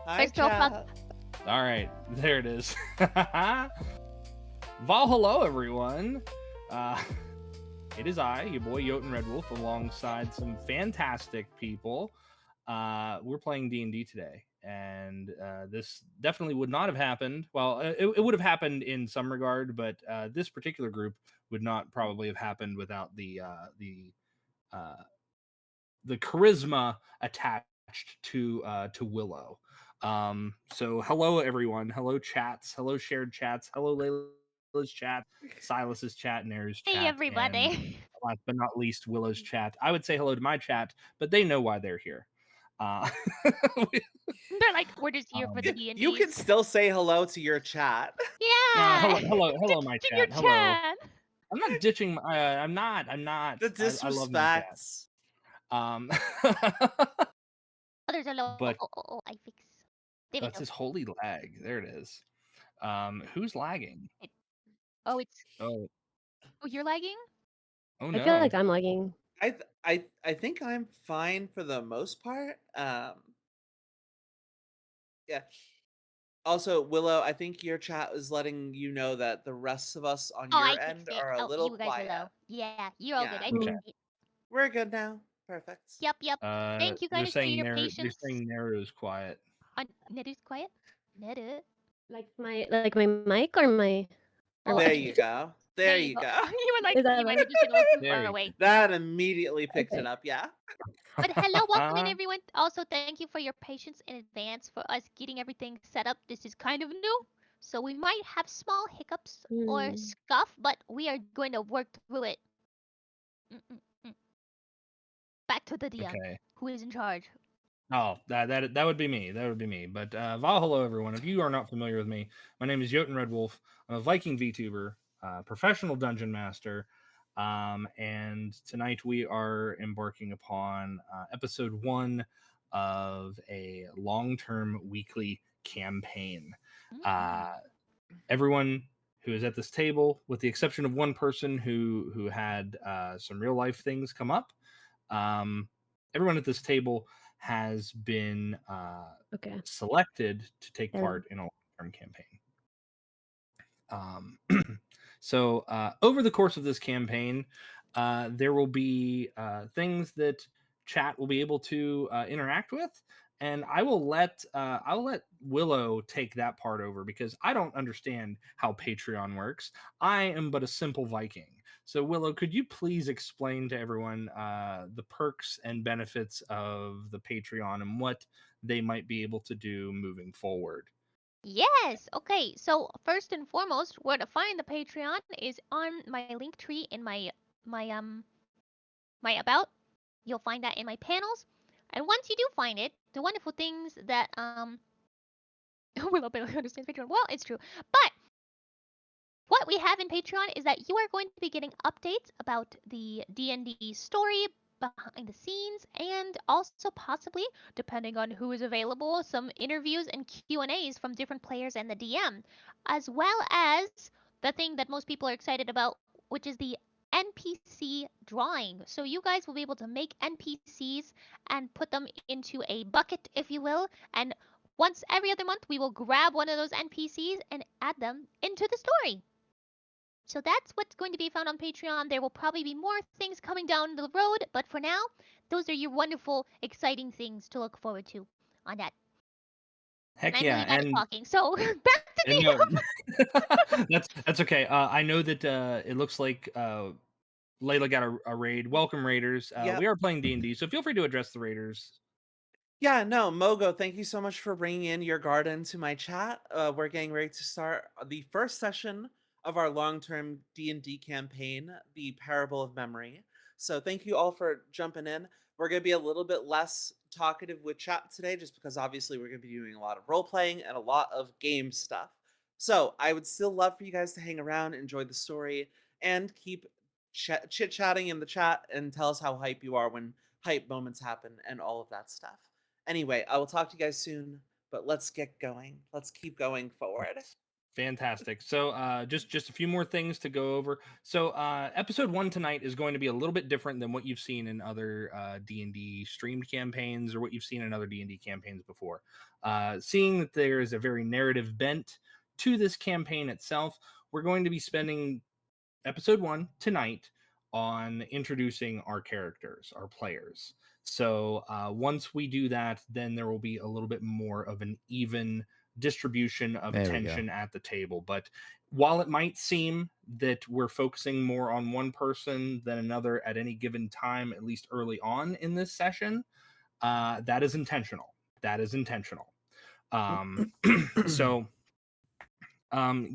Hi, chat. All right, there it is. Hello, everyone. It is I, your boy Jotun Red Wolf, alongside some fantastic people. We're playing D&D today, and this definitely would not have happened. Well, it would have happened in some regard, but this particular group would not probably have happened without the charisma attached to Willow. So hello everyone, hello chats, hello shared chats, hello Layla's chat, Silas's chat, Naru's chat, Hey, everybody. and last but not least Willow's chat. I would say hello to my chat, but they know why they're here. They're like, we're just here for the D&D. You can still say hello to your chat. Yeah. Hello, my Ditch chat. your Hello. chat. I'm not ditching. I'm not. The I love my chat. disrespects. There's a low. But I fix. There we that's go. his holy lag. There it is. Who's lagging? It's. Oh, You're lagging? oh no. I feel like I'm lagging. I think I'm fine for the most part. Yeah. Also, Willow, I think your chat is letting you know that the rest of us on your end are a little you guys quiet. are low. Yeah, you're all good. I Okay. fixed it. We're good now. Perfect. Yep. Thank you guys for your patience. They're saying Naru's quiet. Neru's quiet. Neru. Like my mic or my. Or There what? you go. There you go. You were like, Is that you might better? have just been a little too There far you away. That immediately picked it Okay. up. Yeah. But hello, welcome in everyone. Also, thank you for your patience in advance for us getting everything set up. This is kind of new, so we might have small hiccups or scuff, but we are going to work through it. Back to the DM. Okay. Who is in charge? Oh, that would be me. That would be me. But hello everyone. If you are not familiar with me, my name is Jotun Red Wolf. I'm a Viking VTuber, professional dungeon master. And tonight we are embarking upon episode 1 of a long-term weekly campaign. Everyone who is at this table, with the exception of one person who had some real life things come up, everyone at this table has been selected to take part in a long-term campaign. So over the course of this campaign, there will be things that chat will be able to interact with, and I'll let Willow take that part over, because I don't understand how Patreon works. I am but a simple Viking. So Willow, could you please explain to everyone the perks and benefits of the Patreon and what they might be able to do moving forward? Yes. Okay. So first and foremost, where to find the Patreon is on my link tree in my about. You'll find that in my panels. And once you do find it, the wonderful things that Willow barely understands Patreon. Well, it's true. But what we have in Patreon is that you are going to be getting updates about the D&D story, behind the scenes, and also possibly, depending on who is available, some interviews and Q&As from different players and the DM, as well as the thing that most people are excited about, which is the NPC drawing. So you guys will be able to make NPCs and put them into a bucket, if you will, and once every other month we will grab one of those NPCs and add them into the story. So that's what's going to be found on Patreon. There will probably be more things coming down the road, but for now, those are your wonderful, exciting things to look forward to on that. Heck I'm yeah, really bad at talking, so back to and you. that's okay. I know that it looks like Layla got a raid. Welcome, raiders. Yep. We are playing D&D, so feel free to address the raiders. Yeah, no, Mogo, thank you so much for bringing in your garden to my chat. We're getting ready to start the first session of our long-term D&D campaign, The Parable of Memory. So thank you all for jumping in. We're going to be a little bit less talkative with chat today, just because obviously we're going to be doing a lot of role-playing and a lot of game stuff. So I would still love for you guys to hang around, enjoy the story, and keep chit-chatting in the chat and tell us how hype you are when hype moments happen and all of that stuff. Anyway, I will talk to you guys soon, but let's get going. Let's keep going forward. Fantastic. So just a few more things to go over. So episode 1 tonight is going to be a little bit different than what you've seen in other D&D streamed campaigns or what you've seen in other D&D campaigns before. Seeing that there is a very narrative bent to this campaign itself, we're going to be spending episode 1 tonight on introducing our characters, our players. So once we do that, then there will be a little bit more of an even distribution of tension at the table. But while it might seem that we're focusing more on one person than another at any given time, at least early on in this session, that is intentional. That is intentional. So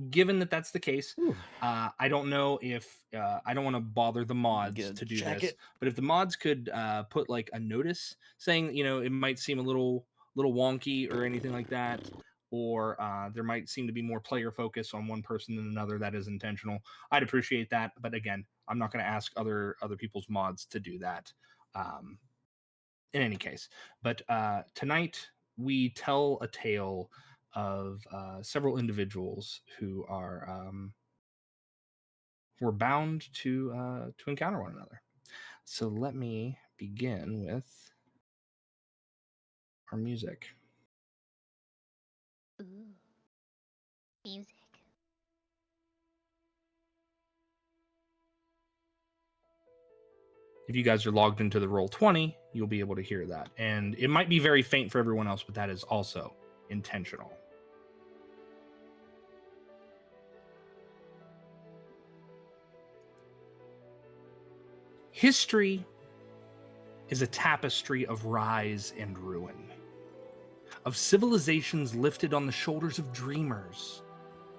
given that that's the case, I don't know if I don't want to bother the mods to do this, but if the mods could put like a notice saying, you know, it might seem a little wonky or anything like that, or there might seem to be more player focus on one person than another, that is intentional. I'd appreciate that, but again, I'm not going to ask other people's mods to do that in any case. But tonight we tell a tale of several individuals who are were bound to encounter one another. So let me begin with our music. Ooh. Music. If you guys are logged into the Roll20, you'll be able to hear that. And it might be very faint for everyone else, but that is also intentional. History is a tapestry of rise and ruin, of civilizations lifted on the shoulders of dreamers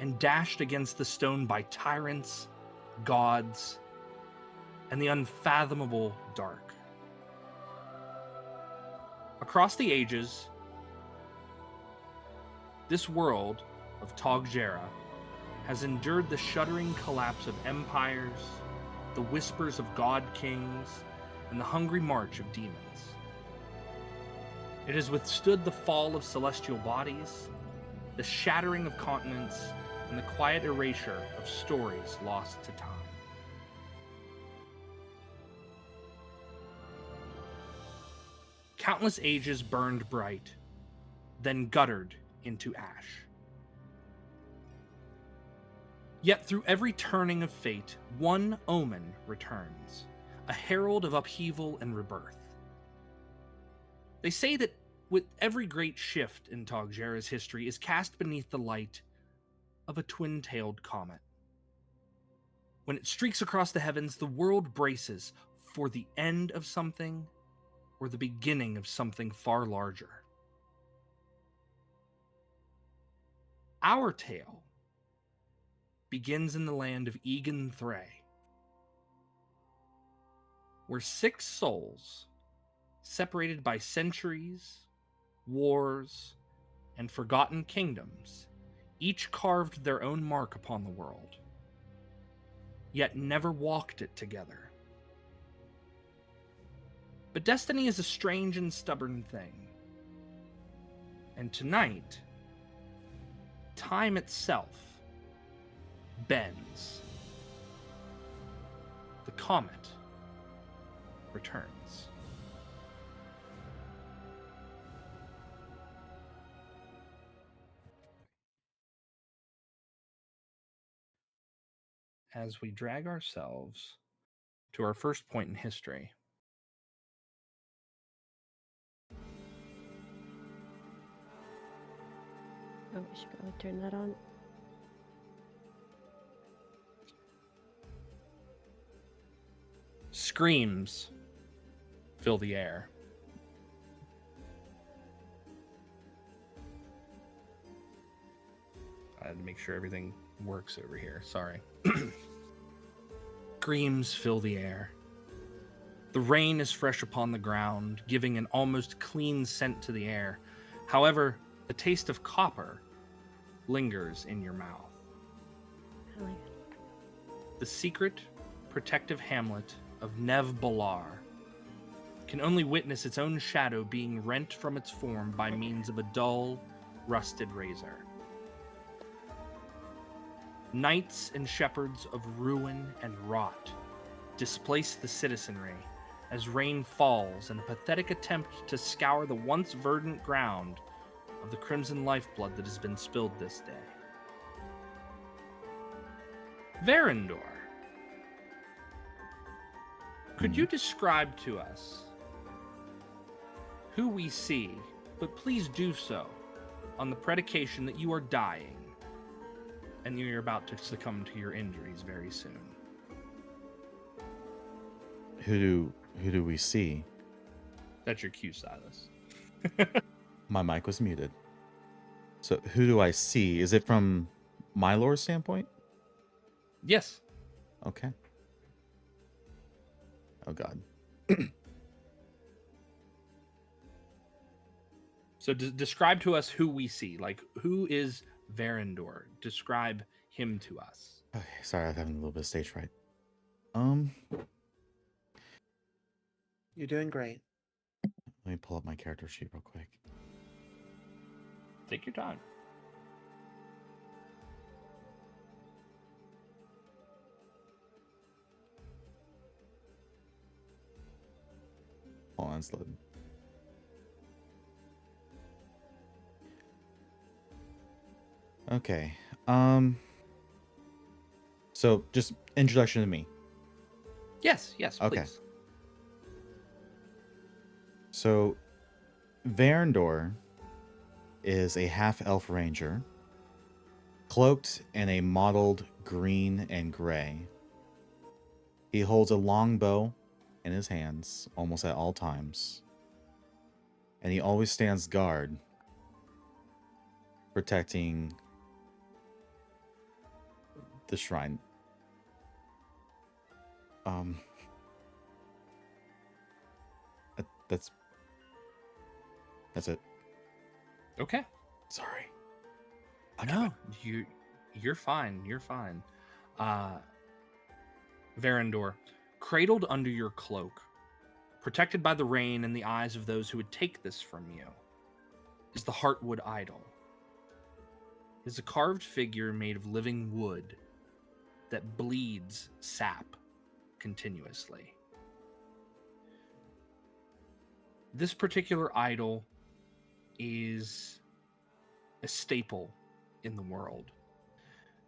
and dashed against the stone by tyrants, gods, and the unfathomable dark. Across the ages, this world of Tog Jera has endured the shuddering collapse of empires, the whispers of god kings, and the hungry march of demons. It has withstood the fall of celestial bodies, the shattering of continents, and the quiet erasure of stories lost to time. Countless ages burned bright, then guttered into ash. Yet through every turning of fate, one omen returns, a herald of upheaval and rebirth. They say that with every great shift in Tog'Jera's history is cast beneath the light of a twin-tailed comet. When it streaks across the heavens, the world braces for the end of something or the beginning of something far larger. Our tale begins in the land of Egan Thray, where 6 souls, separated by centuries, wars, and forgotten kingdoms, each carved their own mark upon the world, yet never walked it together. But destiny is a strange and stubborn thing. And tonight, time itself bends. The comet returns. As we drag ourselves to our first point in history, Oh, we should probably turn that on. screams fill the air. I had to make sure everything works over here. Sorry. Screams fill the air. The rain is fresh upon the ground, giving an almost clean scent to the air. However, the taste of copper lingers in your mouth. I like it. The secret, protective hamlet of Nev Balar can only witness its own shadow being rent from its form by means of a dull, rusted razor. Knights and shepherds of ruin and rot displace the citizenry as rain falls in a pathetic attempt to scour the once verdant ground of the crimson lifeblood that has been spilled this day. Varindor, could you describe to us who we see, but please do so on the predication that you are dying and you're about to succumb to your injuries very soon? Who do we see? That's your cue, Silas. My mic was muted. So who do I see? Is it from my lore standpoint? Yes. Okay. Oh God. So describe to us who we see. Like, who is Varindor? Describe him to us. Okay, sorry, I'm having a little bit of stage fright. You're doing great. Let me pull up my character sheet real quick. Take your time. Hold on, it's loading. Okay. So just introduction to me. Yes, please. Okay. So Varindor is a half-elf ranger, cloaked in a mottled green and gray. He holds a long bow in his hands almost at all times, and he always stands guard, protecting the shrine. That's it. Okay. Sorry. No, you're fine. You're fine. Varindor, cradled under your cloak, protected by the rain and the eyes of those who would take this from you, is the Heartwood idol. It is a carved figure made of living wood that bleeds sap continuously. This particular idol is a staple in the world,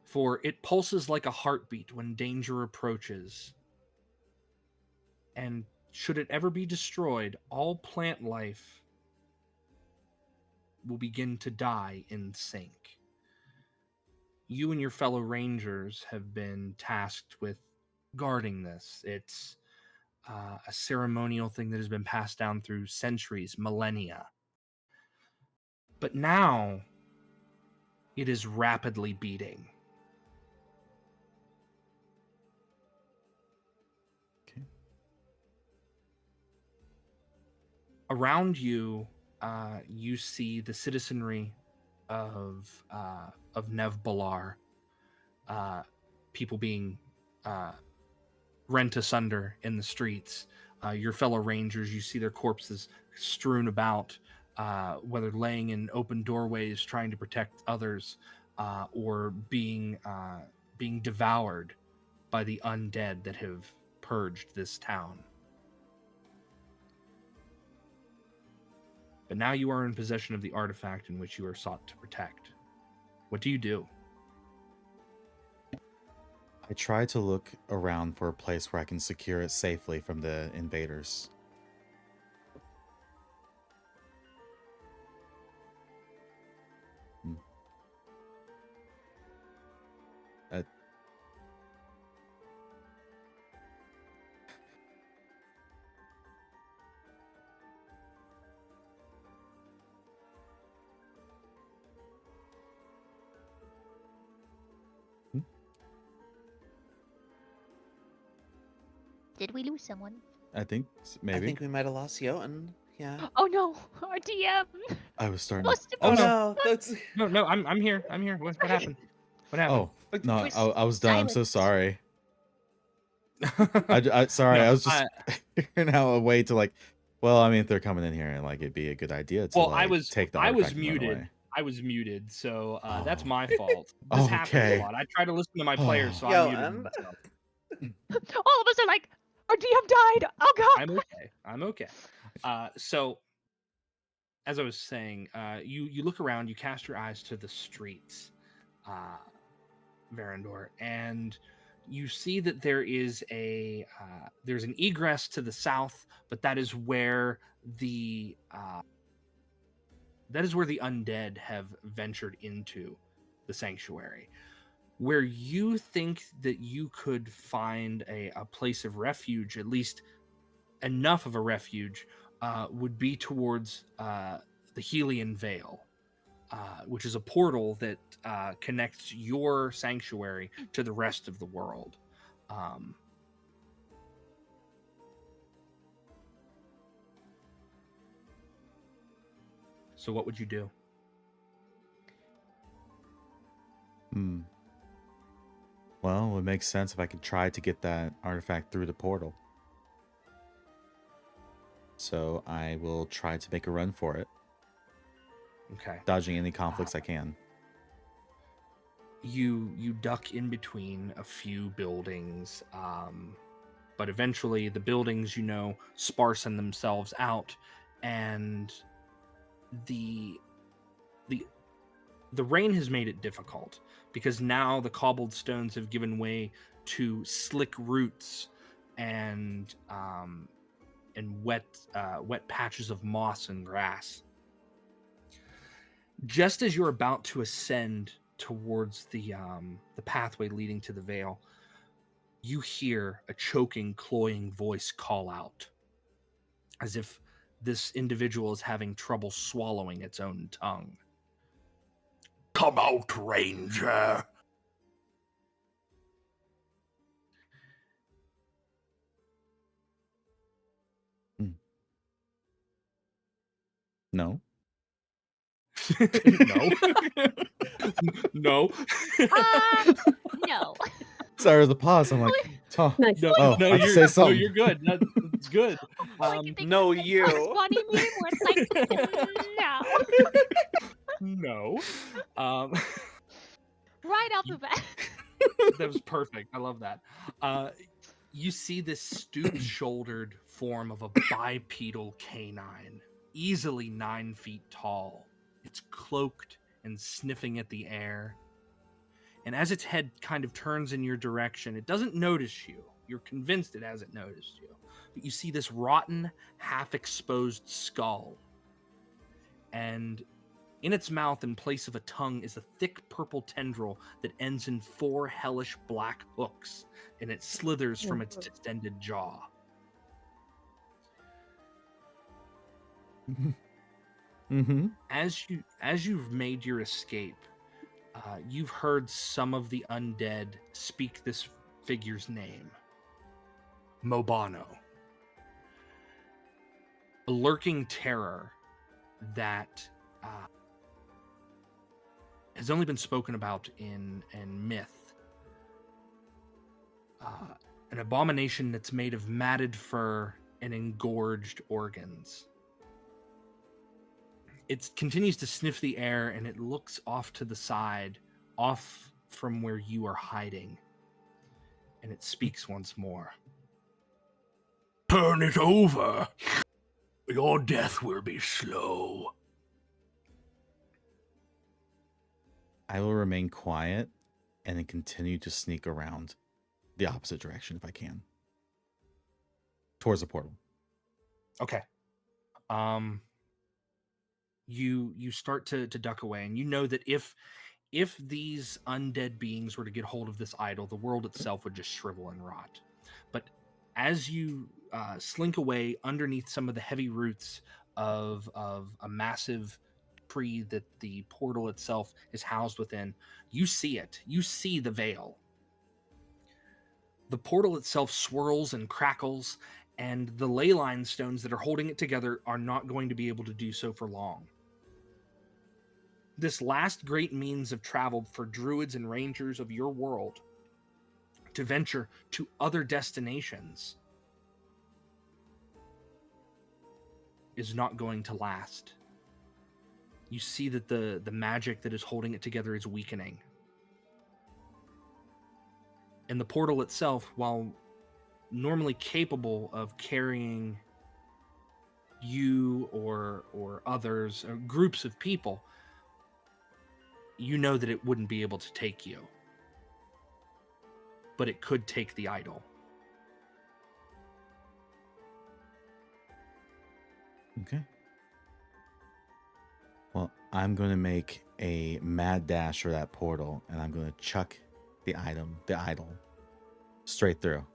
for it pulses like a heartbeat when danger approaches. And should it ever be destroyed, all plant life will begin to die in sync. You and your fellow rangers have been tasked with guarding this. It's a ceremonial thing that has been passed down through centuries, millennia. But now it is rapidly beating. Okay. Around you, you see the citizenry of Nev Balar, people being rent asunder in the streets. Your fellow rangers, you see their corpses strewn about, whether laying in open doorways trying to protect others, or being devoured by the undead that have purged this town. But now you are in possession of the artifact in which you are sought to protect. What do you do? I try to look around for a place where I can secure it safely from the invaders. Hmm. Did we lose someone? I think maybe. I think we might have lost Jotun. Yeah. Oh no, our DM. I was starting. Must have Oh been- no, that's No, I'm here. I'm here. What happened? What happened? Oh no, I was done. I'm so silent. sorry. I sorry. No, I was just figuring out a way to like. Well, I mean, if they're coming in here, and like it'd be a good idea to Well, like take the I was artifact and run muted. away. I was muted, so that's Oh. my fault. This happens Okay. a lot. I try to listen to my players, so Yo, I muted and- myself. All of us are like, our DM died. Oh god. I'm okay. So, as I was saying, you look around, you cast your eyes to the streets, Varindor, and you see that there is there's an egress to the south, but that is where the undead have ventured into the sanctuary. Where you think that you could find a place of refuge, at least enough of a refuge, would be towards the Helian Vale, which is a portal that connects your sanctuary to the rest of the world. So what would you do? Well, it would make sense if I could try to get that artifact through the portal. So I will try to make a run for it, Okay. dodging any conflicts I can. You duck in between a few buildings, but eventually the buildings, sparsen themselves out, and the rain has made it difficult because now the cobbled stones have given way to slick roots and wet patches of moss and grass. Just as you're about to ascend towards the pathway leading to the Vale, you hear a choking, cloying voice call out, as if this individual is having trouble swallowing its own tongue. Come out, Ranger! No. No. No. No. Sorry, the pause. I'm like, oh, Nice. No, oh, no, I have to say no, something. you're good. That's good. Like, you think No, that's the Bugs you. Bunny meme where it's like, no. No. Um, Right off You- the bat. that was perfect. I love that. You see this stoop-shouldered form of a bipedal canine, easily 9 feet tall. It's cloaked and sniffing at the air. And as its head kind of turns in your direction, it doesn't notice you. You're convinced it hasn't noticed you. But you see this rotten, half-exposed skull. And in its mouth, in place of a tongue, is a thick purple tendril that ends in 4 hellish black hooks, and it slithers from its distended jaw. Mm-hmm. As you've made your escape, you've heard some of the undead speak this figure's name, Mobano. A lurking terror that has only been spoken about in myth. An abomination that's made of matted fur and engorged organs. It continues to sniff the air, and it looks off to the side, off from where you are hiding. And it speaks once more. Turn it over. Your death will be slow. I will remain quiet and then continue to sneak around the opposite direction if I can. Towards the portal. Okay. You start to duck away, and you know that if these undead beings were to get hold of this idol, the world itself would just shrivel and rot. But as you slink away underneath some of the heavy roots of a massive tree that the portal itself is housed within, you see it. You see the veil. The portal itself swirls and crackles, and the ley line stones that are holding it together are not going to be able to do so for long. This last great means of travel for druids and rangers of your world to venture to other destinations is not going to last. You see that the magic that is holding it together is weakening. And the portal itself, while normally capable of carrying you or others or groups of people, you know that it wouldn't be able to take you. But it could take the idol. Okay. Well, I'm going to make a mad dash for that portal, and I'm going to chuck the idol, straight through.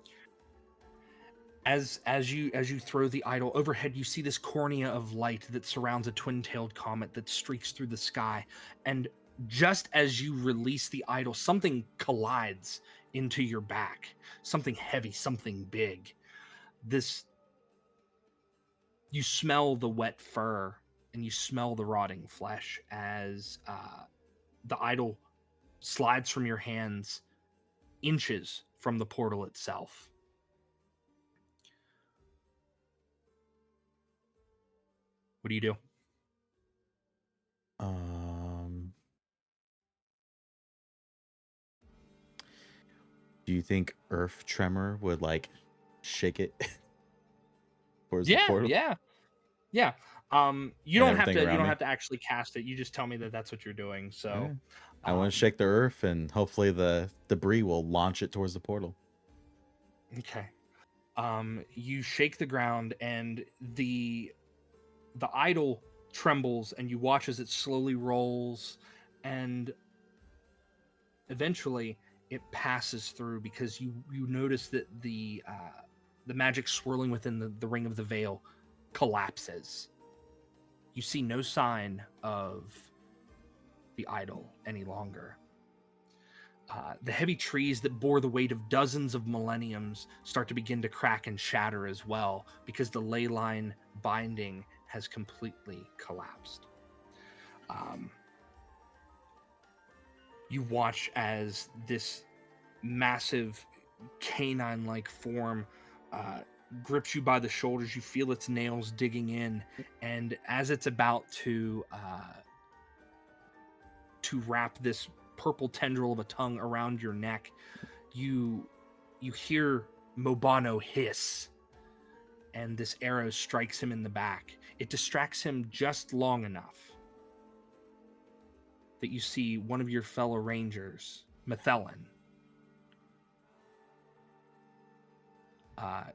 As you throw the idol overhead, you see this cornea of light that surrounds a twin-tailed comet that streaks through the sky. And just as you release the idol, something collides into your back. Something heavy, something big. You smell the wet fur and you smell the rotting flesh as the idol slides from your hands inches from the portal itself. What do you do? Do you think Earth Tremor would like shake it towards the portal? Yeah. You And don't have everything to. You around don't me? have to actually cast it. You just tell me that that's what you're doing. So, Okay. I want to shake the earth, and hopefully the debris will launch it towards the portal. Okay. You shake the ground, and the idol trembles, and you watch as it slowly rolls, and eventually it passes through because you notice that the magic swirling within the ring of the veil collapses. You see no sign of the idol any longer. The heavy trees that bore the weight of dozens of millenniums start to begin to crack and shatter as well because the ley line binding has completely collapsed. You watch as this massive canine-like form grips you by the shoulders. You feel its nails digging in, and as it's about to wrap this purple tendril of a tongue around your neck, you hear Mobano hiss, and this arrow strikes him in the back. It distracts him just long enough that you see one of your fellow rangers, Methelin.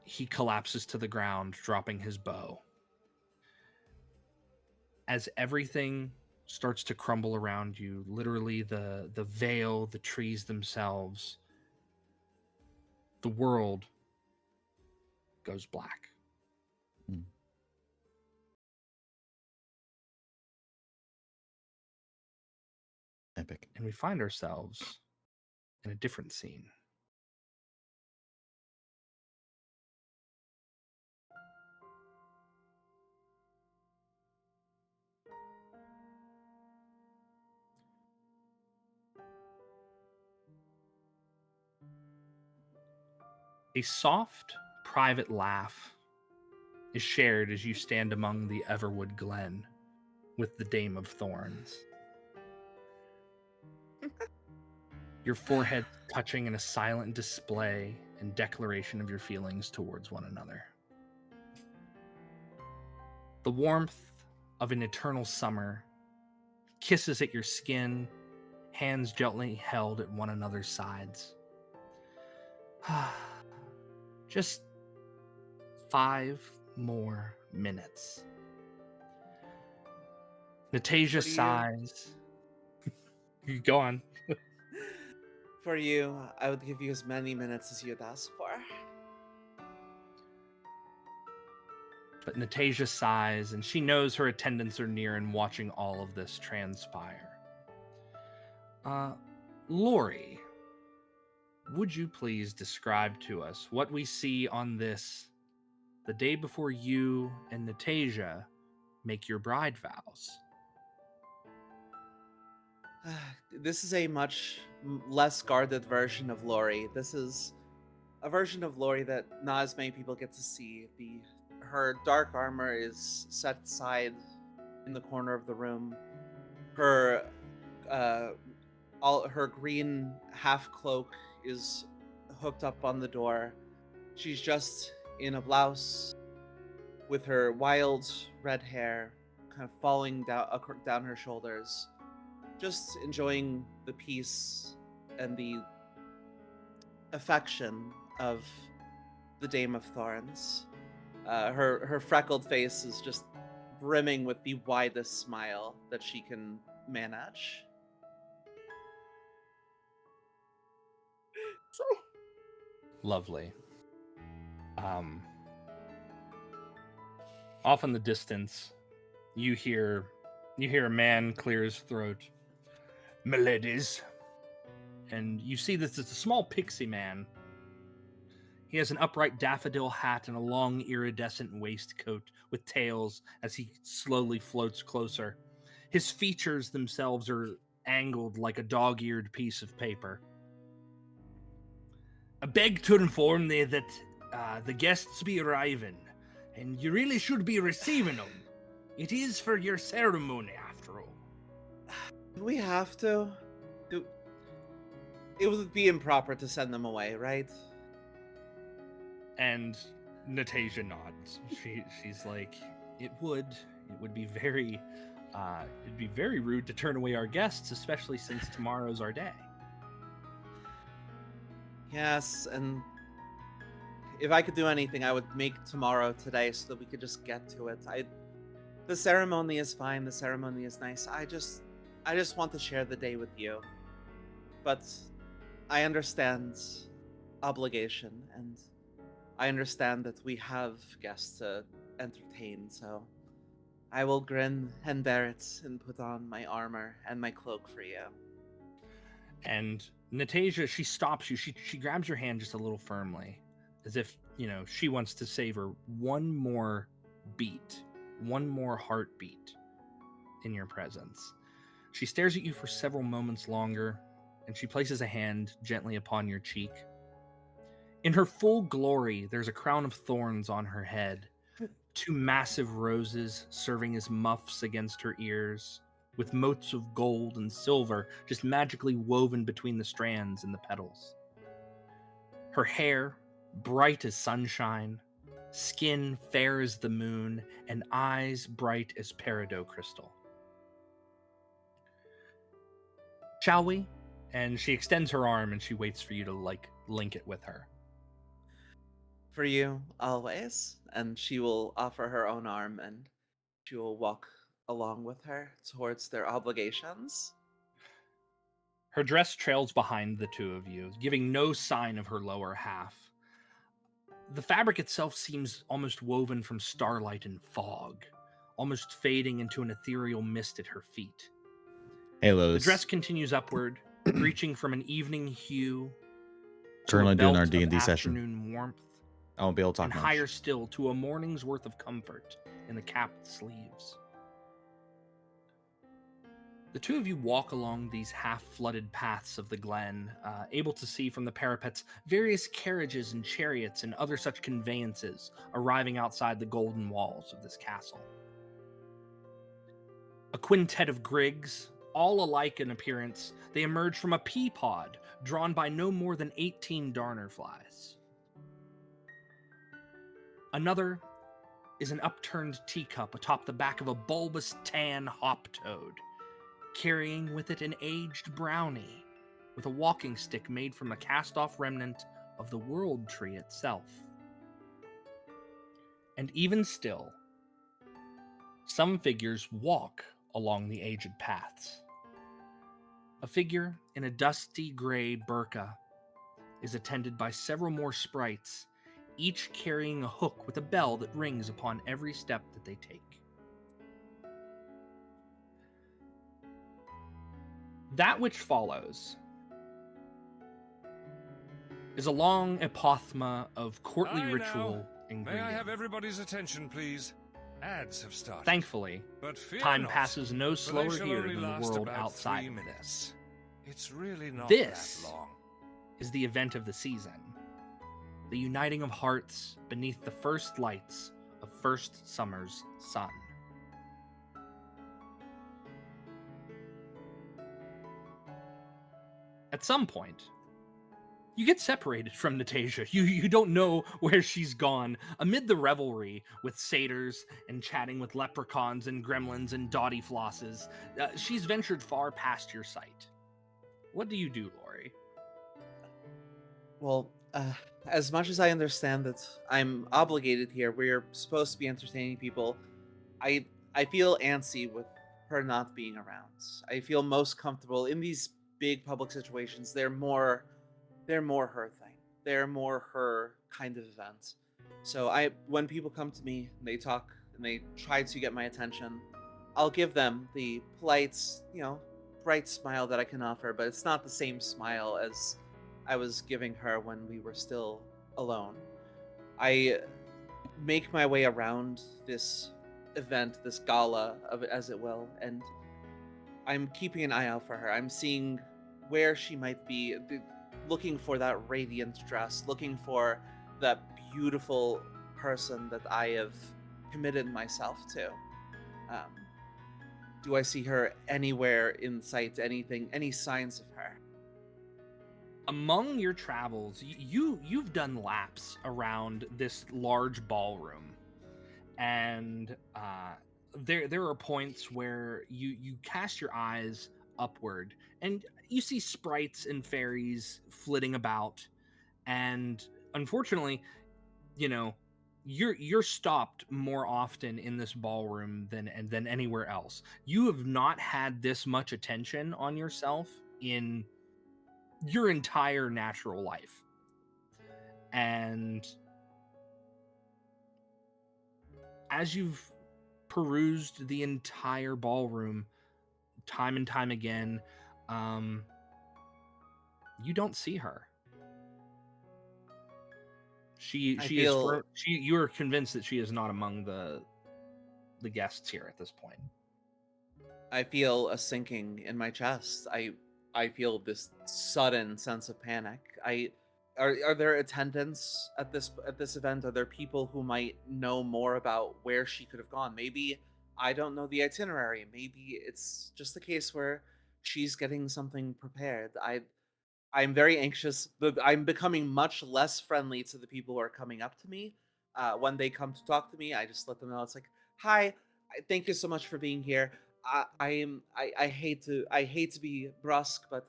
He collapses to the ground, dropping his bow. As everything starts to crumble around you, literally the veil, the trees themselves, the world goes black. Mm. Epic. And we find ourselves in a different scene. A soft, private laugh is shared as you stand among the Everwood Glen with the Dame of Thorns. Your forehead touching in a silent display and declaration of your feelings towards one another. The warmth of an eternal summer, kisses at your skin, hands gently held at one another's sides. Just 5 more minutes. Natasia sighs. You go on. For you, I would give you as many minutes as you'd ask for. But Natasia sighs, and she knows her attendants are near and watching all of this transpire. Lori, would you please describe to us what we see on this, the day before you and Natasia make your bride vows? This is a much less guarded version of Lori. This is a version of Lori that not as many people get to see. Her dark armor is set aside in the corner of the room. Her her green half cloak is hooked up on the door. She's just in a blouse with her wild red hair kind of falling down her shoulders, just enjoying the peace and the affection of the Dame of Thorns. Her freckled face is just brimming with the widest smile that she can manage. So Lovely. Off in the distance, you hear a man clear his throat. "Miladies." And you see this it's a small pixie man. He has an upright daffodil hat and a long iridescent waistcoat with tails as he slowly floats closer. His features themselves are angled like a dog-eared piece of paper. "I beg to inform thee that the guests be arriving, and you really should be receiving them. It is for your ceremony, after all." do we have to? It would be improper to send them away, right? And Natasia nods. She's like, it would be very it'd be very rude to turn away our guests, especially since tomorrow's our day. Yes, and if I could do anything, I would make tomorrow today so that we could just get to it. The ceremony is fine. The ceremony is nice. I just want to share the day with you. But I understand obligation, and I understand that we have guests to entertain, so I will grin and bear it and put on my armor and my cloak for you. And Natasia, she stops you. She grabs your hand just a little firmly, as if, she wants to savor one more beat, one more heartbeat in your presence. She stares at you for several moments longer, and she places a hand gently upon your cheek. In her full glory, there's a crown of thorns on her head, 2 massive roses serving as muffs against her ears, with motes of gold and silver just magically woven between the strands and the petals. Her hair, bright as sunshine, skin fair as the moon, and eyes bright as peridot crystal. Shall we? And she extends her arm and she waits for you to link it with her. For you, always. And she will offer her own arm and she will walk along with her towards their obligations. Her dress trails behind the two of you, giving no sign of her lower half. The fabric itself seems almost woven from starlight and fog, almost fading into an ethereal mist at her feet. Halos. The dress continues upward, reaching from an evening hue to Currently a doing belt our of D&D session. afternoon warmth, I won't be able to talk and much. higher still to a morning's worth of comfort in the capped sleeves. The two of you walk along these half-flooded paths of the glen, able to see from the parapets various carriages and chariots and other such conveyances arriving outside the golden walls of this castle. A quintet of grigs, all alike in appearance, they emerge from a pea pod drawn by no more than 18 darner flies. Another is an upturned teacup atop the back of a bulbous tan hop toad, carrying with it an aged brownie with a walking stick made from a cast-off remnant of the world tree itself. And even still, some figures walk along the aged paths. A figure in a dusty gray burqa is attended by several more sprites, each carrying a hook with a bell that rings upon every step that they take. That which follows is a long apothma of courtly Aye, ritual and May I have greeting. everybody's attention, please? Ads have started. Thankfully, But fear time not, passes no for they slower shall here only than the last world about outside 3 of minutes. this. It's really not This that long. is the event of the season. The uniting of hearts beneath the first lights of first summer's sun. At some point, you get separated from Natasha. You don't know where she's gone. Amid the revelry with satyrs and chatting with leprechauns and gremlins and dotty flosses, she's ventured far past your sight. What do you do, Lori? Well, as much as I understand that I'm obligated here, we're supposed to be entertaining people. I feel antsy with her not being around. I feel most comfortable in these big public situations. They're more her thing. They're more her kind of event. So when people come to me and they talk and they try to get my attention, I'll give them the polite, bright smile that I can offer, but it's not the same smile as I was giving her when we were still alone. I make my way around this event, this gala of it, as it will, and I'm keeping an eye out for her. I'm seeing where she might be, looking for that radiant dress, looking for that beautiful person that I have committed myself to. Do I see her anywhere in sight? Anything? Any signs of her? Among your travels, you've done laps around this large ballroom, and there are points where you cast your eyes upward, and you see sprites and fairies flitting about, and unfortunately, you're stopped more often in this ballroom than anywhere else. You have not had this much attention on yourself in your entire natural life. And as you've perused the entire ballroom time and time again, you don't see her. You are convinced that she is not among the guests here at this point. I feel a sinking in my chest. I feel this sudden sense of panic. Are there attendants at this event? Are there people who might know more about where she could have gone? Maybe I don't know the itinerary. Maybe it's just a case where she's getting something prepared. I'm very anxious. I'm becoming much less friendly to the people who are coming up to me. When they come to talk to me, I just let them know it's like, "Hi, thank you so much for being here. I hate to be brusque, but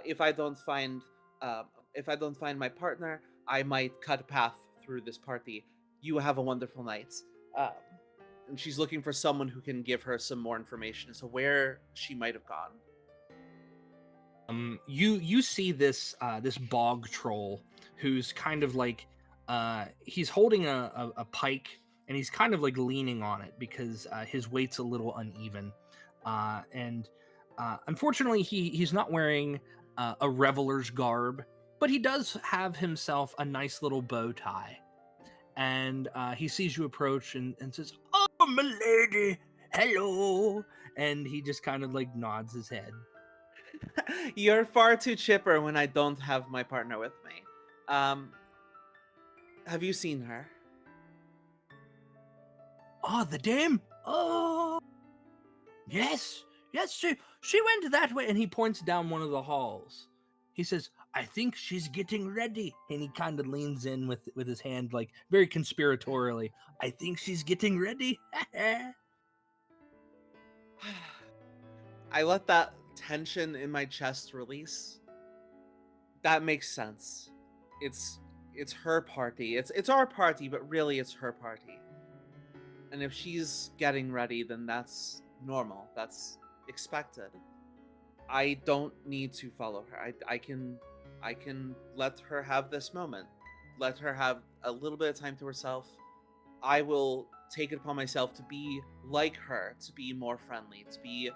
if I don't find if I don't find my partner, I might cut a path through this party. You have a wonderful night." Um, and she's looking for someone who can give her some more information as to where she might have gone. You see this bog troll who's kind of like he's holding a pike, and he's kind of like leaning on it because his weight's a little uneven, and unfortunately he's not wearing a reveler's garb, but he does have himself a nice little bow tie, and he sees you approach and says, "Oh, milady, hello," and he just kind of like nods his head. You're far too chipper when I don't have my partner with me. Um, have you seen her? Oh, the dame? Oh, yes, yes, she went that way. And he points down one of the halls. He says, "I think she's getting ready." And he kind of leans in with his hand, like very conspiratorially. "I think she's getting ready." I let that tension in my chest release. That makes sense. It's it's her party. It's our party, but really it's her party. And if she's getting ready, then that's normal. That's expected. I don't need to follow her. I can let her have this moment. Let her have a little bit of time to herself. I will take it upon myself to be like her, to be more friendly, to be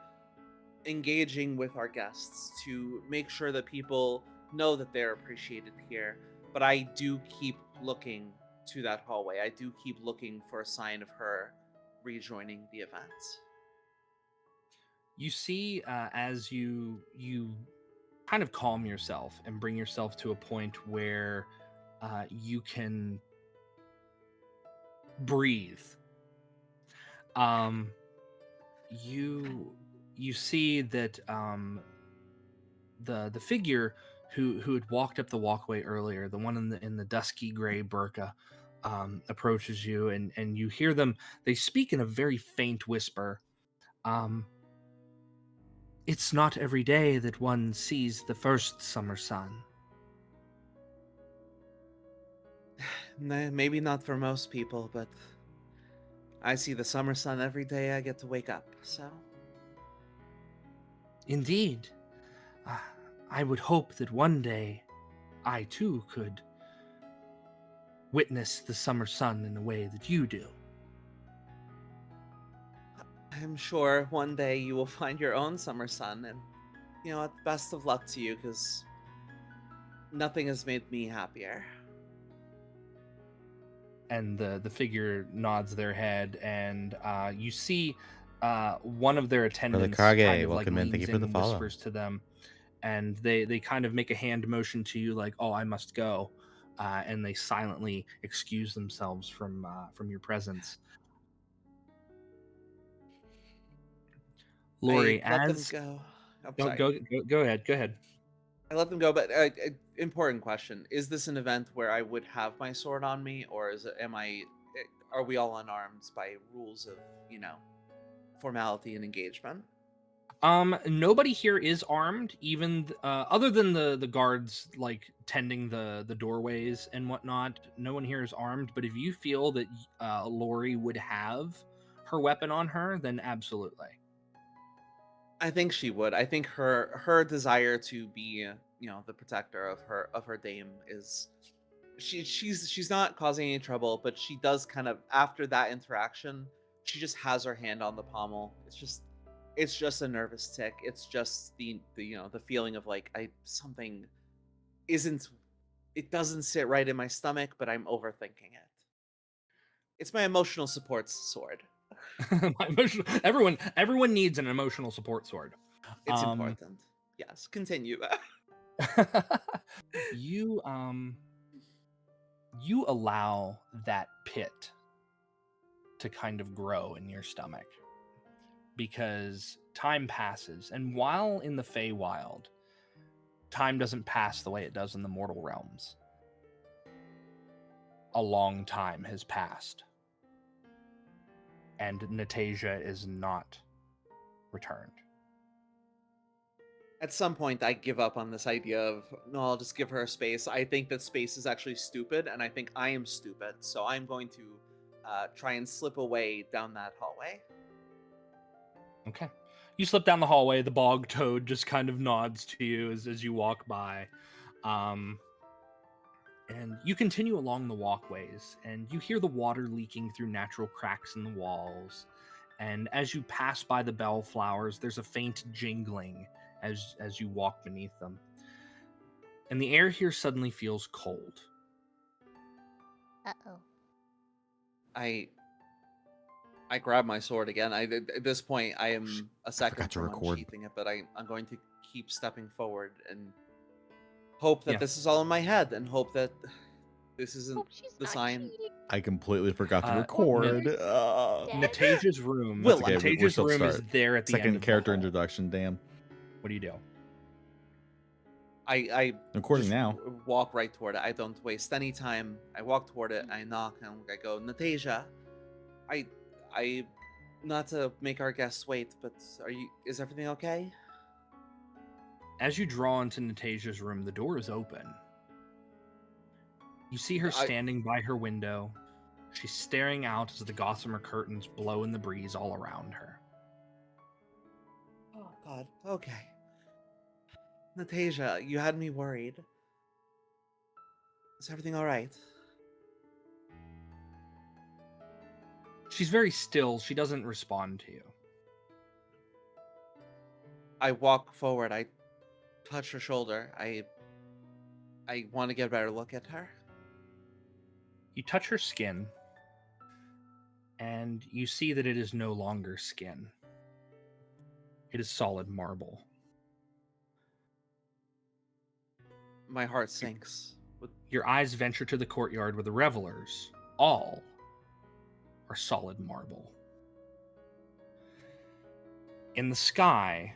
engaging with our guests, to make sure that people know that they're appreciated here. But I do keep looking to that hallway. I do keep looking for a sign of her rejoining the event. You see, as you kind of calm yourself and bring yourself to a point where you can breathe. Um, you see that the figure who had walked up the walkway earlier, the one in the dusky gray burqa, approaches you, and you hear them. They speak in a very faint whisper. Um, it's not every day that one sees the first summer sun. Maybe not for most people, but I see the summer sun every day I get to wake up, so. Indeed, uh, I would hope that one day I too could witness the summer sun in a way that you do. I'm sure one day you will find your own summer sun, and you know what? Best of luck to you, because nothing has made me happier. And the figure nods their head, and you see one of their attendants Kage, kind of like welcome in. leans Thank you for in the and follow. whispers to them, and they kind of make a hand motion to you like, "Oh, I must go," and they silently excuse themselves from your presence. Lori, I let them as go. I'm go sorry. go go ahead, go ahead. I let them go, but important question: is this an event where I would have my sword on me, or is it? Are we all unarmed by rules of formality and engagement? Nobody here is armed, even other than the guards like tending the doorways and whatnot. No one here is armed. But if you feel that Lori would have her weapon on her, then absolutely. I think she would. I think her desire to be, the protector of her dame is she's not causing any trouble, but she does kind of after that interaction, she just has her hand on the pommel. It's just a nervous tick. It's just the feeling of like I something isn't it doesn't sit right in my stomach, but I'm overthinking it. It's my emotional support sword. My everyone needs an emotional support sword. It's Um, important. Yes, continue. you you allow that pit to kind of grow in your stomach because time passes, and while in the Feywild, time doesn't pass the way it does in the mortal realms. A long time has passed, and Natasia is not returned. At some point, I give up on this idea of, no, I'll just give her a space. I think that space is actually stupid, and I think I am stupid. So I'm going to try and slip away down that hallway. Okay. You slip down the hallway. The bog toad just kind of nods to you as you walk by. And you continue along the walkways, and you hear the water leaking through natural cracks in the walls. And as you pass by the bellflowers, there's a faint jingling as you walk beneath them. And the air here suddenly feels cold. Uh-oh. I grab my sword again. At this point, I am a second forgot to from record. unsheathing it, but I'm going to keep stepping forward and hope that Yeah. this is all in my head, and hope that this isn't Hope she's the not sign. cheating. I completely forgot to Uh, record. Dad? Natasia's room. Will okay, we're Natasia's still room is start. there at the end Second of the character hall. introduction. Damn. What do you do? I Recording just now. walk right toward it. I don't waste any time. I walk toward it. I knock and I go, Natasia, I not to make our guests wait, but is everything okay? As you draw into Natasia's room, the door is open. You see her standing by her window. She's staring out as the gossamer curtains blow in the breeze all around her. Oh God. Okay. Natasia, you had me worried. Is everything all right? She's very still. She doesn't respond to you. I walk forward. I touch her shoulder. I want to get a better look at her. You touch her skin, and you see that it is no longer skin. It is solid marble. My heart sinks. Your eyes venture to the courtyard where the revelers, all, are solid marble. In the sky,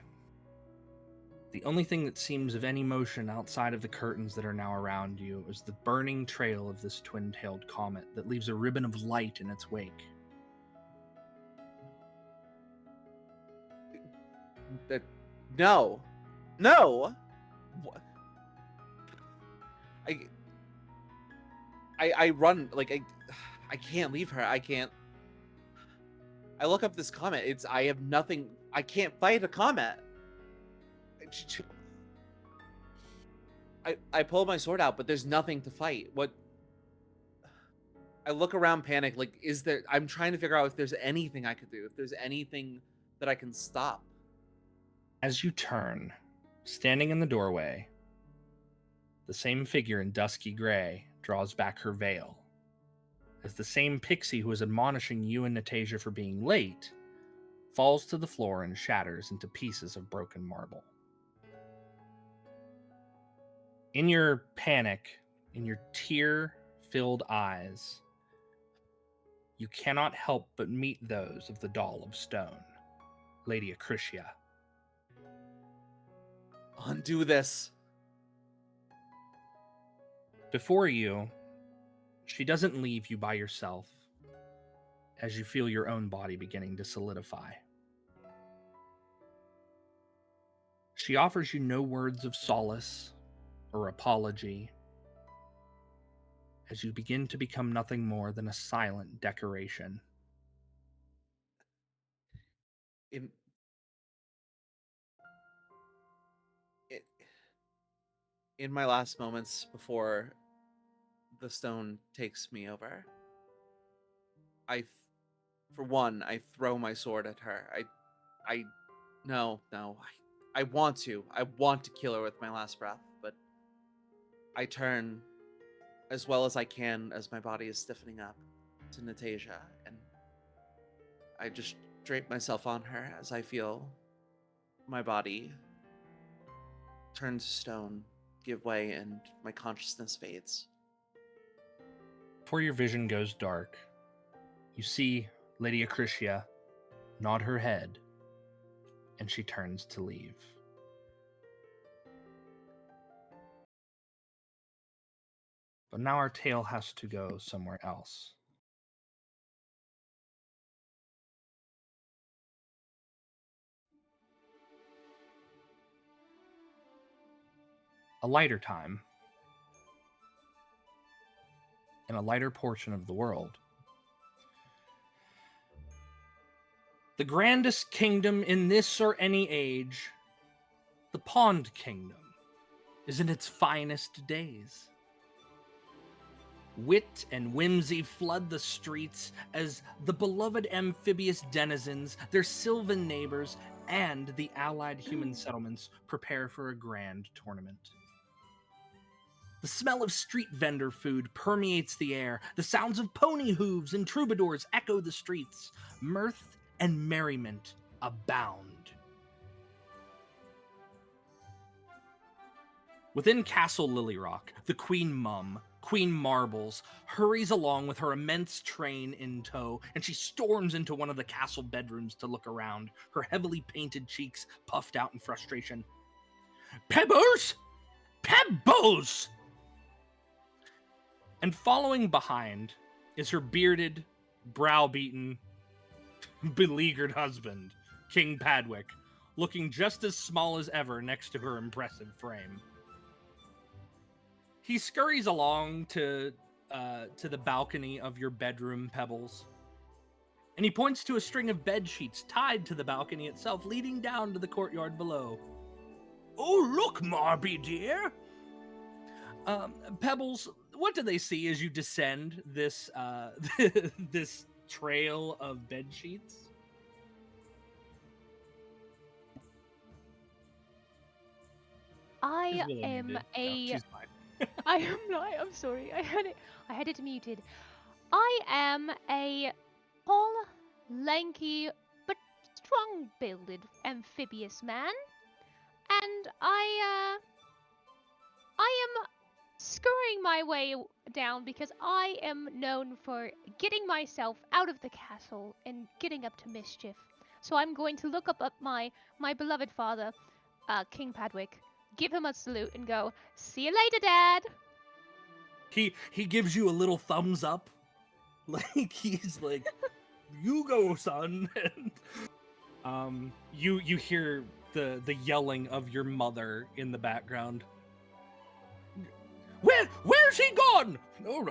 the only thing that seems of any motion outside of the curtains that are now around you is the burning trail of this twin-tailed comet that leaves a ribbon of light in its wake. No. What? I run, like, I can't leave her. I can't. I look up this comet. I have nothing. I can't fight a comet. I pull my sword out, but there's nothing to fight. What? I look around, panic. Like, I'm trying to figure out if there's anything I could do. If there's anything that I can stop. As you turn, standing in the doorway, the same figure in dusky gray draws back her veil, as the same pixie who was admonishing you and Natasia for being late falls to the floor and shatters into pieces of broken marble. In your panic, in your tear-filled eyes, you cannot help but meet those of the doll of stone, Lady Acritia. Undo this. Before you, she doesn't leave you by yourself as you feel your own body beginning to solidify. She offers you no words of solace or apology as you begin to become nothing more than a silent decoration. In my last moments before the stone takes me over, for one, I throw my sword at her. No, I want to kill her with my last breath, but I turn as well as I can as my body is stiffening up to Natasia, and I just drape myself on her as I feel my body turn to stone, give way, and my consciousness fades. Before your vision goes dark, you see Lady Acritia nod her head, and she turns to leave. But now our tale has to go somewhere else. A lighter time, in a lighter portion of the world. The grandest kingdom in this or any age, the Pond Kingdom, is in its finest days. Wit and whimsy flood the streets as the beloved amphibious denizens, their sylvan neighbors, and the allied human settlements prepare for a grand tournament. The smell of street vendor food permeates the air. The sounds of pony hooves and troubadours echo the streets. Mirth and merriment abound. Within Castle Lilyrock, the Queen Mum, Queen Marbles, hurries along with her immense train in tow, and she storms into one of the castle bedrooms to look around, her heavily painted cheeks puffed out in frustration. Pebbles! Pebbles! And following behind is her bearded, browbeaten, beleaguered husband, King Padwick, looking just as small as ever next to her impressive frame. He scurries along to the balcony of your bedroom, Pebbles, and he points to a string of bed sheets tied to the balcony itself, leading down to the courtyard below. Oh, look, Marby dear! Pebbles, what do they see as you descend this this trail of bed sheets? I She's am muted. a. No, she's fine. I am not. I'm sorry. I had it muted. I am a tall, lanky, but strong-builded amphibious man, and I am scurrying my way down because I am known for getting myself out of the castle and getting up to mischief. So I'm going to look up my beloved father, King Padwick, give him a salute, and go, "See you later, Dad." He gives you a little thumbs up, like he's like, "You go, son." And you hear the yelling of your mother in the background. Where's he gone? Oh,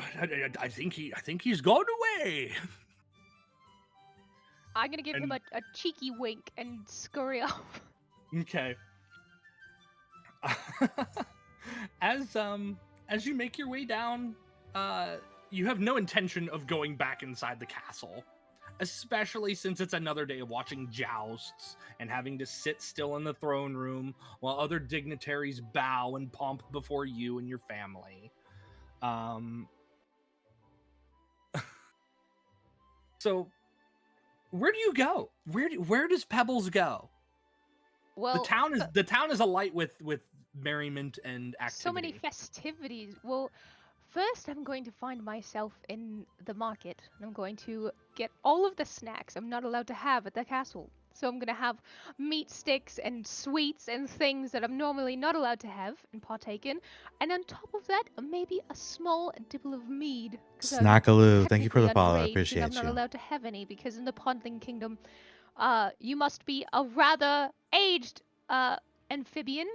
I think he's gone away. I'm gonna give him a cheeky wink and scurry off. Okay. As you make your way down, you have no intention of going back inside the castle, especially since it's another day of watching jousts and having to sit still in the throne room while other dignitaries bow and pomp before you and your family. So where do you go? Where does Pebbles go? Well, the town is alight with merriment and activity. so many festivities. Well, first I'm going to find myself in the market, and I'm going to get all of the snacks I'm not allowed to have at the castle. So I'm gonna have meat sticks and sweets and things that I'm normally not allowed to have and partake in, and on top of that, maybe a small dibble of mead. 'Cause I'm Snackaloo. Thank you for the technically follow. I underage, and appreciate I'm not you. allowed to have any because in the Podling Kingdom, you must be a rather aged amphibian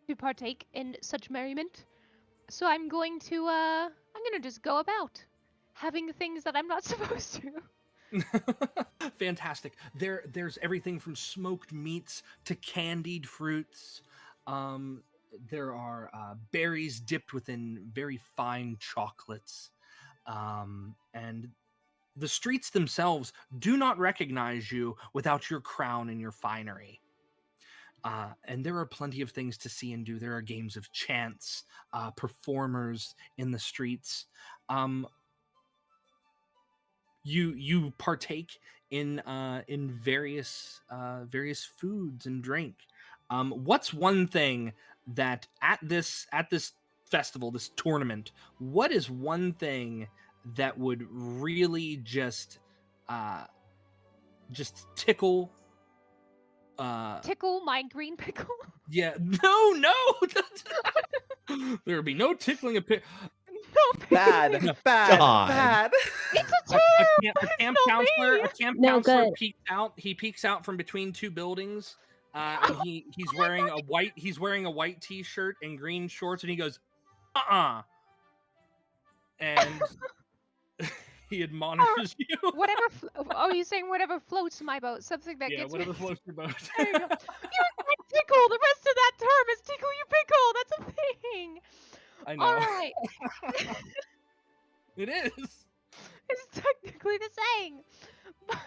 to partake in such merriment. So I'm going to just go about having things that I'm not supposed to. Fantastic. There's everything from smoked meats to candied fruits. There are berries dipped within very fine chocolates. And the streets themselves do not recognize you without your crown and your finery. And there are plenty of things to see and do. There are games of chance, performers in the streets. You partake in various foods and drink. What's one thing that at this festival, this tournament, what is one thing that would really just tickle Tickle my green pickle. yeah, no. There would be no tickling a pig. No, Bad, pickling. bad, God. bad. It's a A chair. camp It's not counselor, me. a camp No, counselor good. peeks out. He peeks out from between two buildings, and he's wearing a white t-shirt and green shorts, and he goes, and he admonishes you. Whatever. Oh, you're saying whatever floats my boat, something that Yeah, gets whatever me. floats your boat. There you go. You said tickle. The rest of that term is tickle you pickle. That's a thing. I know. All right. It is. It's technically the same. But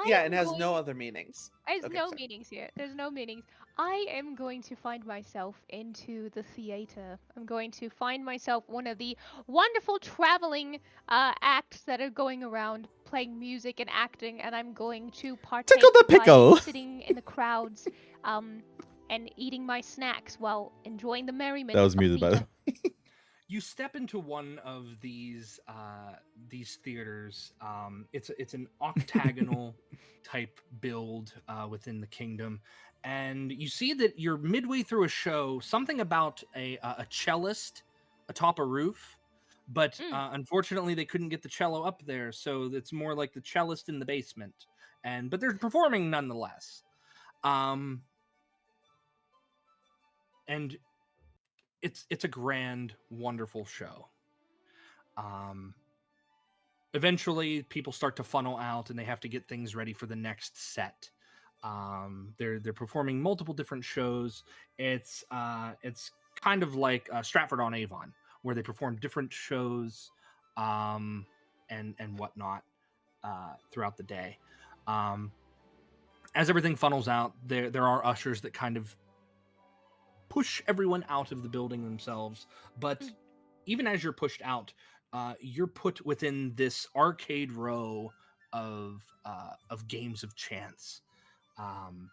Yeah, I'm it has going. no other meanings. There's Okay, no sorry. meanings here. There's no meanings. I am going to find myself into the theater. I'm going to find myself one of the wonderful traveling acts that are going around playing music and acting, and I'm going to partake Tickle the by pickle. sitting in the crowds and eating my snacks while enjoying the merriment That was of muted by the theater. You step into one of these theaters. It's an octagonal type build within the kingdom, and you see that you're midway through a show. Something about a cellist atop a roof, but unfortunately they couldn't get the cello up there, so it's more like the cellist in the basement. But they're performing nonetheless. And it's a grand, wonderful show. Eventually people start to funnel out and they have to get things ready for the next set. They're performing multiple different shows. It's kind of like Stratford on Avon, where they perform different shows and whatnot throughout the day. As everything funnels out, there are ushers that kind of push everyone out of the building themselves, but even as you're pushed out, you're put within this arcade row of games of chance.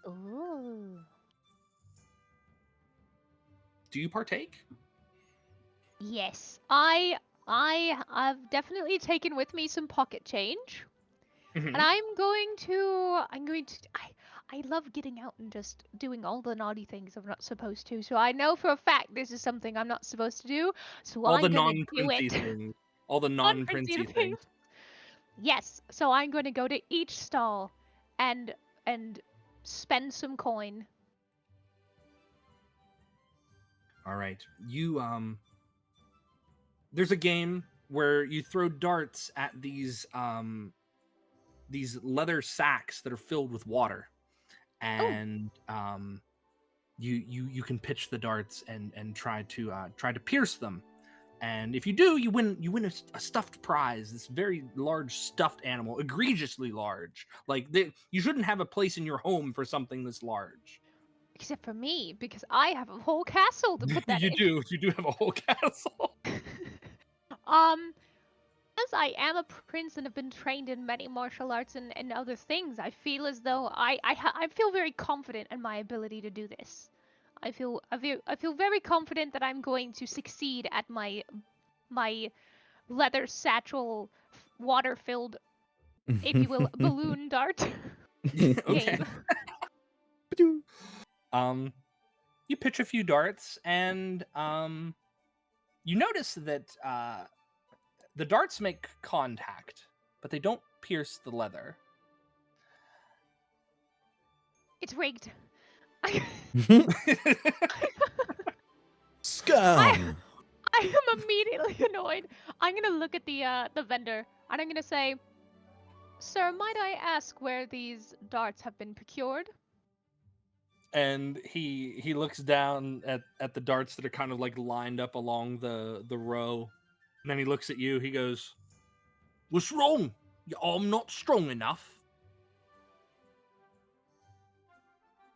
Ooh. Do you partake? Yes, I've definitely taken with me some pocket change. And I'm going to I love getting out and just doing all the naughty things I'm not supposed to. So I know for a fact this is something I'm not supposed to do. So All I'm the gonna do non-princey it. things. All the Non-princey non-princey things. Yes. So I'm going to go to each stall and spend some coin. All right. You there's a game where you throw darts at these leather sacks that are filled with water, and you can pitch the darts and try to pierce them. And if you do, you win a stuffed prize. This very large stuffed animal, egregiously large. Like you shouldn't have a place in your home for something this large. Except for me, because I have a whole castle to put that You in. do have a whole castle. As I am a prince and have been trained in many martial arts and other things, I feel as though I feel very confident in my ability to do this. I feel very confident that I'm going to succeed at my leather satchel water filled, if you will, balloon dart Okay. game. You pitch a few darts, and you notice that the darts make contact, but they don't pierce the leather. It's rigged. Scum. I am immediately annoyed. I'm gonna look at the vendor and I'm gonna say, "Sir, might I ask where these darts have been procured?" And he looks down at the darts that are kind of like lined up along the row, and then he looks at you. He goes, "What's wrong? I'm not strong enough."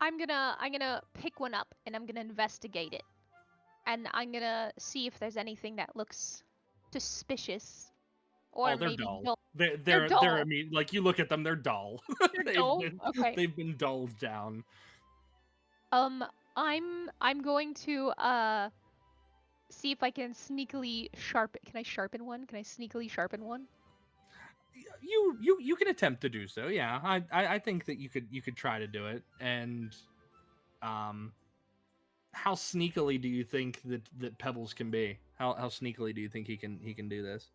I'm gonna pick one up and I'm gonna investigate it, and I'm gonna see if there's anything that looks suspicious, or They're maybe dull. dull. They're dull. I mean, like you look at them, they're dull. They're dull? Okay. They've been dulled down. I'm going to see if I can sneakily sharpen. Can I sharpen one? Can I sneakily sharpen one? You can attempt to do so. Yeah, I think that you could try to do it. And how sneakily do you think that Pebbles can be? How sneakily do you think he can do this?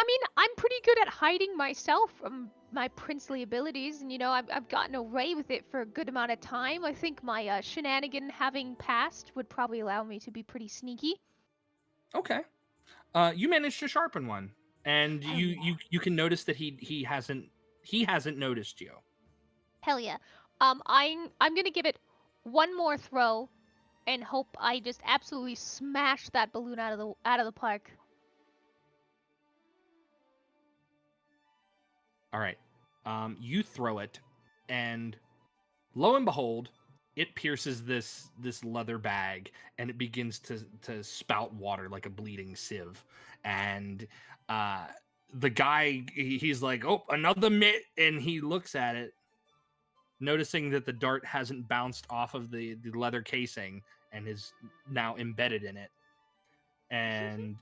I mean, I'm pretty good at hiding myself from my princely abilities, and I've gotten away with it for a good amount of time. I think my shenanigan having passed would probably allow me to be pretty sneaky. Okay. You managed to sharpen one, and Hell you yeah. you can notice that he hasn't noticed you. Hell yeah. I'm gonna give it one more throw, and hope I just absolutely smash that balloon out of the park. All right. You throw it, and lo and behold, it pierces this leather bag, and it begins to spout water like a bleeding sieve. And uh, the guy, he's like, "Oh, another mitt," and he looks at it, noticing that the dart hasn't bounced off of the leather casing and is now embedded in it. And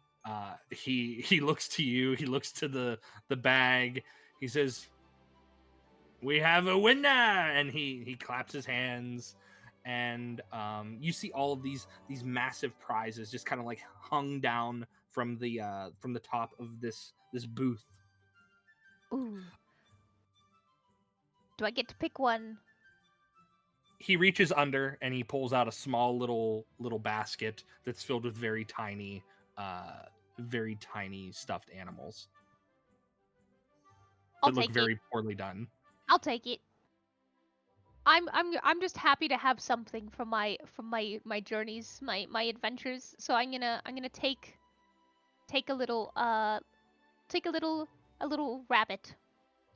he looks to you. He looks to the bag. He says, "We have a winner!" And he claps his hands, and you see all of these massive prizes just kind of like hung down from the top of this booth. Ooh. Do I get to pick one? He reaches under and he pulls out a small little basket that's filled with very tiny stuffed animals I'll that look take very it. poorly done. I'll take it. I'm just happy to have something from my journeys, my adventures. So I'm gonna take a little a little rabbit,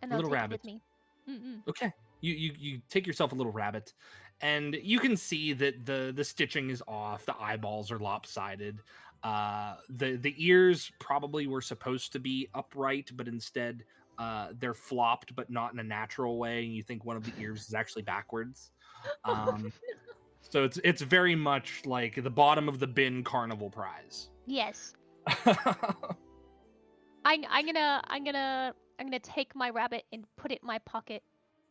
and A I'll little take it with rabbit. me. Mm-mm. Okay. You take yourself a little rabbit, and you can see that the stitching is off. The eyeballs are lopsided. The ears probably were supposed to be upright, but instead they're flopped, but not in a natural way. And you think one of the ears is actually backwards. Oh, Um, so it's very much like the bottom of the bin carnival prize. yes. I'm gonna take my rabbit and put it in my pocket,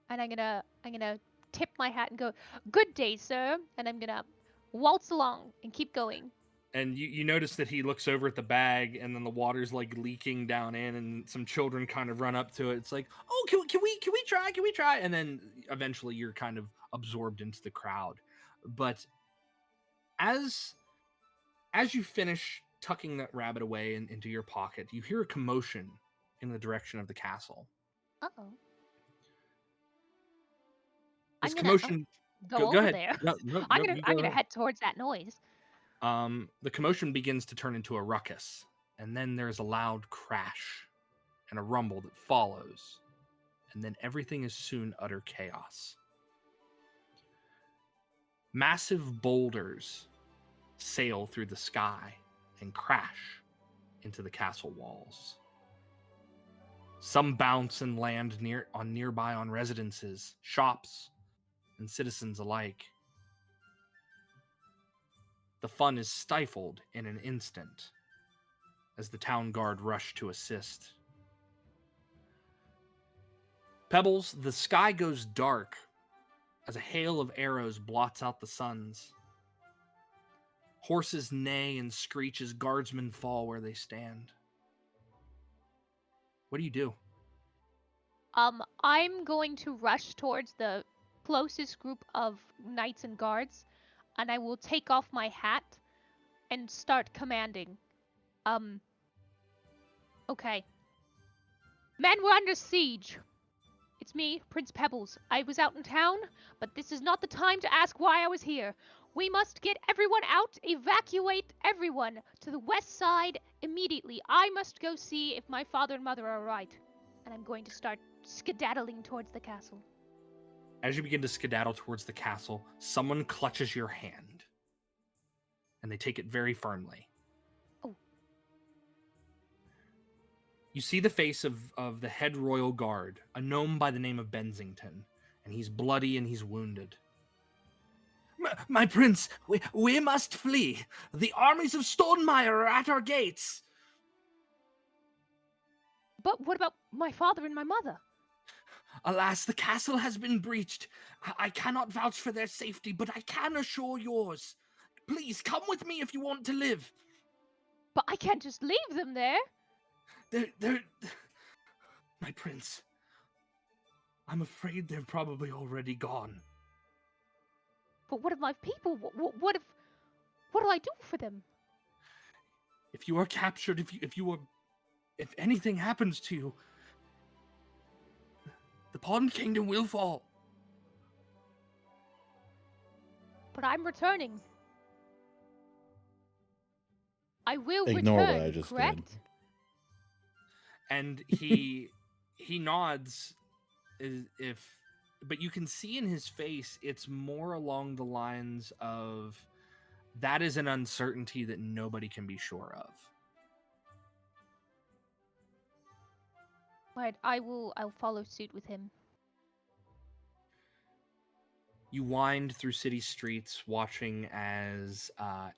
and I'm gonna tip my hat and go, "Good day, sir," and I'm gonna waltz along and keep going. And you notice that he looks over at the bag, and then the water's like leaking down in, and some children kind of run up to it. It's like, "Oh, can we try?" And then eventually you're kind of absorbed into the crowd. But as you finish tucking that rabbit away into your pocket, you hear a commotion in the direction of the castle. Uh-oh. This I'm gonna commotion. go Go over ahead. there. No, no, I'm no, gonna you I'm go gonna ahead. head towards that noise. The commotion begins to turn into a ruckus, and then there's a loud crash and a rumble that follows, and then everything is soon utter chaos. Massive boulders sail through the sky and crash into the castle walls. Some bounce and land nearby on residences, shops, and citizens alike. The fun is stifled in an instant as the town guard rush to assist. Pebbles, the sky goes dark as a hail of arrows blots out the suns. Horses neigh and screech as guardsmen fall where they stand. What do you do? I'm going to rush towards the closest group of knights and guards, and I will take off my hat and start commanding. Um, okay. Men, we're under siege. It's me, Prince Pebbles. I was out in town, but this is not the time to ask why I was here. We must get everyone out, evacuate everyone to the west side immediately. I must go see if my father and mother are right. And I'm going to start skedaddling towards the castle. As you begin to skedaddle towards the castle, someone clutches your hand, and they take it very firmly. Oh. You see the face of the head royal guard, a gnome by the name of Bensington, and he's bloody and he's wounded. My prince, we must flee. The armies of Stonemeyer are at our gates. But what about my father and my mother? Alas, the castle has been breached. I cannot vouch for their safety, but I can assure yours. Please, come with me if you want to live. But I can't just leave them there. They're... My prince, I'm afraid they're probably already gone. But what of my people? What do I do for them? If you are captured, if anything happens to you, the Pond Kingdom will fall. But I'm returning. I will Ignore return, what I just correct? did. And he nods but you can see in his face it's more along the lines of that is an uncertainty that nobody can be sure of. Right, I'll follow suit with him. You wind through city streets watching as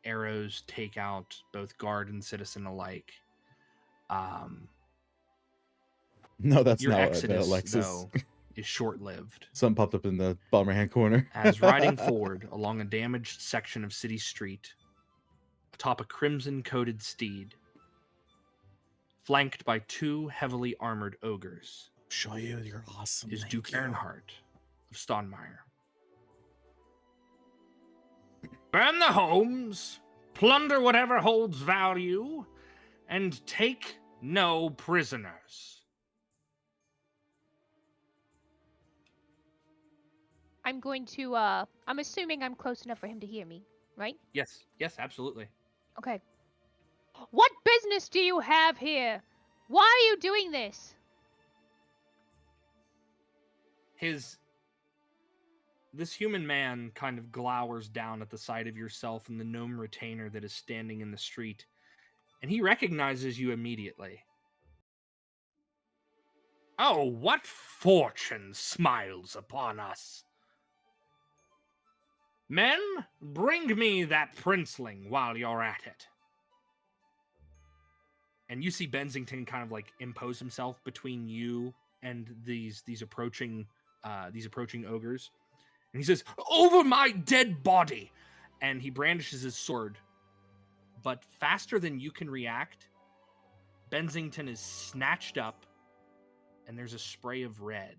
arrows take out both guard and citizen alike. No, that's Your not what I meant, exodus, Alexis. though, is short-lived. Something popped up in the bottom right hand corner. As riding forward along a damaged section of city street, atop a crimson-coated steed, flanked by two heavily armored ogres, Show you, you're awesome. is Thank Duke you. Earnhardt of Stonemeyer. Burn the homes, plunder whatever holds value, and take no prisoners. I'm going to, I'm assuming I'm close enough for him to hear me, right? Yes, absolutely. Okay. What business do you have here? Why are you doing this? This human man kind of glowers down at the sight of yourself and the gnome retainer that is standing in the street, and he recognizes you immediately. Oh, what fortune smiles upon us! Men, bring me that princeling while you're at it. And you see Bensington kind of like impose himself between you and these approaching ogres. And he says, "Over my dead body!" And he brandishes his sword. But faster than you can react, Bensington is snatched up, and there's a spray of red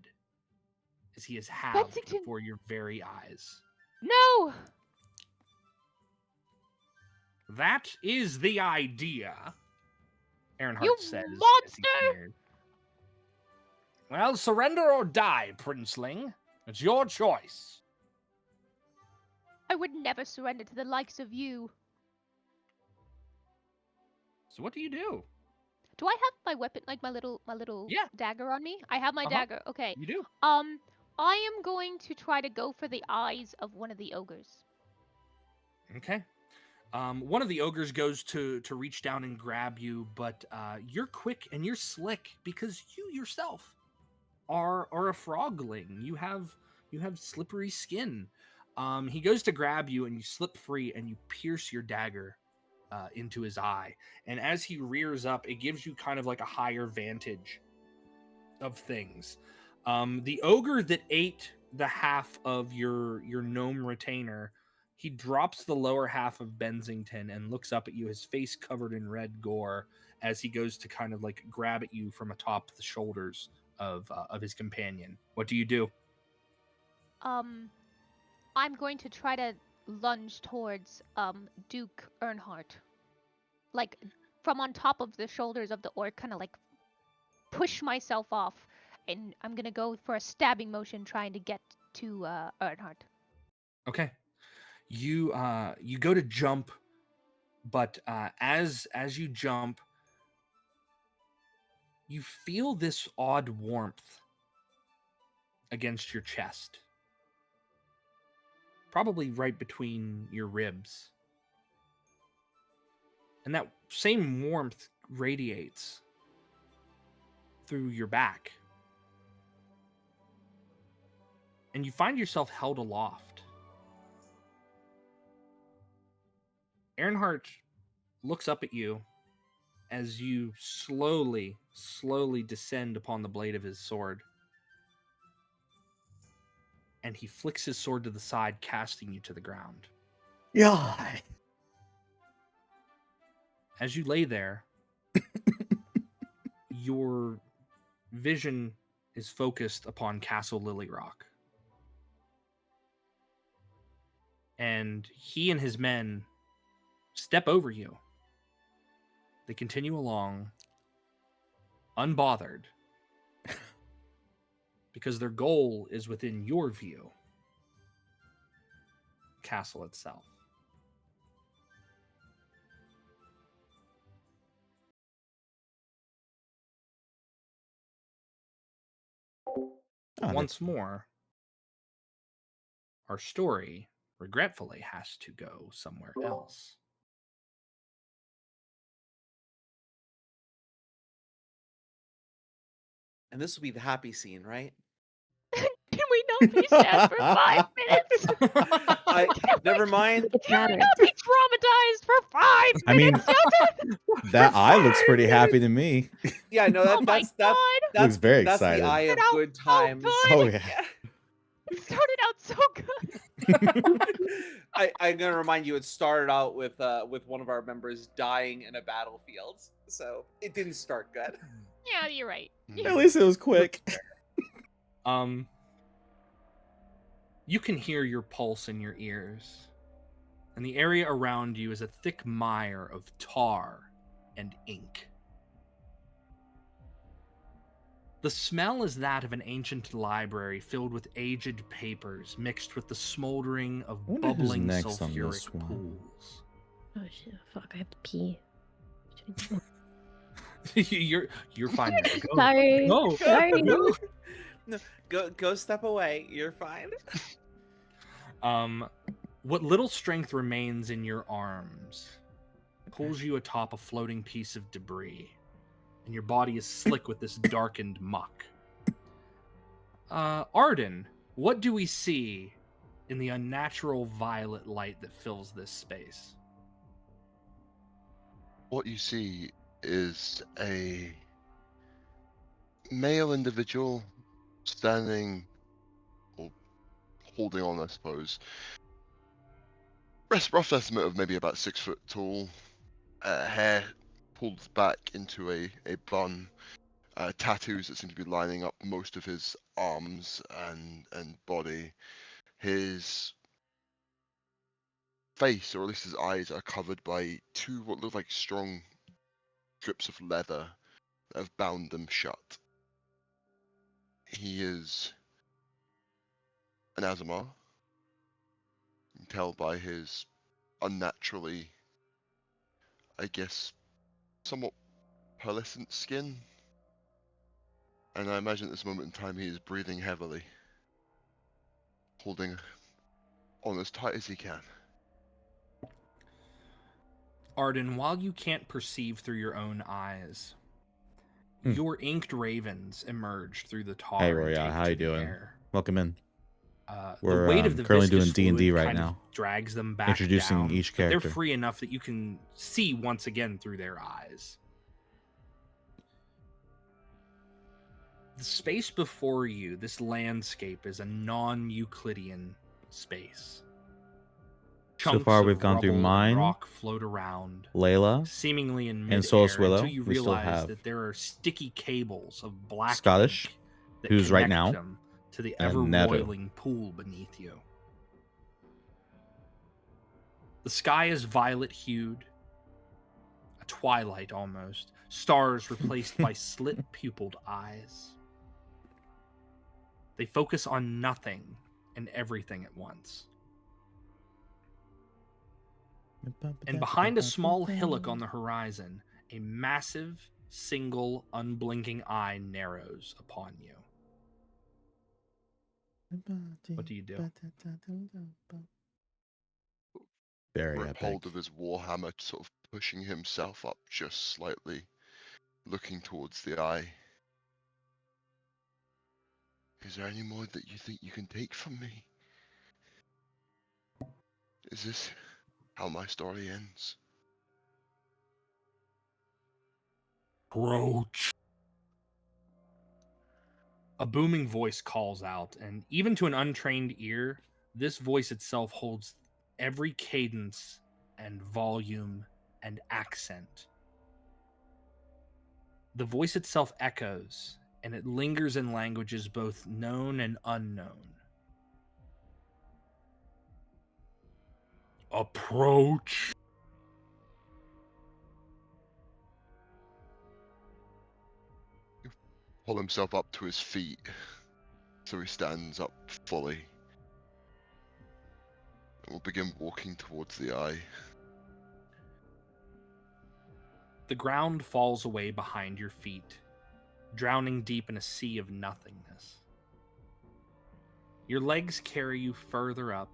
as he is halved Bensington! before your very eyes. No! That is the idea, Earnhardt You says. As he monster! sneered. Well, surrender or die, princeling. It's your choice. I would never surrender to the likes of you. So what do you do? Do I have my weapon, like my little Yeah. dagger on me? I have my dagger. Okay. You do. I am going to try to go for the eyes of one of the ogres. Okay. One of the ogres goes to reach down and grab you, but you're quick and you're slick because you yourself are a frogling. You have slippery skin. He goes to grab you and you slip free and you pierce your dagger into his eye. And as he rears up, it gives you kind of like a higher vantage of things. The ogre that ate the half of your gnome retainer, he drops the lower half of Bensington and looks up at you, his face covered in red gore, as he goes to kind of like grab at you from atop the shoulders of his companion. What do you do? I'm going to try to lunge towards Duke Earnhardt. Like from on top of the shoulders of the orc, kind of like push myself off, and I'm gonna go for a stabbing motion trying to get to Earnhardt. Okay. You go to jump, but as you jump, you feel this odd warmth against your chest. Probably right between your ribs. And that same warmth radiates through your back. And you find yourself held aloft. Earnhardt looks up at you as you slowly descend upon the blade of his sword. And he flicks his sword to the side, casting you to the ground. Yeah. As you lay there, your vision is focused upon Castle Lily Rock. And he and his men step over you. They continue along, unbothered, because their goal is within your view. Castle itself. Oh, Once more, our story, regretfully, has to go somewhere else. And this will be the happy scene, right? Can we not be sad for 5 minutes? Never mind. It's Can we matter. not be traumatized for 5 I mean, minutes, Hilton? that For eye looks 5 pretty happy minutes. to me. Yeah, no, Oh my god! Looks very that's the excited. eye of Started out good so times. good. Oh yeah. It started out so good. I'm gonna remind you, it started out with one of our members dying in a battlefield, so it didn't start good. Yeah, you're right. At least it was quick. You can hear your pulse in your ears, and the area around you is a thick mire of tar and ink. The smell is that of an ancient library filled with aged papers mixed with the smoldering of Wonder who's bubbling next on this sulfuric one. pools. Oh shit! Fuck! I have to pee. You're fine there. Go. Sorry. Go. Sorry. Go. No, go step away. You're fine. What little strength remains in your arms pulls you atop a floating piece of debris, and your body is slick with this darkened muck. Ardyn, what do we see in the unnatural violet light that fills this space? What you see is a male individual standing, or holding on, I suppose. Rough estimate of maybe about 6 foot tall, hair pulled back into a bun, tattoos that seem to be lining up most of his arms and body. His face, or at least his eyes, are covered by 2 what look like strong strips of leather that have bound them shut. He is an Azamar. You can tell by his unnaturally, I guess, somewhat pearlescent skin. And I imagine at this moment in time he is breathing heavily, holding on as tight as he can. Ardyn, while you can't perceive through your own eyes, Hmm. your inked ravens emerge through the tar. Hey, and Royale, take how to you the doing? air. Welcome in. The We're weight of the currently doing viscous D&D fluid right kind now. of drags them back Introducing down, each but they're character. free enough that you can see once again through their eyes. The space before you, this landscape, is a non-Euclidean space. So far, Chunks we've of gone through rubble and mine, rock float around, Layla, seemingly in and midair, Soul Swillow. until you We still realize have that there are sticky cables of black Scottish, ink that who's right connect now, them to the and ever-roiling pool beneath you. The sky is violet-hued, a twilight almost, stars replaced by slit-pupiled eyes. They focus on nothing and everything at once. And behind a small hillock on the horizon, a massive, single, unblinking eye narrows upon you. What do you do? Very Grip epic. hold of his warhammer, sort of pushing himself up just slightly, looking towards the eye. Is there any more that you think you can take from me? Is this how my story ends. Approach. A booming voice calls out, and even to an untrained ear, this voice itself holds every cadence and volume and accent. The voice itself echoes, and it lingers in languages both known and unknown. Approach. Pull himself up to his feet so he stands up fully. And we'll begin walking towards the eye. The ground falls away behind your feet, drowning deep in a sea of nothingness. Your legs carry you further up,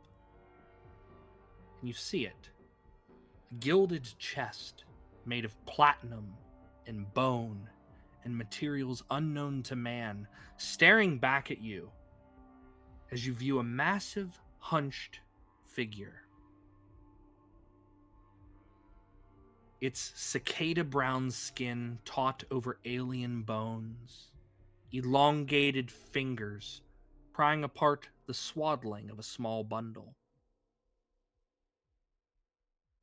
and you see it. A gilded chest made of platinum and bone and materials unknown to man, staring back at you as you view a massive, hunched figure. Its cicada brown skin taut over alien bones, elongated fingers prying apart the swaddling of a small bundle.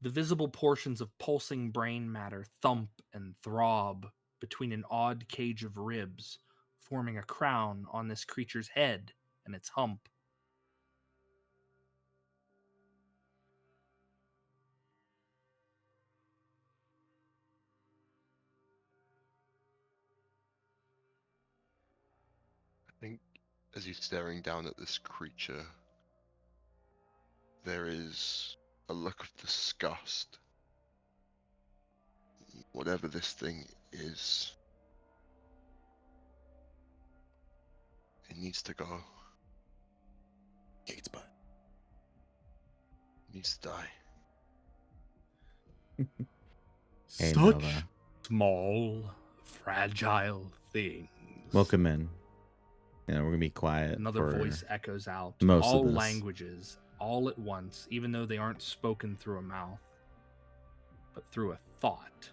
The visible portions of pulsing brain matter thump and throb between an odd cage of ribs, forming a crown on this creature's head and its hump. I think as he's staring down at this creature, there is a look of disgust. Whatever this thing is, it needs to go. Gates butt. It needs to die. Hey, Such Nova. small, fragile things. Welcome in. We're gonna be quiet. Another for voice echoes out, most of all this. languages, all at once, even though they aren't spoken through a mouth, but through a thought.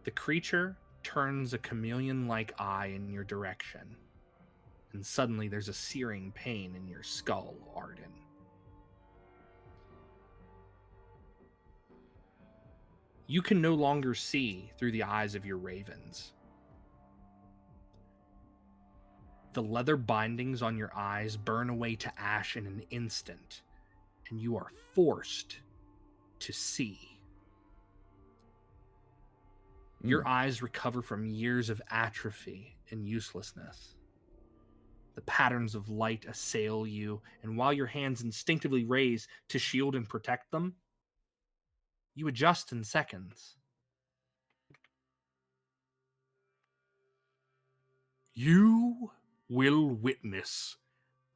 The creature turns a chameleon-like eye in your direction, and suddenly there's a searing pain in your skull, Ardyn. You can no longer see through the eyes of your ravens. The leather bindings on your eyes burn away to ash in an instant, and you are forced to see. Your eyes recover from years of atrophy and uselessness. The patterns of light assail you, and while your hands instinctively raise to shield and protect them, you adjust in seconds. You will witness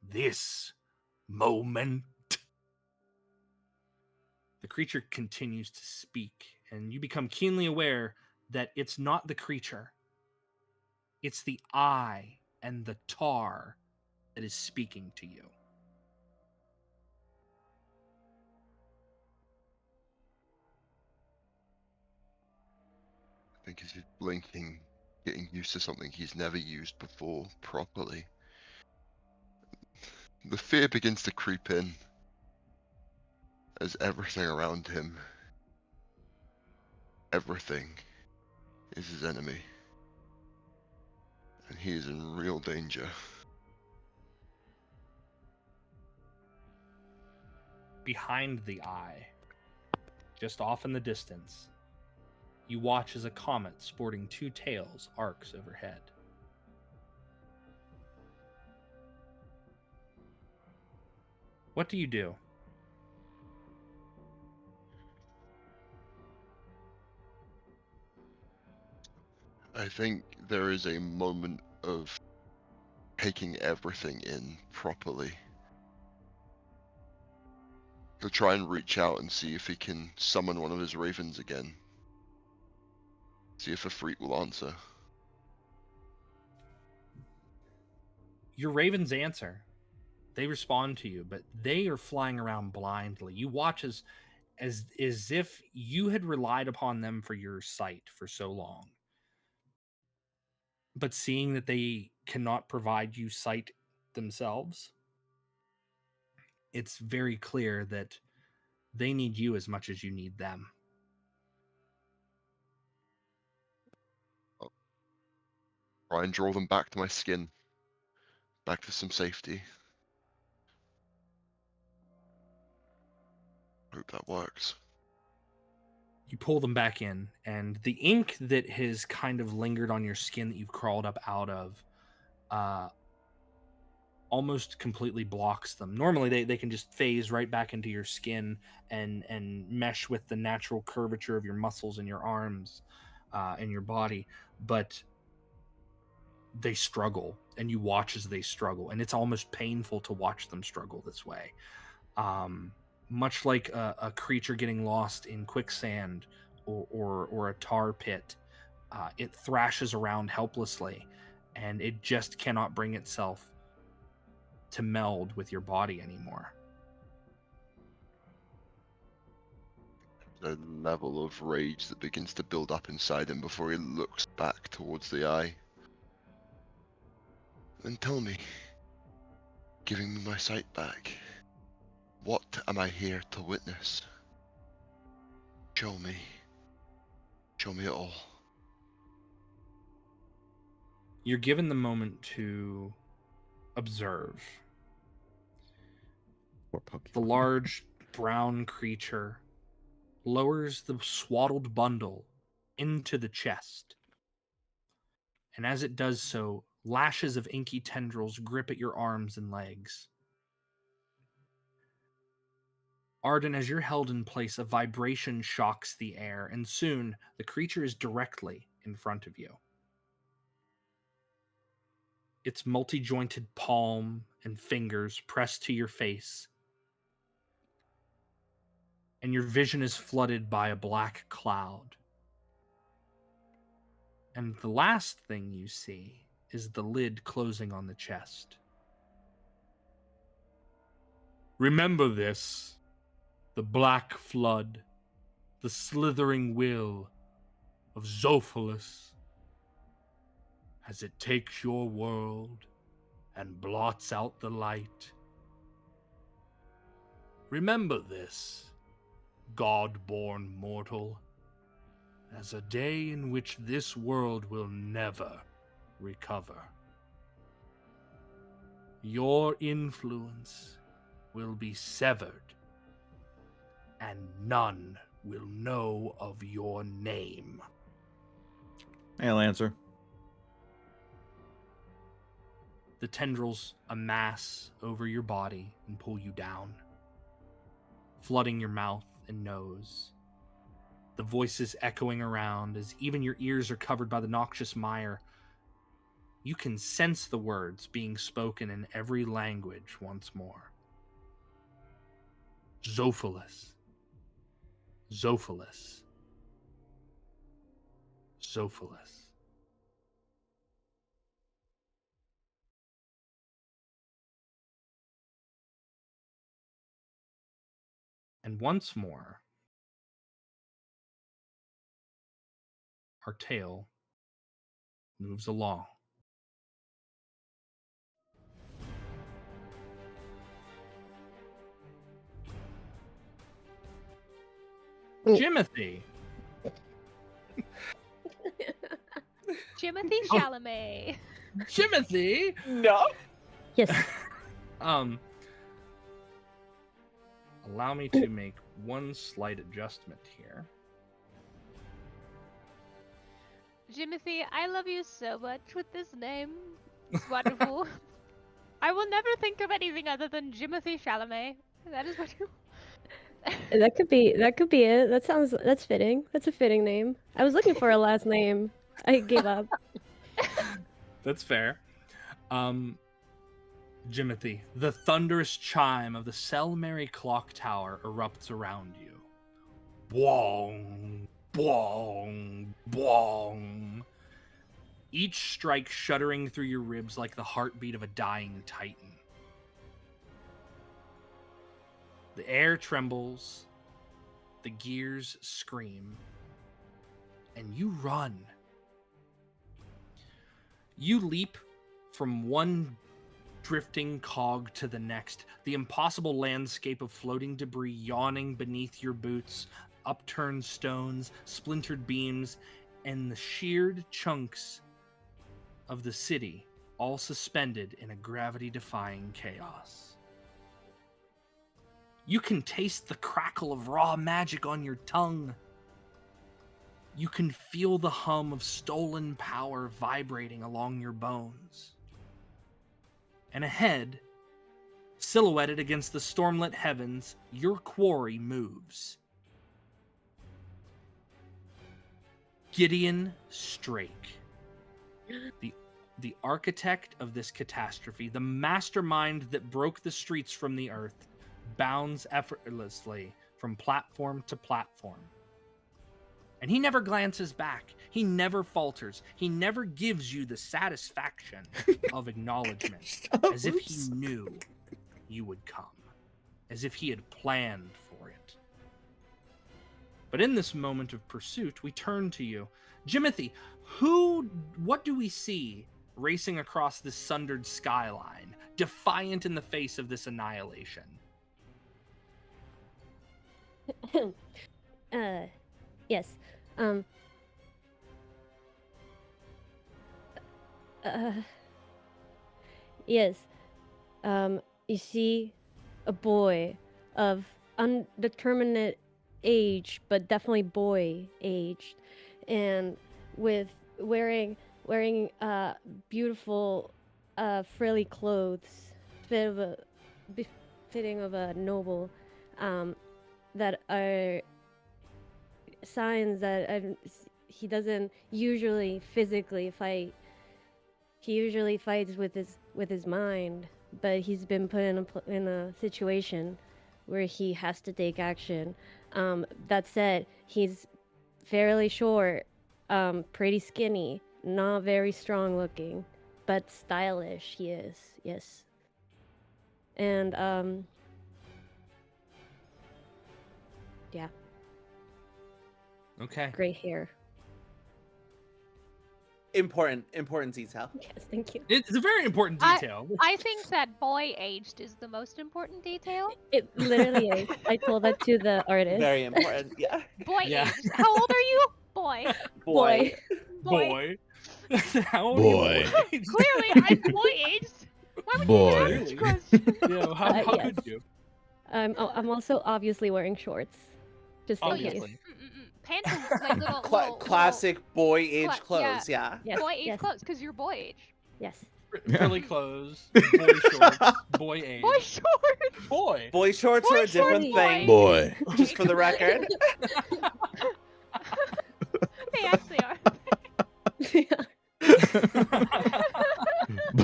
this moment. The creature continues to speak, and you become keenly aware that it's not the creature. It's the eye and the tar that is speaking to you. I think as he's blinking, getting used to something he's never used before properly, the fear begins to creep in as everything around him, everything is his enemy. And he is in real danger. Behind the eye, just off in the distance, you watch as a comet sporting two tails arcs overhead. What do you do? I think there is a moment of taking everything in properly. He'll try and reach out and see if he can summon one of his ravens again. See if Afreet will answer. Your ravens answer, They respond to you, but they are flying around blindly. You watch as if you had relied upon them for your sight for so long. But seeing that they cannot provide you sight themselves, it's very clear that they need you as much as you need them. I'll try and draw them back to my skin, back to some safety. Hope that works. You pull them back in, and the ink that has kind of lingered on your skin that you've crawled up out of almost completely blocks them. Normally they can just phase right back into your skin and mesh with the natural curvature of your muscles in your arms and your body, but they struggle, and you watch as they struggle, and it's almost painful to watch them struggle this way. Much like a creature getting lost in quicksand or a tar pit, it thrashes around helplessly, and it just cannot bring itself to meld with your body anymore. The level of rage that begins to build up inside him before he looks back towards the eye. Then tell me, giving me my sight back, what am I here to witness? Show me. Show me it all. You're given the moment to observe. Poor Pokemon. The large brown creature lowers the swaddled bundle into the chest. And as it does so, lashes of inky tendrils grip at your arms and legs. Ardyn, as you're held in place, a vibration shocks the air, and soon the creature is directly in front of you. Its multi-jointed palm and fingers pressed to your face, and your vision is flooded by a black cloud. And the last thing you see is the lid closing on the chest. Remember this, the black flood, the slithering will of Zophilus, as it takes your world and blots out the light. Remember this, God-born mortal, as a day in which this world will never recover. Your influence will be severed, and none will know of your name. I'll answer. The tendrils amass over your body and pull you down, flooding your mouth and nose. The voices echoing around as even your ears are covered by the noxious mire. You can sense the words being spoken in every language once more. Zophilus. Zophilus. Zophilus. And once more, our tale moves along. Jimothy. Timothy Chalamet. Jimothy. No. Yes. Allow me to make one slight adjustment here. Jimothy, I love you so much with this name. It's wonderful. I will never think of anything other than Jimothy Chalamet. That is what you... That could be it. That's fitting. That's a fitting name. I was looking for a last name. I gave up. That's fair. Jimothy, the thunderous chime of the Selmary clock tower erupts around you. Boing, boing, boing. Each strike shuddering through your ribs like the heartbeat of a dying titan. The air trembles, the gears scream, and you run. You leap from one drifting cog to the next, the impossible landscape of floating debris yawning beneath your boots, upturned stones, splintered beams, and the sheared chunks of the city, all suspended in a gravity-defying chaos. You can taste the crackle of raw magic on your tongue. You can feel the hum of stolen power vibrating along your bones. And ahead, silhouetted against the stormlit heavens, your quarry moves. Gideon Strake, the architect of this catastrophe, the mastermind that broke the streets from the earth, bounds effortlessly from platform to platform. And he never glances back. He never falters. He never gives you the satisfaction of acknowledgement, as if he knew you would come, as if he had planned for it. But in this moment of pursuit, we turn to you. Jimothy, what do we see racing across this sundered skyline, defiant in the face of this annihilation? Yes. Yes. You see a boy of undeterminate age, but definitely boy aged, and with wearing beautiful frilly clothes, befitting of a noble, that are signs that he doesn't usually physically fight. He usually fights with his mind, but he's been put in a situation where he has to take action. That said, he's fairly short, pretty skinny, not very strong looking, but stylish. He is, yes. And yeah. Okay. Gray hair. Important detail. Yes, thank you. It's a very important detail. I think that boy aged is the most important detail. It literally is. I told that to the artist. Very important. Yeah. Boy Yeah. aged. How old are you? Boy. Boy. Boy. How old Boy. are you? Clearly, I'm boy aged. Why would you Boy. ask this question? Yeah, how Yes. could you? I'm also obviously wearing shorts. Just in case. Obviously. Pants are like little, Classic boy age yeah. clothes. Yeah. Yes, boy age yes, clothes because you're boy age. yes. Frilly clothes, boy shorts, boy age. Boy shorts. Boy. Boy shorts Boy are a different shorts, thing. Boy. Just for the record. They actually are.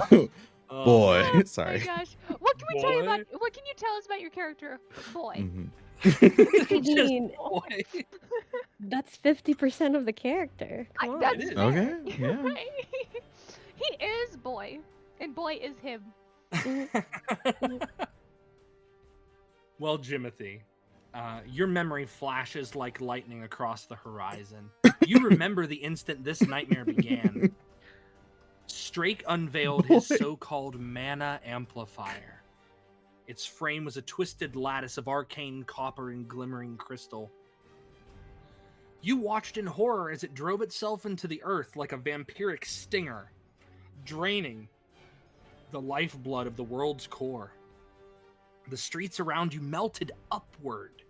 Boy. Oh Sorry. my gosh. What can we tell you Boy. about? What can you tell us about your character, boy? Mhm. I Just mean, boy. that's 50% of the character. Come on. That's It is. Okay, fair. yeah. Right? He is boy, and boy is him. Well, Jimothy, your memory flashes like lightning across the horizon. You remember the instant this nightmare began. Strake unveiled his so-called mana amplifier. Its frame was a twisted lattice of arcane copper and glimmering crystal. You watched in horror as it drove itself into the earth like a vampiric stinger, draining the lifeblood of the world's core. The streets around you melted upward,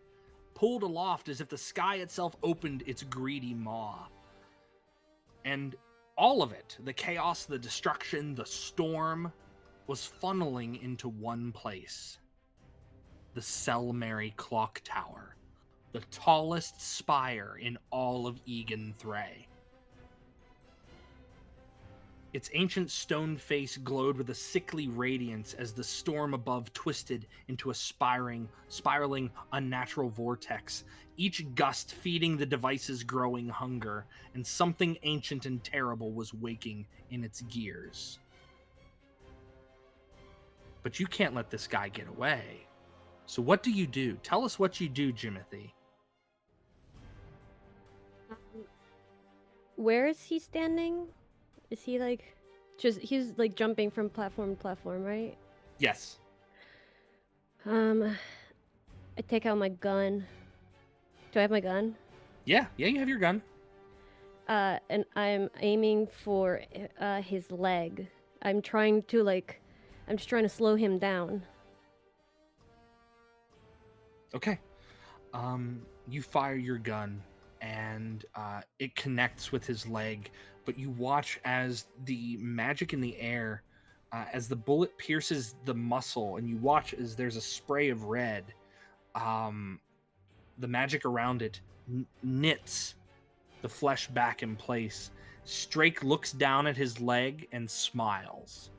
pulled aloft as if the sky itself opened its greedy maw. And all of it, the chaos, the destruction, the storm, was funneling into one place. The Selmary Clock Tower, the tallest spire in all of Egan Thray. Its ancient stone face glowed with a sickly radiance as the storm above twisted into a spiraling unnatural vortex, each gust feeding the device's growing hunger, and something ancient and terrible was waking in its gears. But you can't let this guy get away. So what do you do? Tell us what you do, Jimothy. Where is he standing? Is he like he's like jumping from platform to platform, right? Yes. I take out my gun. Do I have my gun? Yeah, you have your gun. And I'm aiming for his leg. I'm trying to I'm just trying to slow him down. Okay. You fire your gun and it connects with his leg, but you watch as the magic in the air, as the bullet pierces the muscle, and you watch as there's a spray of red. The magic around it knits the flesh back in place. Strake looks down at his leg and smiles.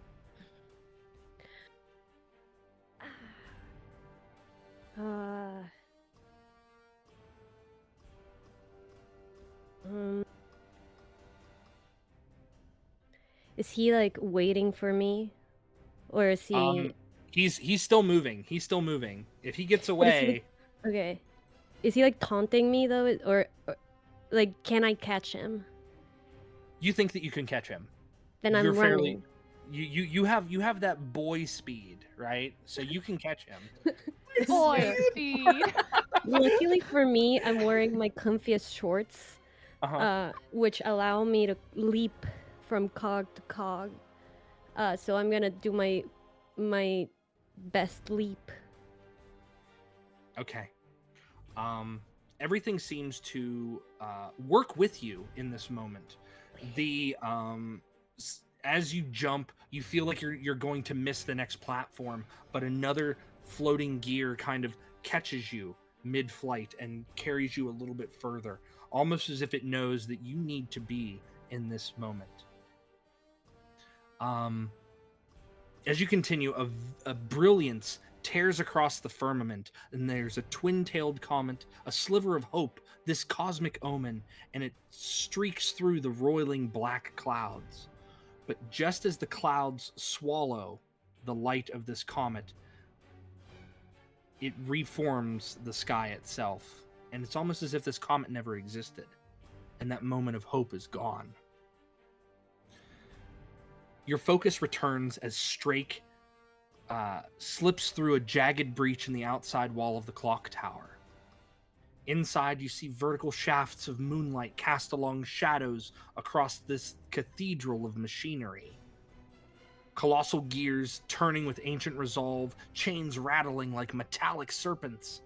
Is he like waiting for me, or is he? He's still moving. He's still moving. If he gets But is he, away, okay. Is he like taunting me though, or like can I catch him? you think that you can catch him. Then I'm running. You have that boy speed, right? So you can catch him. Boy, speed. Luckily for me, I'm wearing my comfiest shorts, which allow me to leap from cog to cog. So I'm gonna do my best leap. Okay. Everything seems to work with you in this moment. The as you jump, you feel like you're going to miss the next platform, but another floating gear kind of catches you mid-flight and carries you a little bit further, almost as if it knows that you need to be in this moment. As you continue, a brilliance tears across the firmament, and there's a twin-tailed comet, a sliver of hope, this cosmic omen, and it streaks through the roiling black clouds. But just as the clouds swallow the light of this comet, it reforms the sky itself, and it's almost as if this comet never existed, and that moment of hope is gone. Your focus returns as Strake slips through a jagged breach in the outside wall of the clock tower. Inside, you see vertical shafts of moonlight cast along shadows across this cathedral of machinery. Colossal gears turning with ancient resolve, chains rattling like metallic serpents.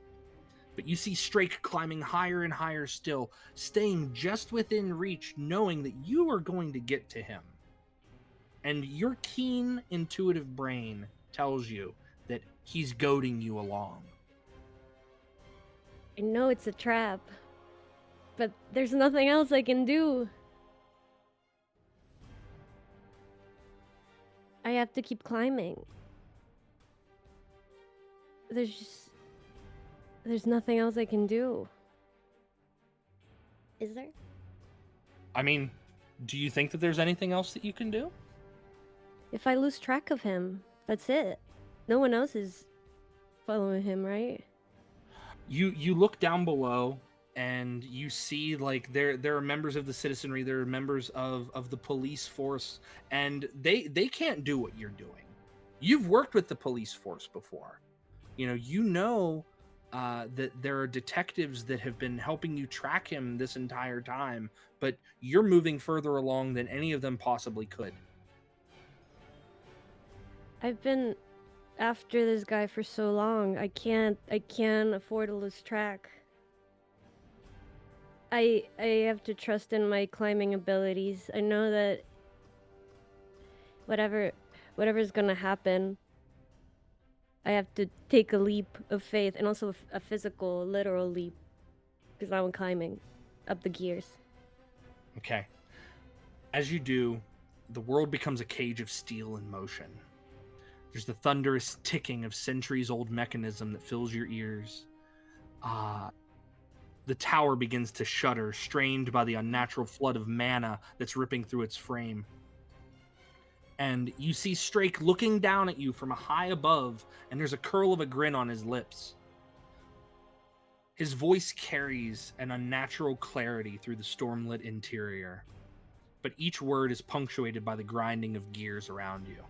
But you see Strake climbing higher and higher still, staying just within reach, knowing that you are going to get to him. And your keen, intuitive brain tells you that he's goading you along. I know it's a trap, but there's nothing else I can do. I have to keep climbing. There's nothing else I can do. Is there? I mean, do you think that there's anything else that you can do? If I lose track of him, that's it. No one else is following him, right? You look down below and you see like there are members of the citizenry, there are members of the police force, and they can't do what you're doing. You've worked with the police force before. You know that there are detectives that have been helping you track him this entire time, but you're moving further along than any of them possibly could. I've been after this guy for so long. I can't afford to lose track. I have to trust in my climbing abilities. I know that whatever's gonna happen, I have to take a leap of faith, and also a physical, literal leap, because I'm climbing up the gears. Okay. As you do, the world becomes a cage of steel in motion. There's the thunderous ticking of centuries-old mechanism that fills your ears. The tower begins to shudder, strained by the unnatural flood of mana that's ripping through its frame. And you see Strake looking down at you from a high above, and there's a curl of a grin on his lips. His voice carries an unnatural clarity through the stormlit interior, but each word is punctuated by the grinding of gears around you.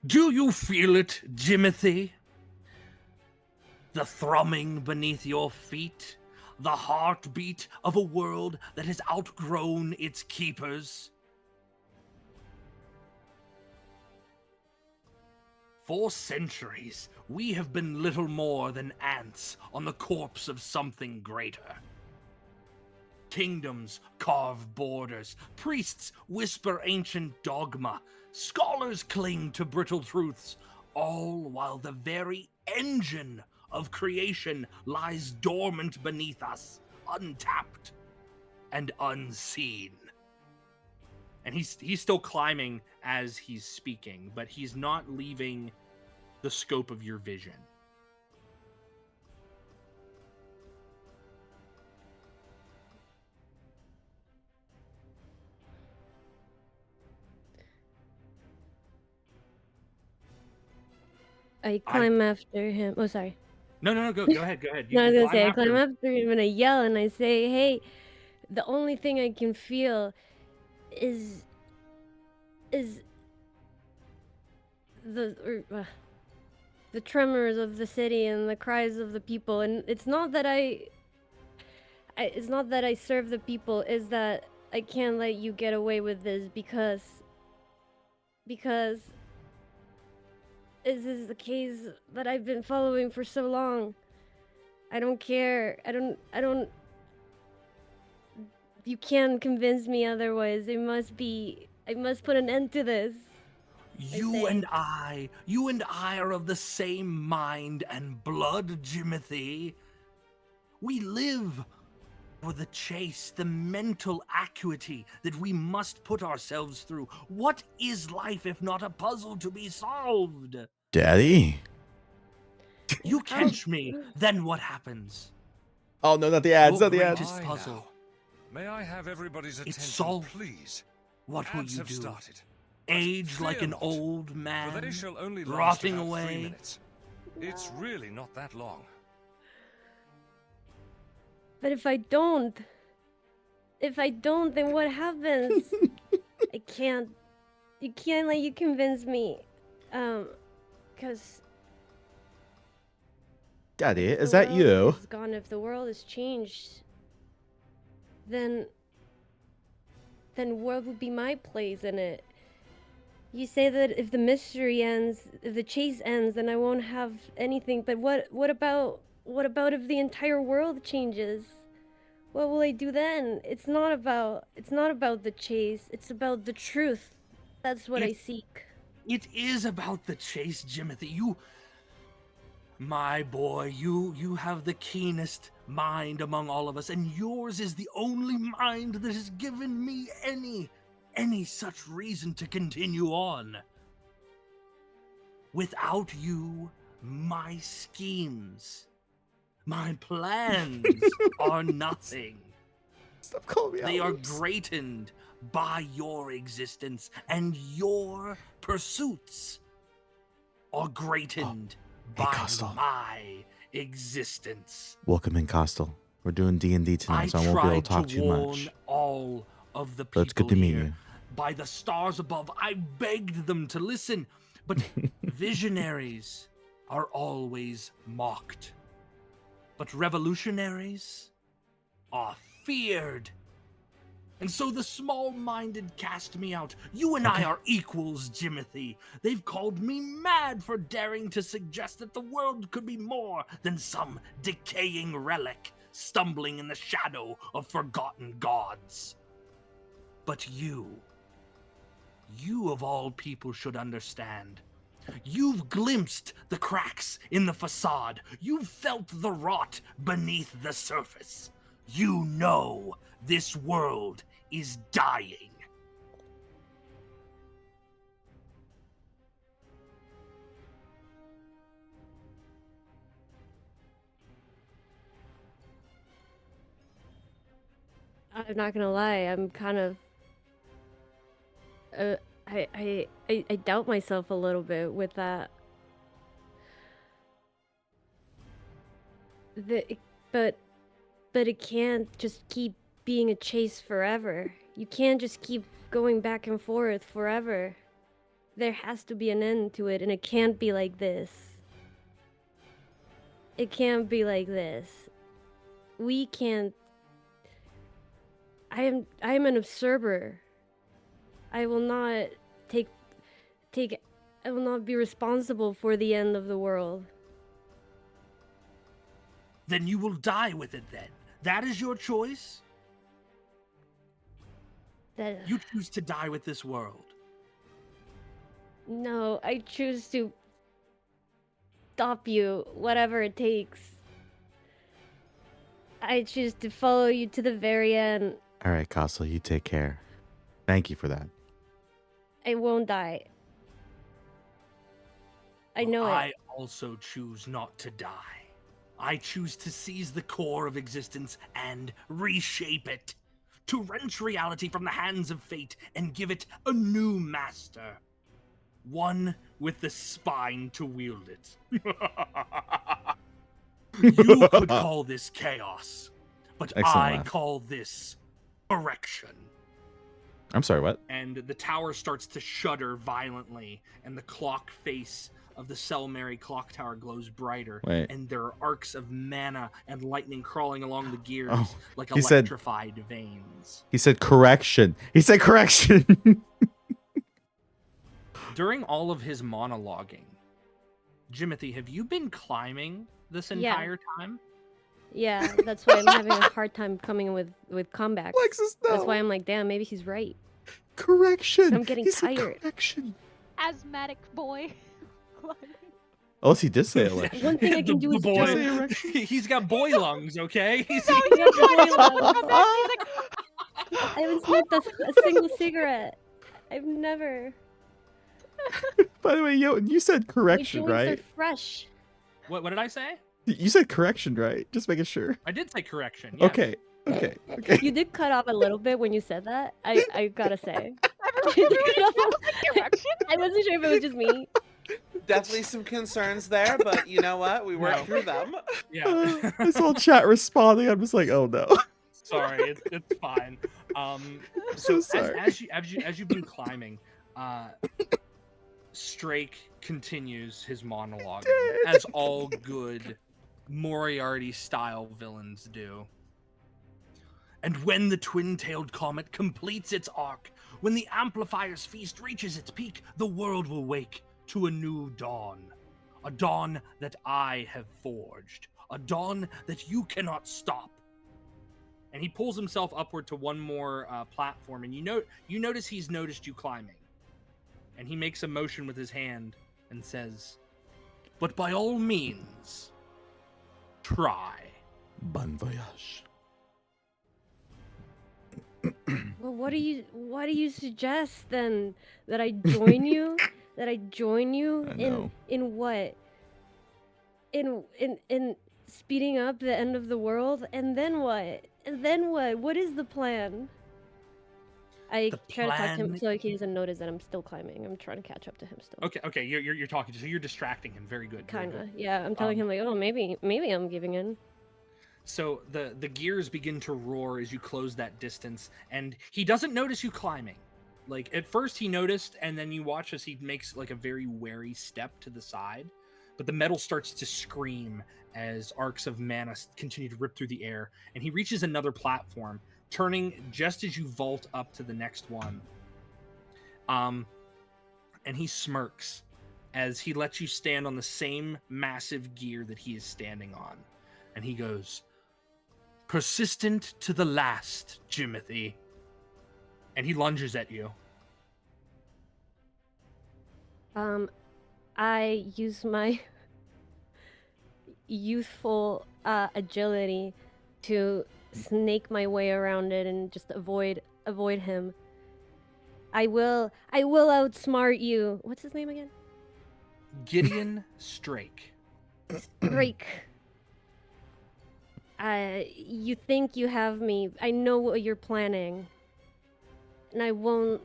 Do you feel it, Jimothy? The thrumming beneath your feet? The heartbeat of a world that has outgrown its keepers? For centuries, we have been little more than ants on the corpse of something greater. Kingdoms carve borders, priests whisper ancient dogma, scholars cling to brittle truths, all while the very engine of creation lies dormant beneath us, untapped and unseen. And he's still climbing as he's speaking, but he's not leaving the scope of your vision. I climb after him. Oh, sorry. No, go ahead. No, I was gonna say I climb him. after him and I yell and I say, "Hey, the only thing I can feel is the tremors of the city and the cries of the people. And it's not that it's not that I serve the people. Is that I can't let you get away with this because this is the case that I've been following for so long. I don't care. I don't. You can't convince me otherwise. I must put an end to this." You and I are of the same mind and blood, Jimothy. We live for the chase, the mental acuity that we must put ourselves through. What is life if not a puzzle to be solved? Daddy? You catch me, then what happens? Oh no, not the ads, Your not the ads. greatest puzzle. May I have everybody's attention, solved. please? What will Ads you have do? Started. Age like an Fear not, old For man, they shall only last rotting about 3 away? minutes. It's really not that long. But if I don't, then what happens? I can't. You can't let you convince me. Cause Daddy, if is the that world you? is gone, if the world has changed, then what would be my place in it? You say that if the mystery ends, if the chase ends, then I won't have anything. But what about if the entire world changes? What will I do then? It's not about the chase. It's about the truth. That's what I seek. It is about the chase, Jimothy. My boy, you have the keenest mind among all of us, and yours is the only mind that has given me any such reason to continue on. Without you, my schemes, my plans are nothing. Stop calling me They out. are greatened by your existence, and your pursuits are greatened by Costal. my existence. Welcome in, Costal. We're doing D&D tonight, so I won't be able to talk too much. All of the people But it's good to meet here. you. By the stars above, I begged them to listen, but visionaries are always mocked. But revolutionaries are feared. And so the small-minded cast me out. You and I are equals, Jimothy. They've called me mad for daring to suggest that the world could be more than some decaying relic stumbling in the shadow of forgotten gods. But you of all people should understand. You've glimpsed the cracks in the facade. You've felt the rot beneath the surface. You know this world is dying. I'm not gonna lie. I'm kind of I doubt myself a little bit with that. The, but it can't just keep being a chase forever. You can't just keep going back and forth forever. There has to be an end to it, and it can't be like this. It can't be like this. We can't. I am an observer. I will not take. I will not be responsible for the end of the world. Then you will die with it then. That is your choice? That You choose to die with this world. No, I choose to stop you, whatever it takes. I choose to follow you to the very end. All right, Castle, you take care. Thank you for that. I won't die. I know I it. also choose not to die. I choose to seize the core of existence and reshape it. To wrench reality from the hands of fate and give it a new master. One with the spine to wield it. You could call this chaos, but Excellent I laugh. call this correction. I'm sorry, what? And the tower starts to shudder violently, and the clock face of the Selmary clock tower glows brighter. Wait. And there are arcs of mana and lightning crawling along the gears Oh, like he said- electrified veins. He said correction. He said correction. During all of his monologuing, Jimothy, have you been climbing this Yeah. entire time? Yeah, that's why I'm having a hard time coming with comebacks. Lexus, no. That's why I'm like, damn, maybe he's right. Correction. I'm getting He said tired. correction. Asthmatic boy. Unless he did say election. One thing I can do is boy, Say jump. erection. he's got boy lungs, okay? He's, I haven't smoked a single cigarette. I've never. By the way, you said correction, My joints right? are fresh. what did I say? You said correction, right? Just making sure. I did say correction. Yes. Okay. You did cut off a little bit when you said that. I gotta say. Correction? I wasn't sure if it was just me. Definitely some concerns there, but you know what? We worked No. through them. Yeah. I saw chat responding. I'm just like, oh no. Sorry, it's fine. So So sorry. as you've been climbing, Strake continues his monologue, as all good Moriarty-style villains do. And when the twin-tailed comet completes its arc, when the Amplifier's feast reaches its peak, the world will wake to a new dawn. A dawn that I have forged. A dawn that you cannot stop. And he pulls himself upward to one more platform, and you notice he's noticed you climbing. And he makes a motion with his hand and says, "But by all means, try." Bon voyage. Well, what do you suggest then? That I join you? That I join you I in know. what? In speeding up the end of the world, and then what? And then what? What is the plan? I The try to talk to him plan- so he doesn't notice that I'm still climbing. I'm trying to catch up to him still. Okay, you're talking, so you're distracting him. Very good. very Kinda, good. yeah. I'm telling Um, him like, oh, maybe I'm giving in. So the gears begin to roar as you close that distance, and he doesn't notice you climbing. Like at first he noticed, and then you watch as he makes like a very wary step to the side. But the metal starts to scream as arcs of mana continue to rip through the air, and he reaches another platform, turning just as you vault up to the next one. And he smirks as he lets you stand on the same massive gear that he is standing on. And he goes, "Persistent to the last, Jimothy." And he lunges at you. I use my youthful agility to snake my way around it and just avoid him. I will outsmart you. What's his name again? Gideon Strake. Drake. You think you have me. I know what you're planning. And I won't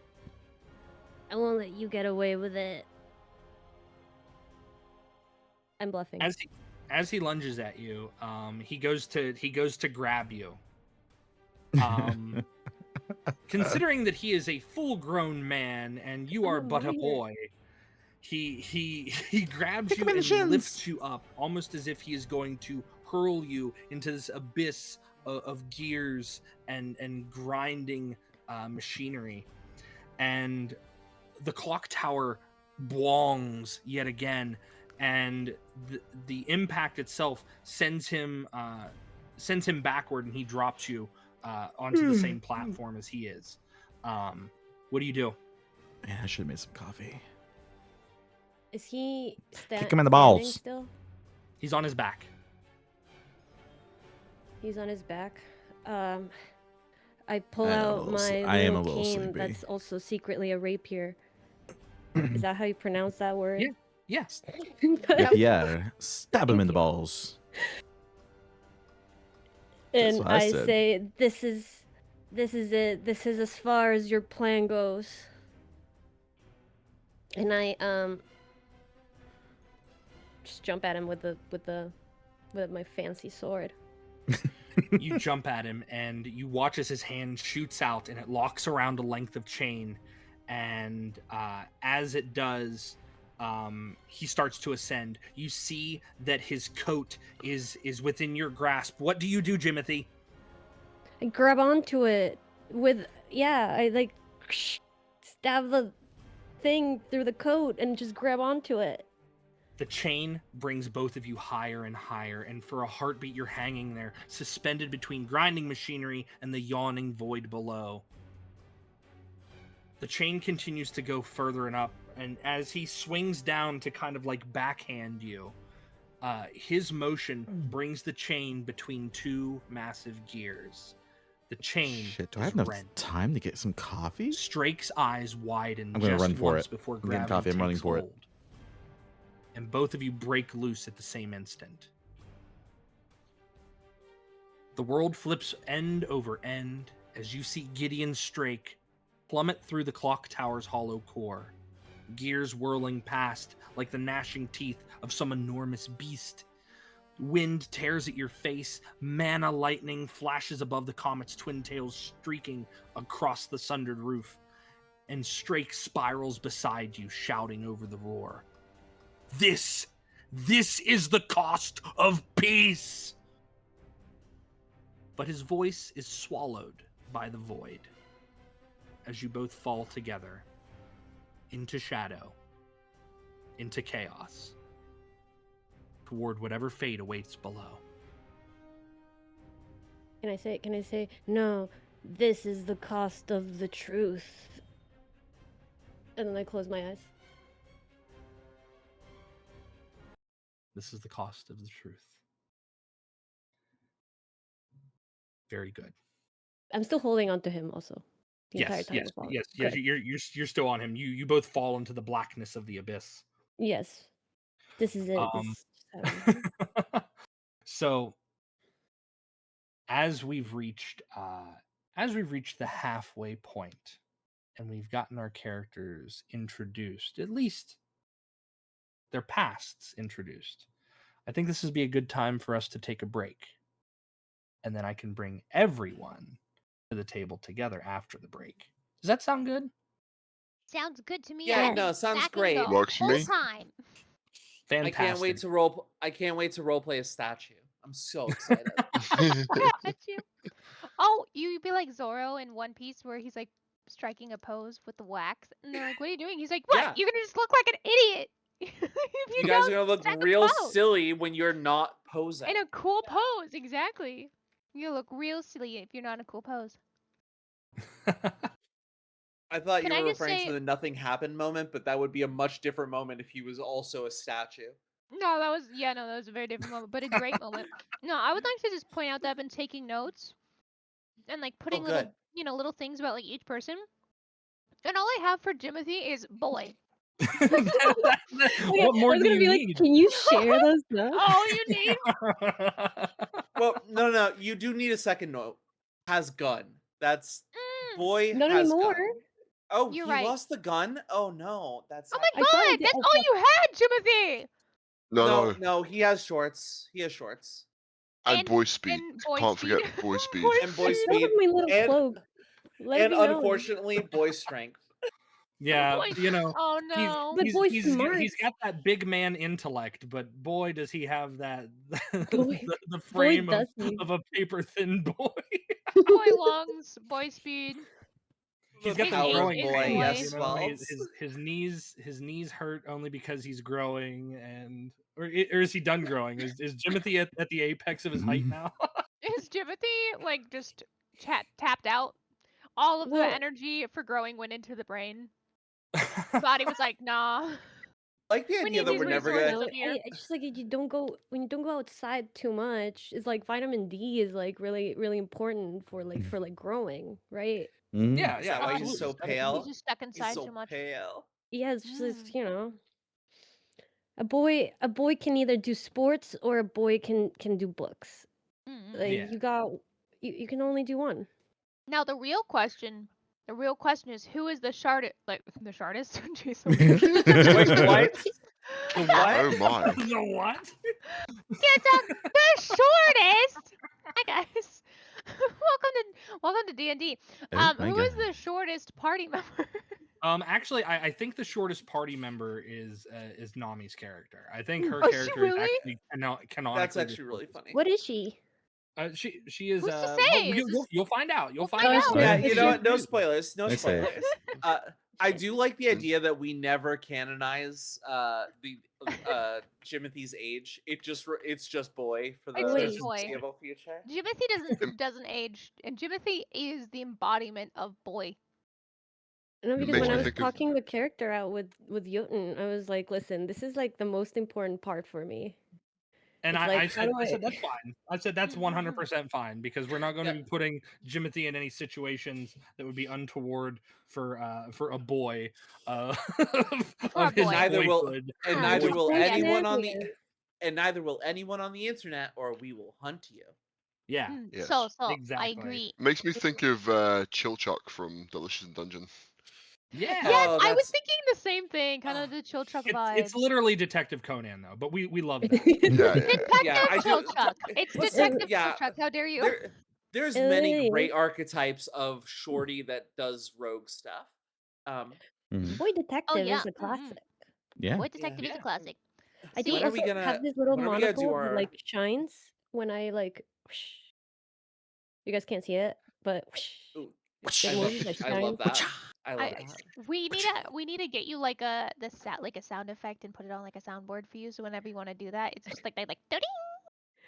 I won't let you get away with it. I'm bluffing. As he lunges at you, he goes to grab you. Considering that he is a full-grown man and you I'm are a but a minor. boy, he grabs Kick you him in the and shins. lifts you up, almost as if he is going to hurl you into this abyss of gears and grinding machinery. And the clock tower bwongs yet again, and the impact itself sends him backward, and he drops you onto the same platform as he is. What do you do? Man, I should have made some coffee. Is he Kick him in the standing balls. still? He's on his back. He's on his back. I pull I am a out little my sl- I am a little little cane sleepy. that's also secretly a rapier. Is that how you pronounce that word? Yeah. Yes. Yeah, stab him in the balls. That's And what I I said. say, this is it. This is as far as your plan goes. And I just jump at him with my fancy sword. You jump at him, and you watch as his hand shoots out, and it locks around a length of chain. And as it does, he starts to ascend. You see that his coat is within your grasp. What do you do, Jimothy? I grab onto it with I like stab the thing through the coat and just grab onto it. The chain brings both of you higher and higher, and for a heartbeat, you're hanging there, suspended between grinding machinery and the yawning void below. The chain continues to go further and up, and as he swings down to kind of like backhand you, his motion brings the chain between two massive gears. The chain Shit, do I is have enough rent. time to get some coffee? Strake's eyes widen I'm gonna just run for once it. before I'm getting gravity coffee, I'm running takes for it. hold. And both of you break loose at the same instant. The world flips end over end as you see Gideon Strake plummet through the clock tower's hollow core, gears whirling past like the gnashing teeth of some enormous beast. Wind tears at your face, mana lightning flashes above the comet's twin tails, streaking across the sundered roof, and Strake spirals beside you, shouting over the roar. This is the cost of peace! But his voice is swallowed by the void as you both fall together into shadow, into chaos, toward whatever fate awaits below. Can I say, no, this is the cost of the truth. And then I close my eyes. This is the cost of the truth. Very good. I'm still holding on to him also. The entire Yes, time yes, as well. yes, Good. you're still on him. You both fall into the blackness of the abyss. Yes. This is it. This is So as we've reached the halfway point, and we've gotten our characters introduced, at least their pasts introduced, I think this would be a good time for us to take a break, and then I can bring everyone to the table together after the break. Does that sound good? Sounds good to me. Yeah, I've no, been sounds snacking great. the Works for whole me. time. Fantastic. I can't wait to roleplay a statue. I'm so excited. Got you. Oh, you'd be like Zoro in One Piece where he's like striking a pose with the wax, and they're like, "What are you doing?" He's like, "What? Yeah. You're gonna just look like an idiot if You guys are don't gonna look set the real pose." silly when you're not posing. In a cool pose, exactly. You look real silly if you're not in a cool pose. I thought Can you I were just referring say- to the nothing happened moment, but that would be a much different moment if he was also a statue. No, that was a very different moment, but a great moment. No, I would like to just point out that I've been taking notes and like putting good. little things about like each person. And all I have for Jimothy is boy. What more do you need? can you share those notes? All you need. Well, no, you do need a second note. Has gun. That's boy Not has anymore. gun. Oh, You're he right. lost the gun? Oh no, that's Oh not my good. thought he god, did. that's I all thought- you had, Timothy! No, No, no. no, he has shorts. He has shorts. And boy speed. And boy Can't speed. forget boy speed. Boy And boy speed. That was speed. my little And cloak. Let and me know. unfortunately, boy strength. Yeah, Boy- you know, Oh he's no. But he's boy he's smart. he's got that big man intellect, but boy does he have that Boy- the boy frame does he. of a paper thin boy. Boy lungs, boy speed. He's The got them power of growing Is boy, pains, boy. yes, you know. Wells. His knees hurt only because he's growing, and or is he done growing? Is Jimothy at the apex of his height now? Is Timothy like just tapped out? All of the Well- energy for growing went into the brain. Body was like, nah. Like the We idea need that these we're never resources gonna. up here. It's just like you don't go when you don't go outside too much. It's like vitamin D is like really important for like growing, right? Yeah, Is yeah, that why he's absolutely. so He's pale? just stuck He's inside so too much. pale. Yeah, it's just Mm. a boy can either do sports or a boy can do books. Mm. Like Yeah. you can only do one. Now the real question is who is the shardist? Like the shardist? Jeez, Wait, what? The What? Oh my. The what? Get the shortest. Hi guys. welcome to D&D. Oh my Who is God. the shortest party member? Actually, I think the shortest party member is Nami's character. I think her Oh, she character really? is actually canonically. That's the actually really shortest. funny. What is she? She is Who's to well, say? Is this- you'll find out. You'll We'll find find out. out. Yeah, Spoilers. you know what? No spoilers. No I say it. spoilers. I do like the idea that we never canonize the Jimothy's age. It's just boy for the It's just boy. foreseeable future. Jimothy doesn't age, and Jimothy is the embodiment of boy. No, It because makes when I me was think of talking the character out with Jotun, I was like, listen, this is like the most important part for me. And It's I like, how said do I said I- that's fine. I said that's 100% fine because we're not going to Yeah. be putting Jimothy in any situations that would be untoward for a boy of, For a of his boy. Neither will boyhood. and Hmm. neither boy will Yeah. anyone on the Shenanigans. and neither will anyone on the internet, or we will hunt you. Yeah, Mm, Yes. So I exactly. agree. Makes me think of Chilchuck from Delicious in Dungeon. Yeah. Yes, Oh, I was that's thinking the same thing, kind of the chill truck vibes. It's literally Detective Conan though, but we love that. Yeah, yeah. yeah. I Chill do. truck. It's Listen, Detective yeah, Chill Truck. How dare you? there's It many really great is. archetypes of shorty that does rogue stuff. Mhm. Boy Detective yeah. is a classic. Yeah. Boy Detective is a Yeah. classic. I do When are also we gonna? have this little When are we gonna do monocle that our? like shines when I like. Whoosh. You guys can't see it, but whoosh, Ooh, it I love. moves. I I love shine. that. I love I that. we need to get you like a sound effect and put it on like a soundboard for you. So whenever you want to do that, it's just like they like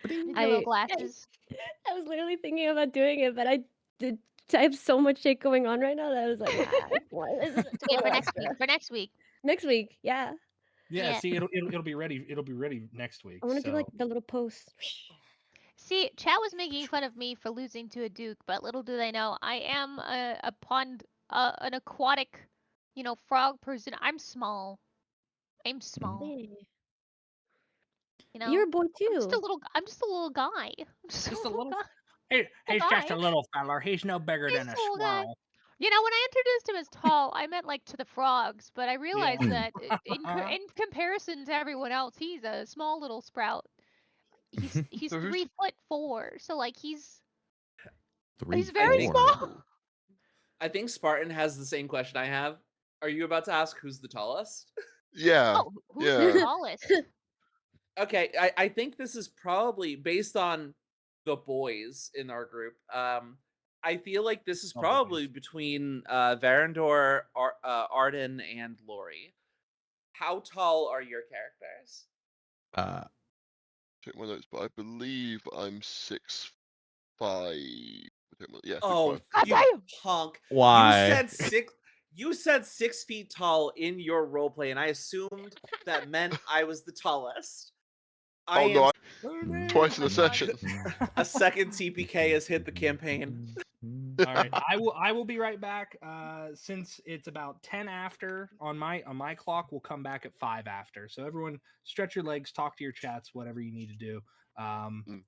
with your little glasses. I was literally thinking about doing it, but I have so much shit going on right now that I was like, this is a Yeah, total for next extra. week. For next week. Next week, yeah. Yeah, Yeah. see, it'll be ready. It'll be ready next week. I want to So do like the little post. See, Chat was making fun of me for losing to a Duke, but little do they know, I am a pond, an aquatic, frog person. I'm small. I'm small. You know, You're a boy I'm just a too. little. I'm just a little guy. I'm just, just a little guy. he's just guy. a little feller. He's no bigger He's than a a little guy. squirrel. You know, when I introduced him as tall, I meant like to the frogs, but I realized Yeah. that in comparison to everyone else, he's a small little sprout. He's So who's 3'4", so like he's 3, very 4. small. I think Spartan has the same question I have. Are you about to ask who's the tallest? yeah. Oh, who's the Yeah. tallest? Okay, I think this is probably based on the boys in our group. I feel like this is Oh, probably boys. between Varindor, Ardyn, and Lori. How tall are your characters? Check my notes, but I believe I'm 6'5". Yeah, 6'5". Oh, God you damn! punk! Why? You said 6 feet tall in your roleplay, and I assumed that meant I was the tallest. Oh no, twice in a Mm. session. A second TPK has hit the campaign. All right, I will be right back. Since it's about 10 after on my clock, we'll come back at 5 after. So everyone, stretch your legs, talk to your chats, whatever you need to do.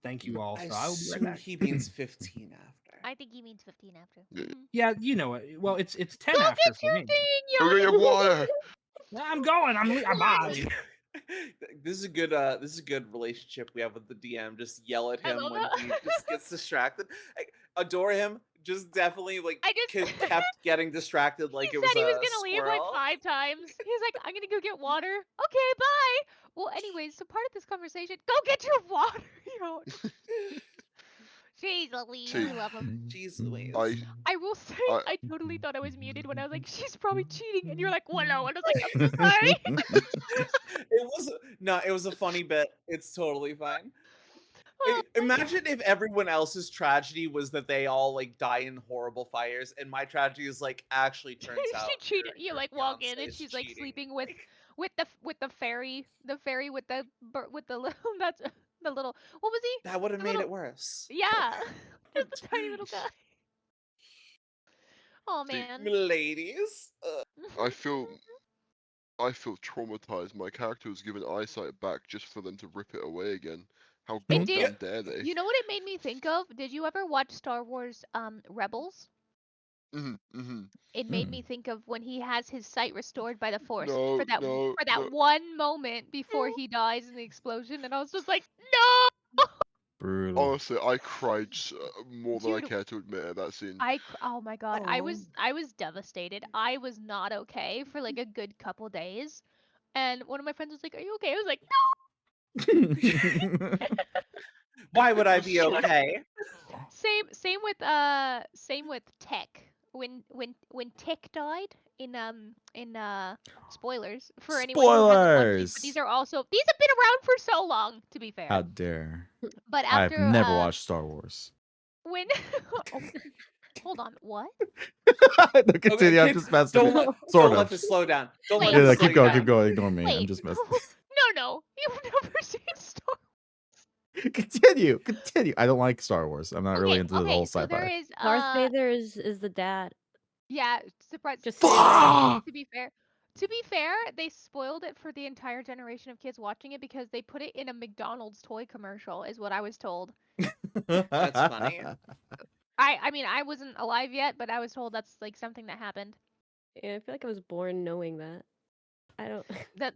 Thank you all. I So I will be right assume back. he means 15 after. I think he means 15 after. Yeah. Yeah, you know it. Well, it's 10 Go after get for your me. thing, Go get your water. I'm going. I'm bye. This is a good relationship we have with the DM. Just yell at I him love when he that. just gets distracted. I adore him. Just definitely like I just kept getting distracted he like it said was he was a gonna leave like squirrel. 5 times. He's like, I'm gonna go get water. Okay, bye. Well, anyways, so part of this conversation, go get your water. Yo, jeez Louise, See, we love him. Jeez Mm. Louise. I will say, I I totally thought I was muted when I was like, she's probably cheating, and you're like, well, no, and I was like, I'm so sorry. It was a funny bit. It's totally fine. Oh my God. Imagine if everyone else's tragedy was that they all like die in horrible fires, and my tragedy is like actually turns out She cheated. You your like walk in fiance and is she's like cheating. sleeping with the fairy, with the little that's the little what was he? That would have The made little it worse. yeah, just the tiny little guy. Oh see. man. Ladies. I feel I feel traumatized. My character was given eyesight back just for them to rip it away again. How It did. Yeah. goddamn dare they? You know what it made me think of? Did you ever watch Star Wars Rebels? Mm-hmm. It made me think of when he has his sight restored by the Force No, for that no, no. one moment before he dies in the explosion, and I was just like, no. Brutal. Honestly, I cried more than I Dude, care to admit at that scene. oh my god, Oh. I was devastated. I was not okay for like a good couple days. And one of my friends was like, "Are you okay?" I was like, Why would I The be script. okay? "No." Same with Tech. When Tech died in spoilers for anyone who hasn't watched these, but Spoilers! these have been around for so long, to be fair. How dare. But I've after never watched Star Wars. when oh, hold on, what? No, Okay, continue, I'm kids, just messing with you. Sort don't let of. this slow down. Don't Wait, let Yeah, this no, slow keep you going, keep down. going. Ignore me. I'm Wait. just messing. No, you've never seen Star Continue. I don't like Star Wars. I'm not really into the whole So there sci-fi. is Darth Vader is the dad. yeah, surprise. Just To be saying. fair, Fuck! to be fair, they spoiled it for the entire generation of kids watching it because they put it in a McDonald's toy commercial, is what I was told. That's funny. I mean, I wasn't alive yet, but I was told that's like something that happened. Yeah, I feel like I was born knowing that. I don't. That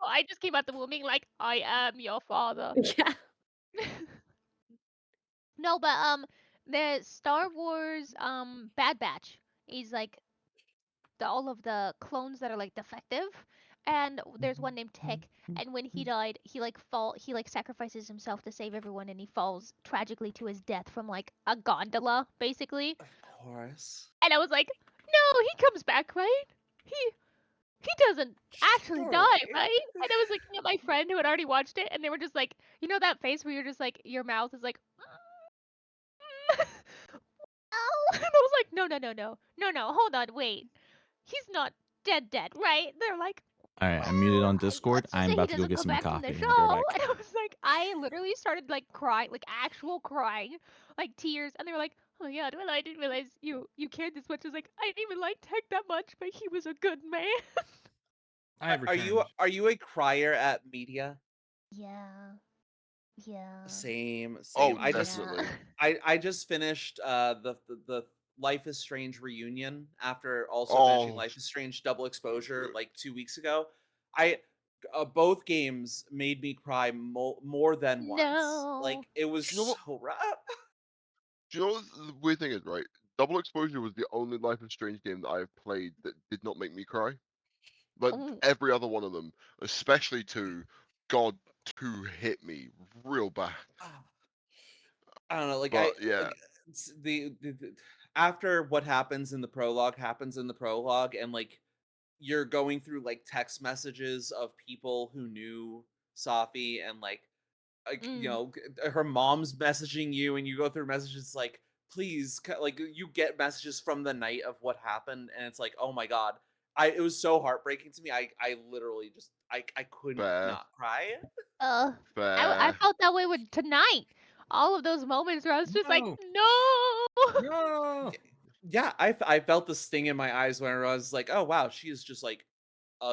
I just came out the womb being like, I am your father. Yeah. No, but the Star Wars Bad Batch is like all of the clones that are like defective, and there's one named Tech, and when he died he like sacrifices himself to save everyone, and he falls tragically to his death from like a gondola basically. Of course. And I was like, no, he comes back, right? He doesn't actually die, Surely. right? And I was looking at my friend who had already watched it, and they were just like, you know that face where you're just like, your mouth is like oh, and I was like, no, hold on, wait, he's not dead, right? They're like, Alright, I'm muted on well, Discord. let's just I'm say he about to go doesn't get come some back from the coffee. show. I'll be right And back. I was like, I literally started like crying, like actual crying, like tears. And they were like, oh yeah, well, I didn't realize you cared this much. I was like, I didn't even like Tech that much, but he was a good man. I have Are returned. you a crier at media? Yeah. Same. Oh, I definitely. I just finished the Life is Strange reunion after also finishing Oh, Life is Strange Double Exposure like 2 weeks ago. I both games made me cry more than once. No. Like it was Do you know what? so rough. Do you know what the weird thing is, right? Double Exposure was the only Life is Strange game that I've played that did not make me cry. But Mm, every other one of them, especially two, God, two hit me real bad. I don't know, like But yeah, the after what happens in the prologue happens in the prologue, and like you're going through like text messages of people who knew Safi, and like mm. her mom's messaging you, and you go through messages like please like you get messages from the night of what happened, and it's like oh my god, it was so heartbreaking to me. I literally just I couldn't fair, not cry. I fair. felt that way with tonight. All of those moments where I was just like, No, no. no. Yeah, I felt the sting in my eyes when I was like oh wow, she is just like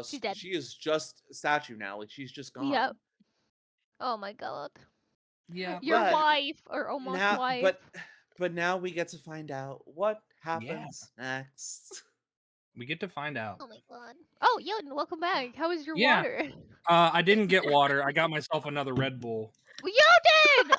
She's dead. she is just a statue now, like she's just Yep. gone. Oh my god. Yeah, Your But wife or almost now, wife. but now we get to find out what Yeah. happens next. we get to find out. Oh my god. Oh, Yoden, welcome back. How is your Yeah. water? I didn't get water. I got myself another Red Bull. Yoden!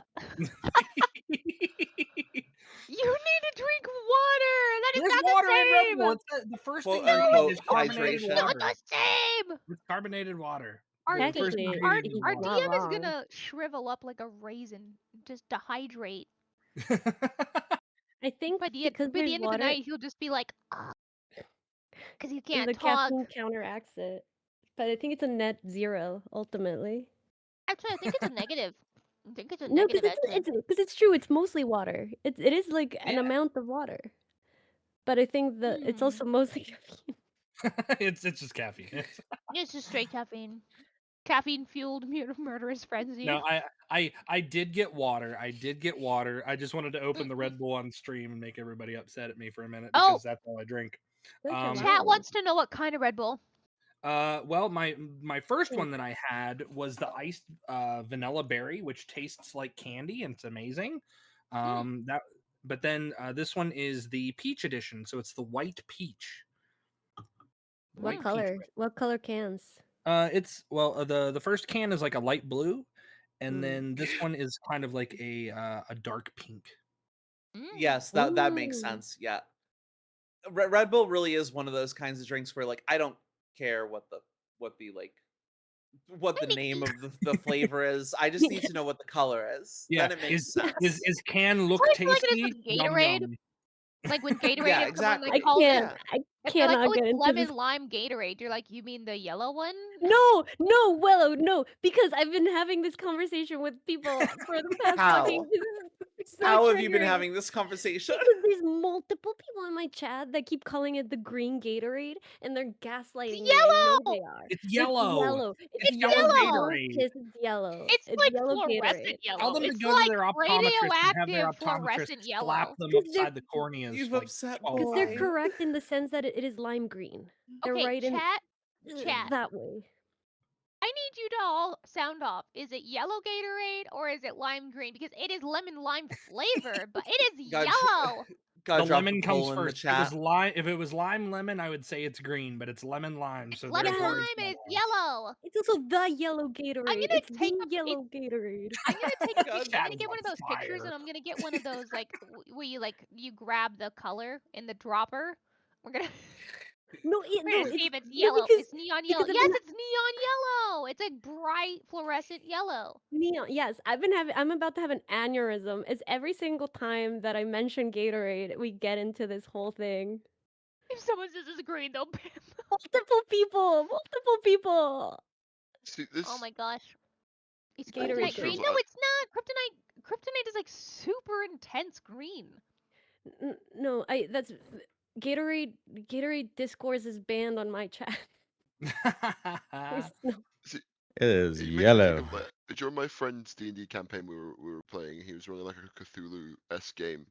You need to drink water. That is There's not water the in Red same. Bull. The first Quote thing you read unquote is carbonated hydration. Not water. the same. It's carbonated water. Our, The first Technically, ingredient is he's our water. not DM is wrong. gonna shrivel up like a raisin, just dehydrate. I think By the because there's end of the water, night, he'll just be like, because he and can't the talk. caffeine counteracts it. But I think it's a net zero ultimately. Actually, I think it's a negative. I think it's a No, negative, actually. because it's true. It's mostly water. It is like an Yeah. amount of water. But I think that it's also mostly caffeine. it's just caffeine. It's just straight caffeine. Caffeine-fueled murderous frenzy. No, I did get water. I just wanted to open the Red Bull on stream and make everybody upset at me for a minute Oh. because that's all I drink. That's your Chat right. wants to know what kind of Red Bull. Well, my first Mm. one that I had was the iced vanilla berry, which tastes like candy and it's amazing. But then this one is the peach edition, so it's the white peach. What White color? peach. What color cans? It's the first can is like a light blue, and Mm. then this one is kind of like a dark pink. Yes, that makes Ooh. sense. Yeah. Red Bull really is one of those kinds of drinks where like I don't care what the like what the name of the flavor is. I just need to know what the color is. Yeah, Then it makes is sense. can look I feel like it is tasty? with Yum Gatorade. yum. Like with Gatorade, Yeah, if someone exactly. like calls it, Yeah. I if they're like, cannot oh, get it's into lemon this. lime Gatorade, you're like, you mean the yellow one? No, Willow, no, because I've been having this conversation with people for the past How? fucking. This is so How have you been triggering. having this conversation? Because there's multiple people in my chat that keep calling it the green Gatorade, and they're gaslighting me. I know they Yellow! are. It's It's yellow. yellow. It's yellow. yellow yellow. Gatorade. Piss, it's yellow. It's like yellow fluorescent Gatorade. Tell yellow. them to It's go to like their optometrist and have their radioactive optometrist fluorescent slap yellow. them 'Cause they're- upside the corneas You've like upset 12 Because they're boy. times. correct in the sense that it is lime green. They're Okay, right in chat. that way. I need you to all sound off. Is it yellow Gatorade or is it lime green? Because it is lemon lime flavor, but it is God, yellow. God The drop lemon a comes poll in the first. If it was chat. lime, if it was lime lemon, I would say it's green, but it's lemon lime, so Lemon therefore lime it's and it's yellow. yellow. It's also the yellow Gatorade. gonna It's take the a- yellow Gatorade. I'm gonna take a God. picture. I'm Chat gonna is get on one of those pictures, fire. and I'm gonna get one of those like where you grab the color in the dropper. We're gonna No, we're gonna see if it's no, yellow. because It's neon yellow. because I've Yes, been it's neon yellow. It's a bright fluorescent yellow. neon. Yes, I'm about to have an aneurysm. It's every single time that I mention Gatorade, we get into this whole thing. If someone says it's green, they'll ban them. Multiple people. See, this Oh my gosh. Is Gatorade kryptonite shows green? that No, it's not. Kryptonite is like super intense green. No, that's Gatorade. Gatorade discourse is banned on my chat. There's no. see, It is you make me think yellow. of, like, during my friend's D&D campaign we were playing, he was running like a Cthulhu-esque game.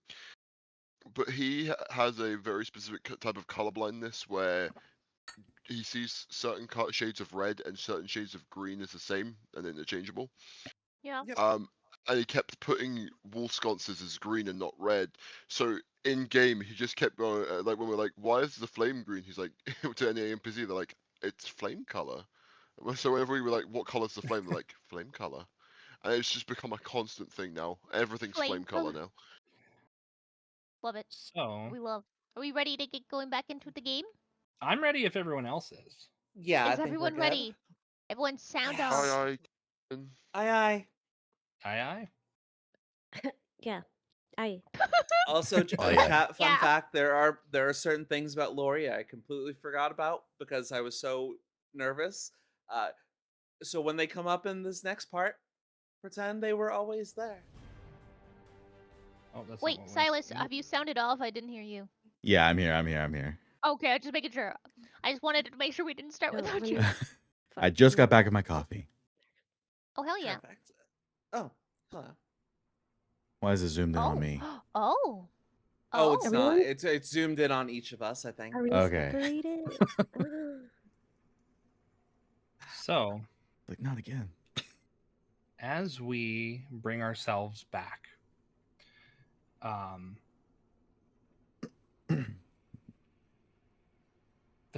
But he has a very specific type of color blindness where he sees certain shades of red and certain shades of green as the same and interchangeable. Yeah. Yep. And he kept putting wolf sconces as green and not red. So in game, he just kept going. Like when we're like, "Why is the flame green?" He's like, to any NPC, they're like, "It's flame color." So whenever we were like, "What color's the flame?" They're like, "Flame color," and it's just become a constant thing now. Everything's flame color now. Love it. So We love. Are we ready to get going back into the game? I'm ready if everyone else is. Yeah, I Is think we're everyone good. ready? Everyone sound Yes. off. Aye, Aye, aye. Aye aye. Yeah, I. Also, Oh, yeah. chat fun Yeah. fact: there are certain things about Lori I completely forgot about because I was so nervous. So when they come up in this next part, pretend they were always there. Oh, that's Wait, not what we- Silas, Nope. have you sounded off? I didn't hear you. Yeah, I'm here. Okay, just making sure. I just wanted to make sure we didn't start No, without let you. me- I just got back of my coffee. Oh hell yeah. Perfect. Oh, hello. Why is it zoomed in Oh. on me? Oh. Oh, it's not. Everyone? It's zoomed in on each of us, I think. Are we Okay. separated? So Like, not again. as we bring ourselves back, the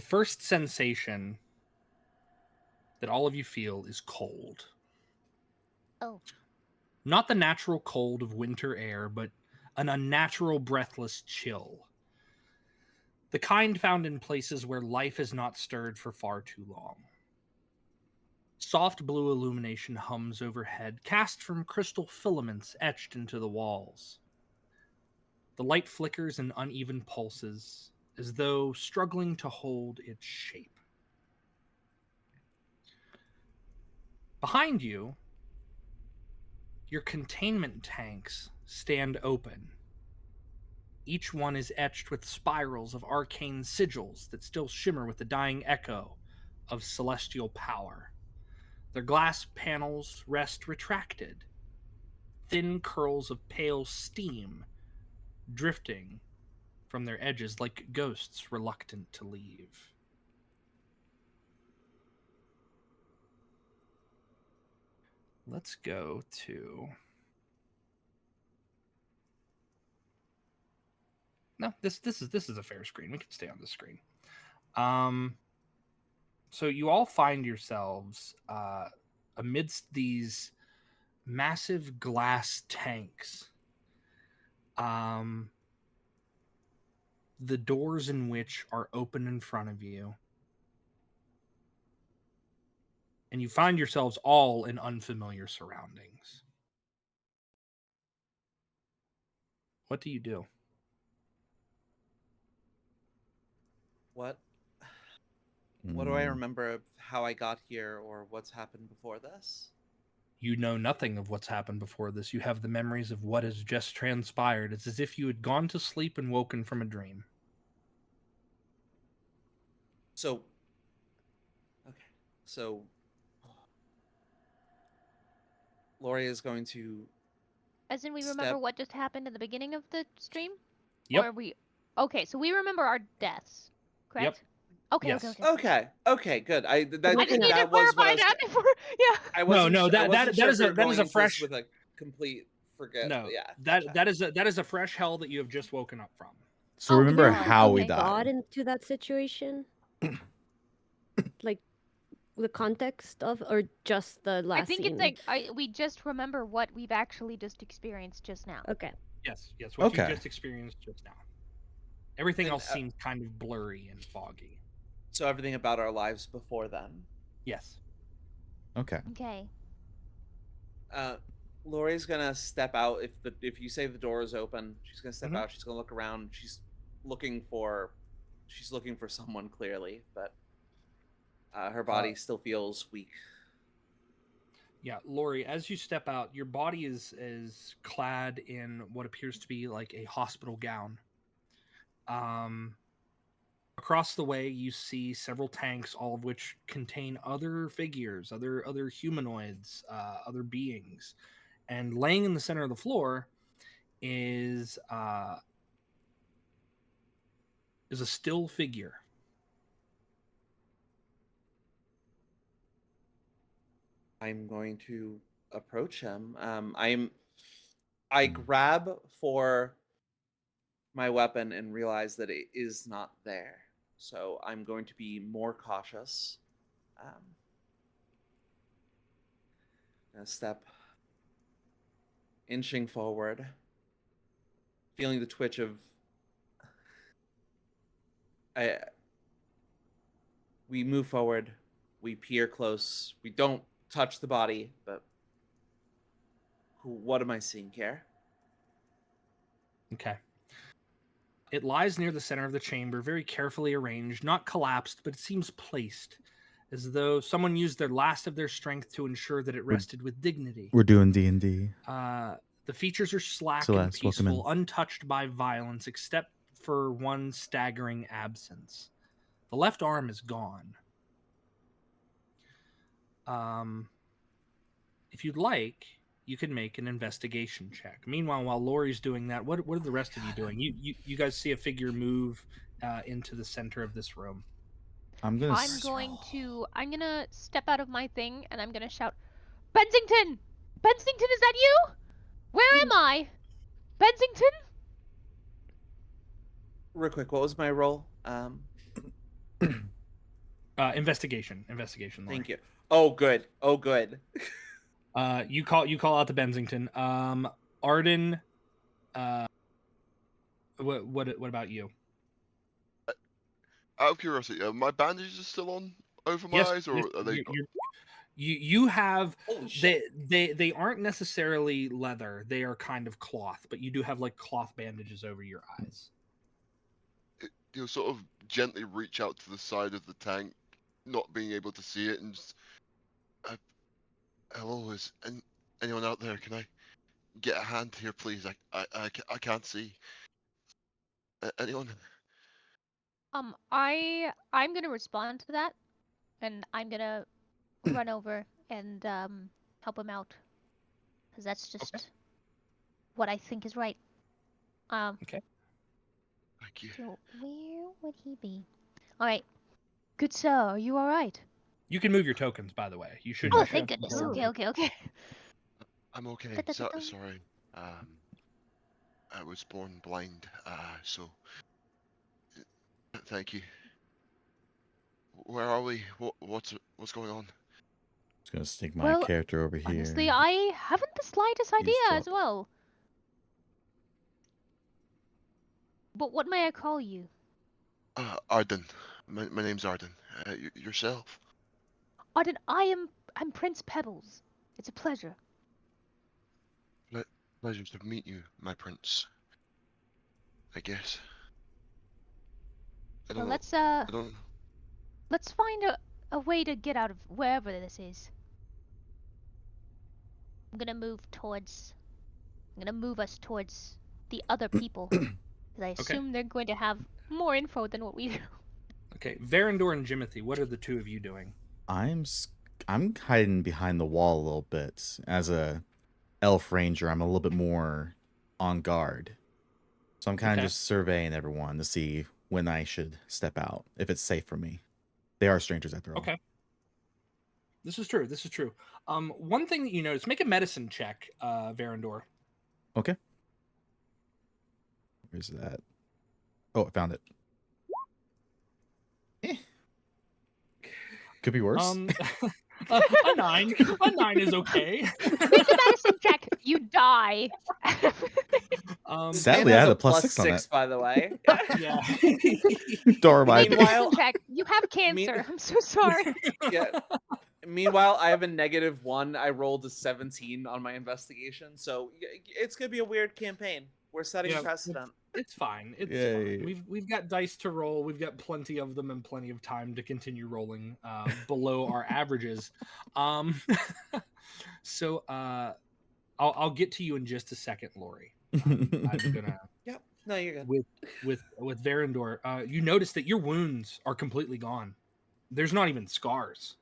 first sensation that all of you feel is cold. Oh. Not the natural cold of winter air, but an unnatural, breathless chill. The kind found in places where life has not stirred for far too long. Soft blue illumination hums overhead, cast from crystal filaments etched into the walls. The light flickers in uneven pulses, as though struggling to hold its shape. Behind you, your containment tanks stand open. Each one is etched with spirals of arcane sigils that still shimmer with the dying echo of celestial power. Their glass panels rest retracted, thin curls of pale steam drifting from their edges like ghosts reluctant to leave. Let's go to... No, this is a fair screen. We can stay on this screen. So you all find yourselves amidst these massive glass tanks. The doors in which are open in front of you. And you find yourselves all in unfamiliar surroundings. What do you do? What do I remember of how I got here or what's happened before this? You know nothing of what's happened before this. You have the memories of what has just transpired. It's as if you had gone to sleep and woken from a dream. So Lori is going to... As in, we remember what just happened at the beginning of the stream? Yep. Or okay, so we remember our deaths, correct? Yep. Okay, Yes. Okay, good. I just I just need to clarify that before. Yeah. I wasn't that is a fresh with a complete forget. No, Yeah. that is a fresh hell that you have just woken up from. So remember God. how we Okay. got died. into that situation? Like the context of, or just the last I think scene? it's like we just remember what we've actually just experienced just now. Okay. Yes, what you Okay. just experienced just now. Everything And, else seems kind of blurry and foggy. So everything about our lives before then. Yes. Okay. Okay. Lori's gonna step out if you say the door is open. She's gonna step out. She's gonna look around. She's looking for someone clearly, but her body still feels weak. Yeah, Lori, as you step out, your body is clad in what appears to be like a hospital gown. Across the way, you see several tanks, all of which contain other figures, other humanoids, other beings. And laying in the center of the floor is a still figure. I'm going to approach him. I grab for my weapon and realize that it is not there. So I'm going to be more cautious. A step, inching forward, feeling the twitch of... We move forward. We peer close. We don't touch the body, but what am I seeing here? Okay. It lies near the center of the chamber, very carefully arranged, not collapsed, but it seems placed, as though someone used their last of their strength to ensure that it rested with dignity. We're doing D&D. The features are slack Celeste, and welcome peaceful, in. untouched by violence, except for one staggering absence. The left arm is gone. If you'd like, you can make an investigation check. Meanwhile, while Lori's doing that, what are the rest of you doing? You guys see a figure move into the center of this room. I'm gonna step out of my thing and I'm gonna shout, Bensington! Bensington, is that you? Where am I? Bensington? Real quick, what was my role? Investigation, Lori. Thank you. Oh, good. Oh, good. You call out to Bensington. Ardyn, what about you? Out of curiosity, are my bandages still on over my Yes, eyes, or are they? you have Holy shit. they aren't necessarily leather. They are kind of cloth, but you do have like cloth bandages over your eyes. You'll sort of gently reach out to the side of the tank, not being able to see it, and just, hello, is anyone out there? Can I get a hand here, please? I can't see. Anyone? I'm gonna respond to that, and I'm gonna run over and help him out, because that's just what I think is right. Okay. Thank you. So where would he be? All right, good sir, are you all right? You can move your tokens, by the way. You should. Oh, you should thank have goodness. control of Okay, it. okay. I'm okay. Da-da-da-dum. Sorry. I was born blind. So thank you. Where are we? What's going on? Just gonna stick my Well, character over here. Honestly, I haven't the slightest idea as Eavesdrop. well. But what may I call you? Ardyn. My name's Ardyn. Yourself? Ardyn, I'm Prince Pebbles. It's a pleasure. Pleasure to meet you, my prince. I guess. I don't Well, know. I don't. let's find a way to get out of wherever this is. I'm gonna move us towards the other people, because I assume they're going to have more info than what we do. Okay, Varindor and Jimothy, what are the two of you doing? I'm hiding behind the wall a little bit. As a elf ranger, I'm a little bit more on guard. So I'm kind of Okay. just surveying everyone to see when I should step out, if it's safe for me. They are strangers after all. Okay. This is true. One thing that you notice, make a medicine check, Varindor. Okay. Where's that? Oh, I found it. Could be worse. A 9. A 9 is okay. Make a medicine check. You die. This Sadly, man I has had a a +6 on +6, that. by the way. Yeah. Don't remind me. Meanwhile- Medicine check. You have cancer. I'm so sorry. Yeah. Meanwhile, I have a -1. I rolled a 17 on my investigation, so it's gonna be a weird campaign. We're setting Yeah, precedent. It's fine. It's Yay. fine. We've got dice to roll. We've got plenty of them and plenty of time to continue rolling below our averages. So I'll get to you in just a second, Lori. I'm gonna Yep. No, you're good. with Varindor. You notice that your wounds are completely gone. There's not even scars.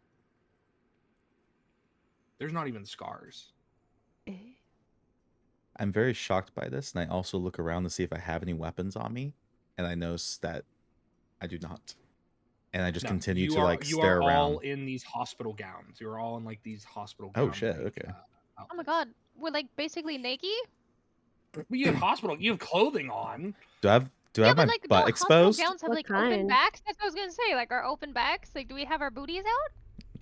I'm very shocked by this, and I also look around to see if I have any weapons on me, and I notice that I do not. And I just No, continue you to are stare around. all in these hospital gowns. You're all in like these hospital Oh, gown. shit, like, okay. Oh my god. We're like basically naked? Well, you have hospital. You have clothing on. Do I have Yeah, my but like butt don't exposed? hospital gowns have What like open kind? backs? That's what I was gonna say. Like our open backs? Like do we have our booties out?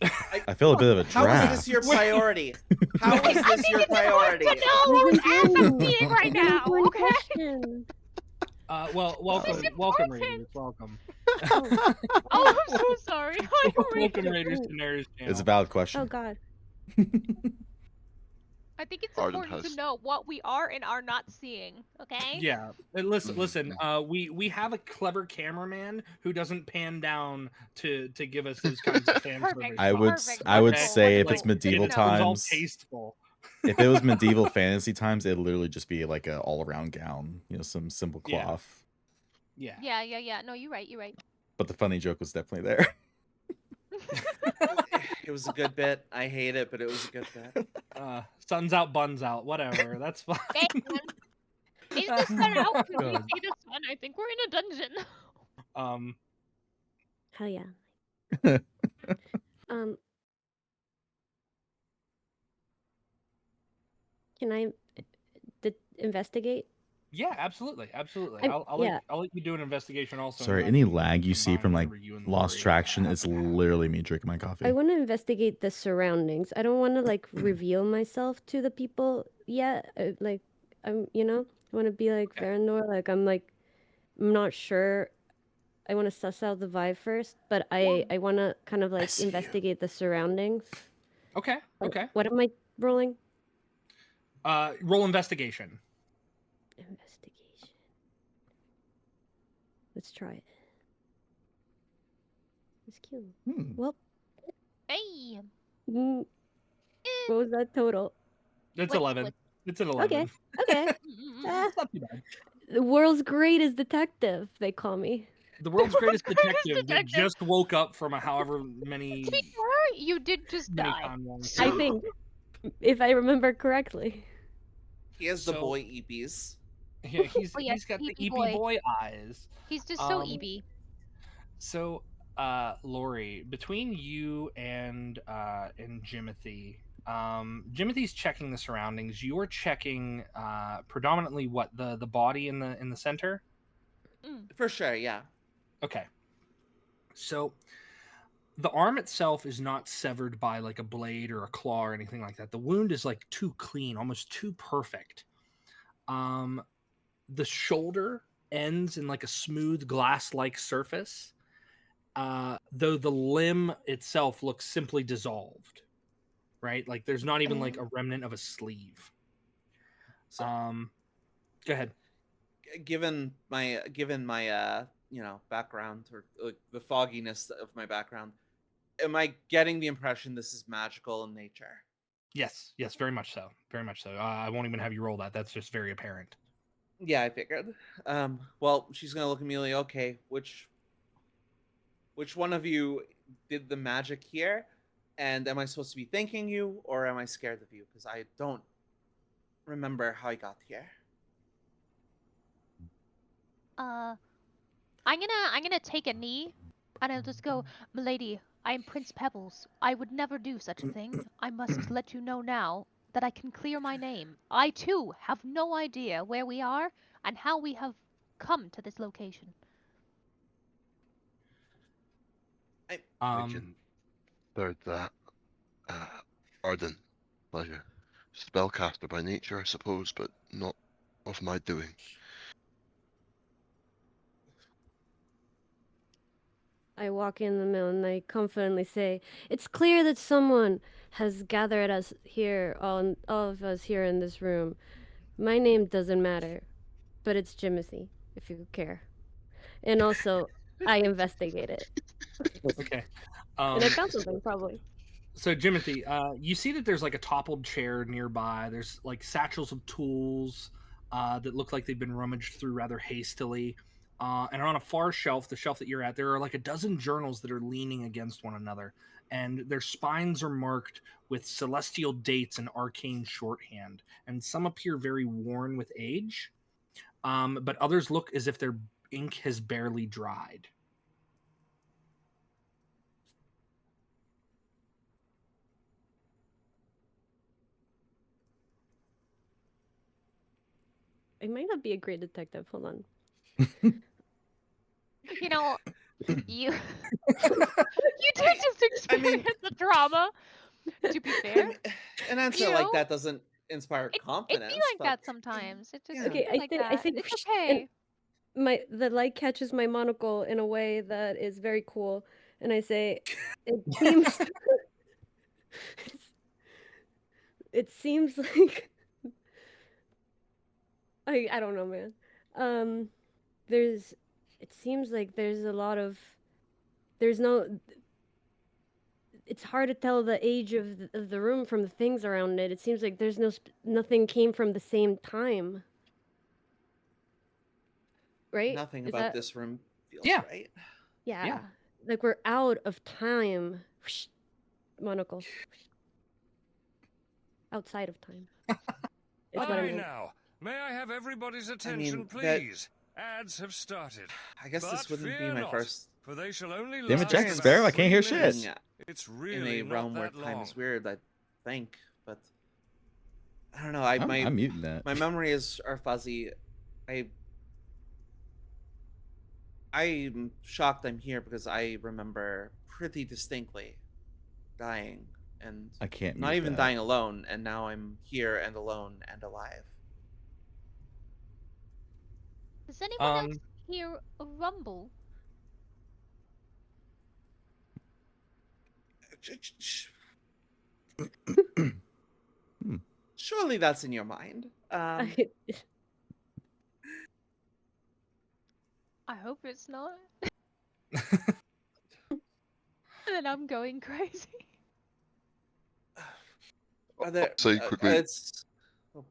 I feel a bit of a How is draft. this your priority? How is this your priority? To know whose ass I'm seeing right This is now, one okay? question. Well, welcome, important. Raiders. Welcome. Oh, I'm so sorry. I'm Welcome, really... Raiders to Nerds channel. It's a valid question. Oh god. I think it's Ardyn important has- to know what we are and are not seeing, okay? Yeah, and listen. Mm-hmm. We have a clever cameraman who doesn't pan down to give us those kinds of fan Perfect. service I would shots, Perfect. I would okay? say if Wonderful. it's medieval it was all times, tasteful. if it was medieval fantasy times, it'd literally just be like a all around gown, some simple Yeah. cloth. Yeah. Yeah. No, you're right. But the funny joke was definitely there. It was a good bit. I hate it, but it was a good bit. Sun's out, buns out. Whatever. That's fine. Hey, man. Is the sun out? Can we God. see the sun? I think we're in a dungeon. Hell yeah. Can I investigate? Yeah, absolutely, absolutely. I'm- I'll yeah. I'll let you do an investigation also. and Sorry, then I any can lag you see combine from like whatever you and lost Lori traction happen is to have. literally me drinking my I coffee. want to investigate the surroundings. I don't want to like reveal myself to the people yet. Like, I want to be like Okay. Varindor. Like, I'm not sure. I want to suss out the vibe first, but I want to kind of like see you. investigate the surroundings. Okay. Okay. What am I rolling? Roll investigation. Investigation. Let's try it. It's cute. Hmm. Well, Hey. what Eh, was that total? It's What's- 11. what- It's an 11. Okay. Ah, It's not too bad. the world's greatest detective, they call me. The world's greatest greatest detective that detective. just woke up from a however many You did just many die. con rolls. I think, if I remember correctly. He has the So- boy EPs. Yeah, he's Oh, yes, got the EP EP boy. boy eyes. He's just so Um, EB. So, Lori, between you and Jimothy, Jimothy's checking the surroundings. You're checking predominantly what the body in the center. For sure, yeah. Okay. So the arm itself is not severed by like a blade or a claw or anything like that. The wound is like too clean, almost too perfect. The shoulder ends in like a smooth glass-like surface, though the limb itself looks simply dissolved. Right? Like there's not even like a remnant of a sleeve. So, Go ahead. given my background, or the fogginess of my background, am I getting the impression this is magical in nature? Yes, very much so. Very much so. I won't even have you roll that. That's just very apparent. Yeah, I figured. Well, she's gonna look at me like, okay, which one of you did the magic here? And am I supposed to be thanking you, or am I scared of you? Because I don't remember how I got here. I'm gonna take a knee, and I'll just go, Milady. I am Prince Pebbles. I would never do such a thing. I must let you know now that I can clear my name. I too have no idea where we are and how we have come to this location. I can third that. Ardyn, pleasure. Spellcaster by nature, I suppose, but not of my doing. I walk in the mill and I confidently say, "It's clear that someone has gathered us here, all of us here in this room. My name doesn't matter, but it's Jimothy, if you care. And also, I investigate it. Okay. And I found something, probably. So, Jimothy, you see that there's like a toppled chair nearby. There's like satchels of tools that look like they've been rummaged through rather hastily. And on a far shelf, the shelf that you're at, there are like a dozen journals that are leaning against one another. And their spines are marked with celestial dates and arcane shorthand. And some appear very worn with age, but others look as if their ink has barely dried. I might not be a great detective. Hold on. You know, you you did just experience the drama. To be fair, An answer You like know, that doesn't inspire it confidence. be like but that sometimes. It just Yeah. Okay, be I like think that. It's and okay. the light catches my monocle in a way that is very cool, and I say, "It seems it seems like I don't know, man. There's it seems like there's a lot of there's no it's hard to tell the age of the room from the things around it. It seems like there's nothing came from the same time. Right? Nothing Is about that this room feels Yeah. right. yeah. Like we're out of time. Whoosh. Monocle. Whoosh. Outside of time. Is what I Aye mean. now, may I have everybody's attention, that- please? Ads have started. I guess this But wouldn't be fear my not, first for they shall only Damn it, last Jack about Sparrow, I can't hear 3 shit. minutes. experience. Yeah, It's in really a not realm where that time long. is weird, I think. But I don't know. I'm muting that. My memories are fuzzy. I'm shocked I'm here because I remember pretty distinctly dying and I can't not mute even that. dying alone, and now I'm here and alone and alive. Does anyone else hear a rumble? Hmm. Surely that's in your mind. I hope it's not. Then I'm going crazy. Are there? Say quickly. It's. Oh,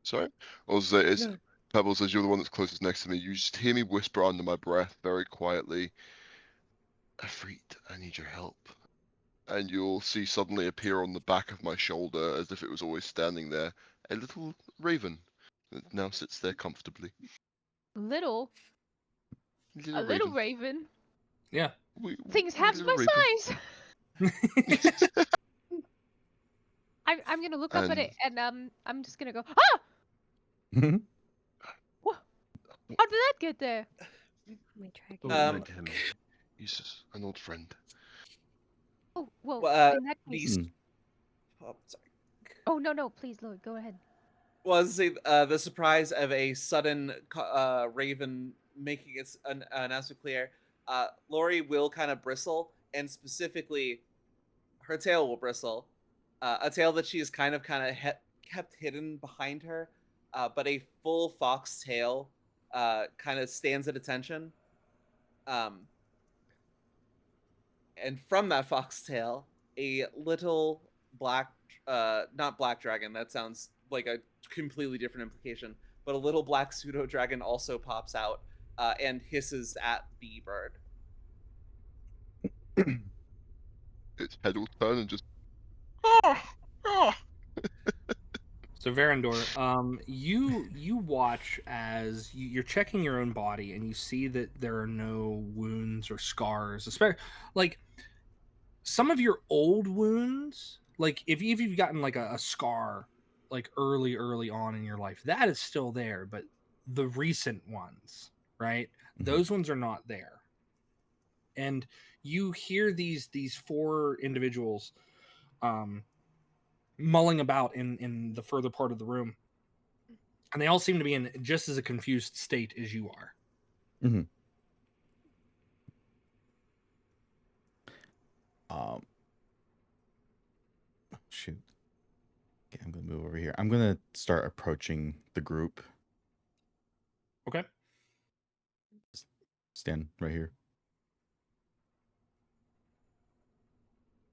Sorry? I was say it's No. Pebbles, as you're the one that's closest next to me, you just hear me whisper under my breath very quietly, Efreet, I need your help. And you'll see suddenly appear on the back of my shoulder, as if it was always standing there, a little raven that now sits there comfortably. Little, a little raven. Yeah. Things half Little my raven. size. I'm gonna look up at And it and I'm just gonna go, ah! What? How did that get there? My tracking. don't mind him. He's just an old friend. Oh, whoa. In that case. These. Hmm. Oh, sorry. Oh no, please, Lord, go ahead. Was the surprise of a sudden raven making its an announcement clear. Lori will kind of bristle, and specifically, her tail will bristle. A tail that she's kind of kept hidden behind her, but a full fox tail kind of stands at attention. And from that foxtail, a little black, not black dragon. That sounds like a completely different implication. But a little black pseudo dragon also pops out and hisses at the bird. Its head will turn and just. So Varindor, you watch as you're checking your own body, and you see that there are no wounds or scars. Especially, like some of your old wounds, like if you've gotten like a scar, like early on in your life, that is still there. But the recent ones, right? Those ones are not there. And you hear these four individuals mulling about in the further part of the room, and they all seem to be in just as a confused state as you are. Mm-hmm. Shoot. Okay, I'm gonna move over here. I'm gonna start approaching the group. Okay. Just stand right here.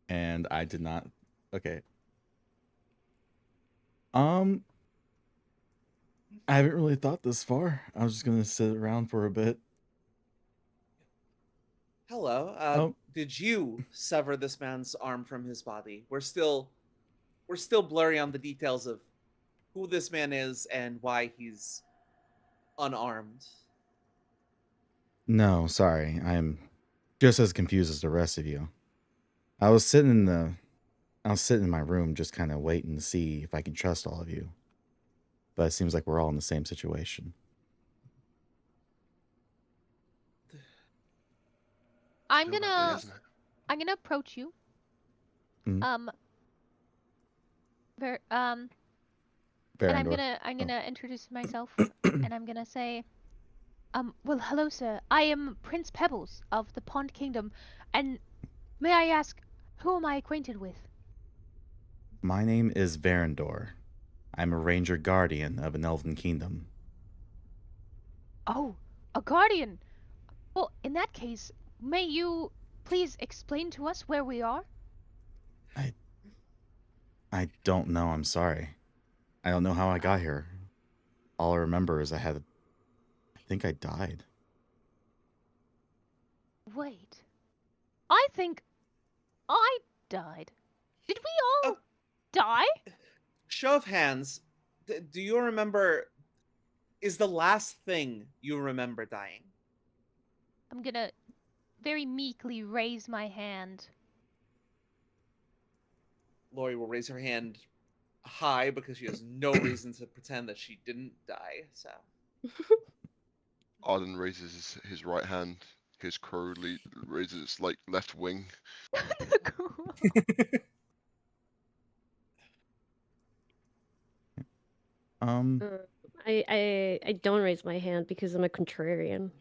And I did not. Okay. I haven't really thought this far. I was just gonna sit around for a bit. Hello. Oh, Did you sever this man's arm from his body? We're still blurry on the details of who this man is and why he's unarmed. no, sorry. I'm just as confused as the rest of you. I was sitting in my room just kind of waiting to see if I can trust all of you. But it seems like we're all in the same situation. I'm Feel that way, gonna isn't it? I'm gonna approach you. Mhm. And Varindor. I'm gonna introduce myself and I'm gonna say, well, hello, sir. I am Prince Pebbles of the Pond Kingdom, and may I ask, who am I acquainted with? My name is Varindor. I'm a ranger guardian of an elven kingdom. Oh, a guardian. Well, in that case, may you please explain to us where we are? I don't know, I'm sorry. I don't know how I got here. All I remember is I think I died. Wait. I think I died. Did we all die? Show of hands. Do you remember? Is the last thing you remember dying? I'm gonna very meekly raise my hand. Lori will raise her hand high because she has no reason to pretend that she didn't die. So Ardyn raises his right hand. His crow raises its like left wing. Um, I don't raise my hand because I'm a contrarian.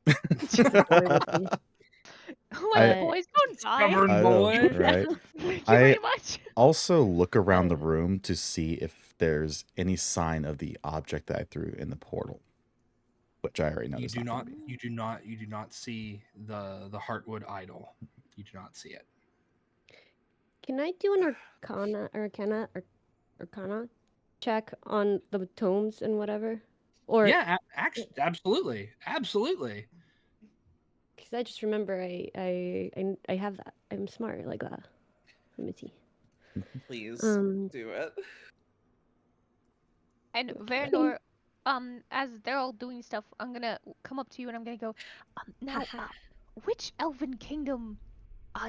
That's the boy with me. Like, I- boys, don't die. Stubborn I know, boy. right? Thank you very much. Also look around the room to see if there's any sign of the object that I threw in the portal, which I already know You there's do not. not. Gonna be. You do not. You do not see the Heartwood idol. You do not see it. Can I do an arcana check on the tomes and whatever? Or Yeah, actually, absolutely, absolutely. because I just remember I have that. I'm smart like that. Let me see. please Um, do it. And Okay. Varindor, as they're all doing stuff, I'm gonna come up to you and I'm gonna go, now, Haha. which elven kingdom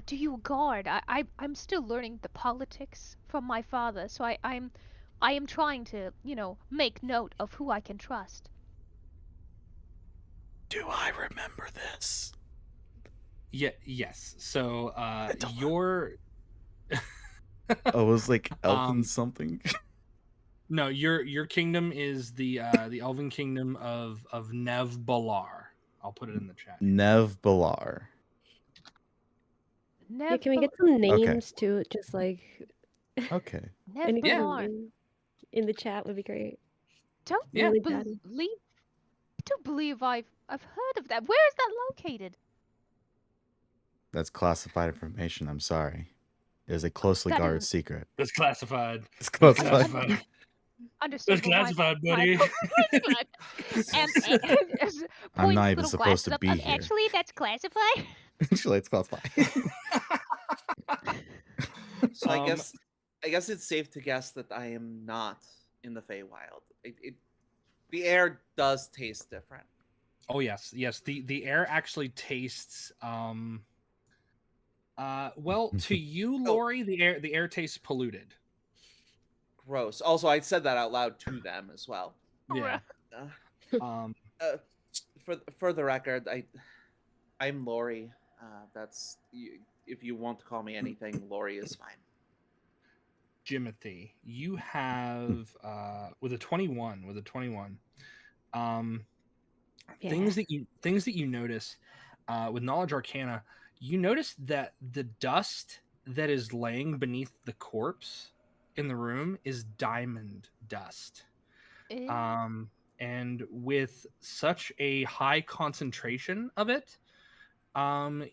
do you guard? I'm still learning the politics from my father, so I am trying to, make note of who I can trust. Do I remember this? Yeah. Yes. So, don't your Oh, it was like Elfin Um, something. no, your kingdom is the Elven kingdom of Nev Balar. I'll put it in the chat. Nev Balar. Yeah, Nev can we get some Okay. names too? Just like Okay. any kind of Balar. name in the chat would be great. Don't Yeah. Really bad. believe. I don't believe I've heard of that. Where is that located? That's classified information. I'm sorry. It is a closely That guarded is secret. That's classified. It's That's classified. classified. understood. That's Well, my classified, buddy. I'm not points even little supposed glasses to up. be here. Actually, that's classified. Actually, it's classified. So Um, I guess it's safe to guess that I am not in the Feywild. The air does taste different. Oh yes, yes. The air actually tastes. Well, to you, Oh. Lori, the air tastes polluted. Gross. Also, I said that out loud to them as well. Yeah. Uh, Um. for the record, I'm Lori. That's if you want to call me anything, Lori is fine. Jimothy, you have with a 21, um Yeah. things that you notice with knowledge arcana, you notice that the dust that is laying beneath the corpse in the room is diamond dust. And with such a high concentration of it,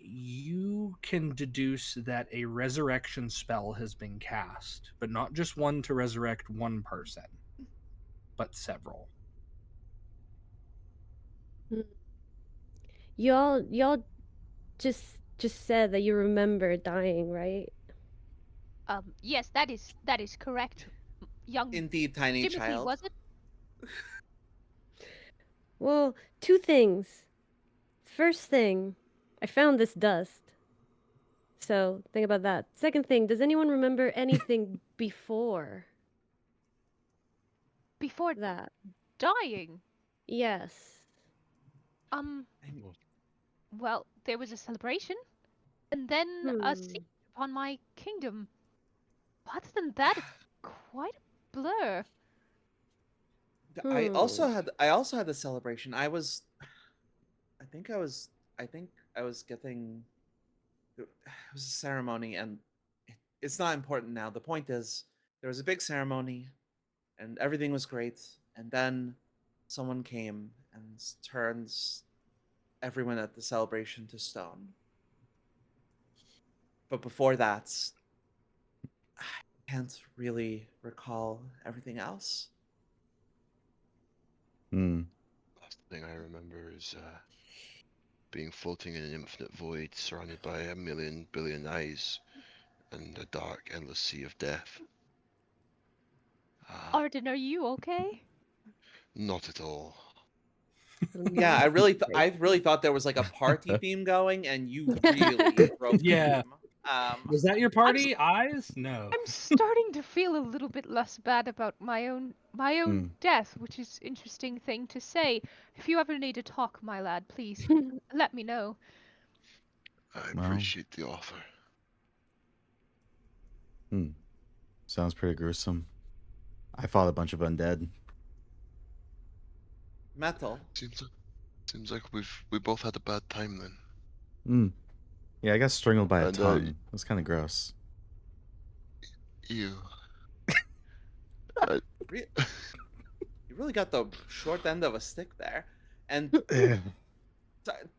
you can deduce that a resurrection spell has been cast, but not just one to resurrect one person, but several. Y'all just said that you remember dying, right? Yes, that is correct. Young Indeed, tiny Timothy, child. was it? Well, two things. First thing, I found this dust. So think about that. Second thing, does anyone remember anything before Before that? dying. Yes. Well, there was a celebration, and then a siege Hmm. upon my kingdom. Other than that, it's quite a blur. I also Hmm. had the celebration. I think I was getting it was a ceremony, and it's not important now. The point is there was a big ceremony and everything was great, and then someone came and turns everyone at the celebration to stone. But before that, I can't really recall everything else. Last thing I remember is being floating in an infinite void, surrounded by a million billion eyes and a dark, endless sea of death. Ardyn, are you okay? Not at all. Yeah, No. I really thought there was like a party theme going, and you really broke the Yeah. theme. Was that your party? Eyes? No. I'm starting to feel a little bit less bad about my own Hmm. death, which is interesting thing to say. If you ever need to talk, my lad, please let me know. I Well. appreciate the offer. Sounds pretty gruesome. I fought a bunch of undead. Metal. Seems like we both had a bad time then. Yeah, I got strangled by a And, tongue. That's kind of gross. You. Re- You really got the short end of a stick there. And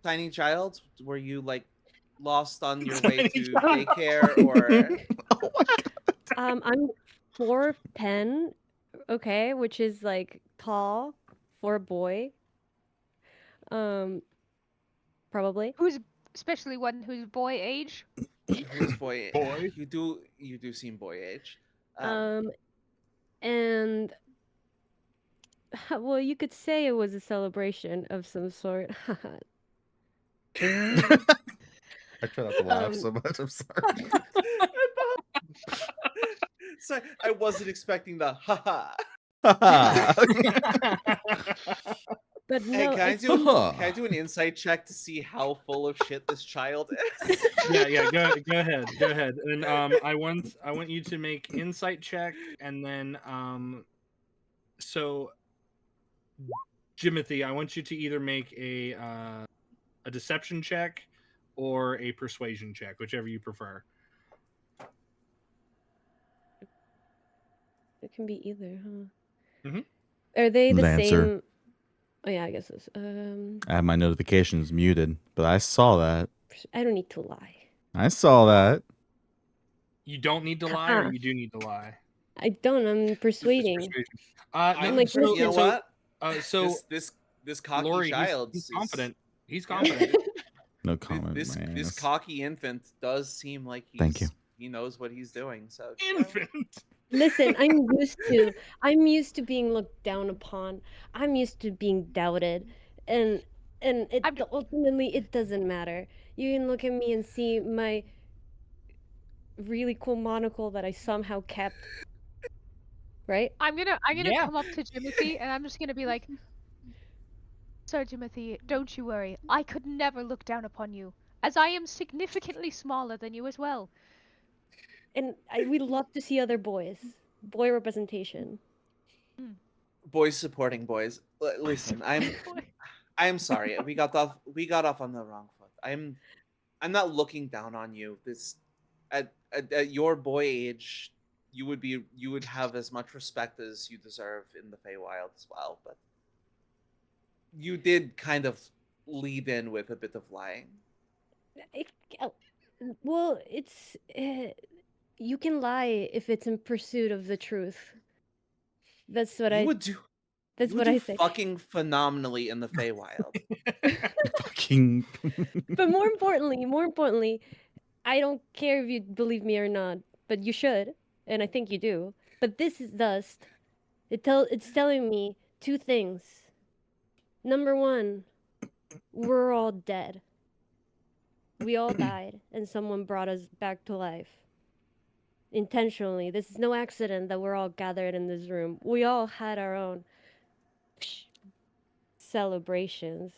Tiny Child, were you like lost on your way to daycare or? Oh my god. I'm 4'10", okay, which is like tall for a boy. Probably. Who's especially one who's boy age? Who's boy? Boy. You do seem boy age. And well, you could say it was a celebration of some sort. I try not to laugh so much. I'm sorry. Sorry, I wasn't expecting the haha. But Hey, no, can I do an insight check to see how full of shit this child is? yeah. Go ahead. And I want you to make insight check, and then so Jimothy, I want you to either make a deception check or a persuasion check, whichever you prefer. it can be either, huh? Mhm. Are they the Lancer. same? Oh yeah, I guess it's I have my notifications muted, but I saw that. I don't need to lie. I saw that. You don't need to lie, or you do need to lie. I don't. I'm persuading. Persuasion. I'm No, like, you know listen. what? So This cocky Lori, child he's is confident. He's Yeah. confident. No comment. This my this ass. cocky infant does seem like Thank you. he knows what he's doing. So Infant. Listen, I'm used to being looked down upon. I'm used to being doubted, and ultimately it doesn't matter. You can look at me and see my really cool monocle that I somehow kept. Right? I'm gonna Yeah. come up to Jimothy and I'm just gonna be like, Sir Jimothy, don't you worry. I could never look down upon you, as I am significantly smaller than you as well. And we love to see other boys. Boy representation. boys supporting boys. Listen, I'm sorry. We got off on the wrong foot. I'm not looking down on you. This at your boy age, you would have as much respect as you deserve in the Feywild as well. But you did kind of lead in with a bit of lying. Well, it's you can lie if it's in pursuit of the truth. That's what You I. would do. That's You what would I do say. fucking phenomenally in the Feywild. Fucking. But more importantly, I don't care if you believe me or not, but you should, and I think you do. But this is dust. It's telling me two things. Number one, we're all dead. We all died, and someone brought us back to life. Intentionally. This is no accident that we're all gathered in this room. We all had our own celebrations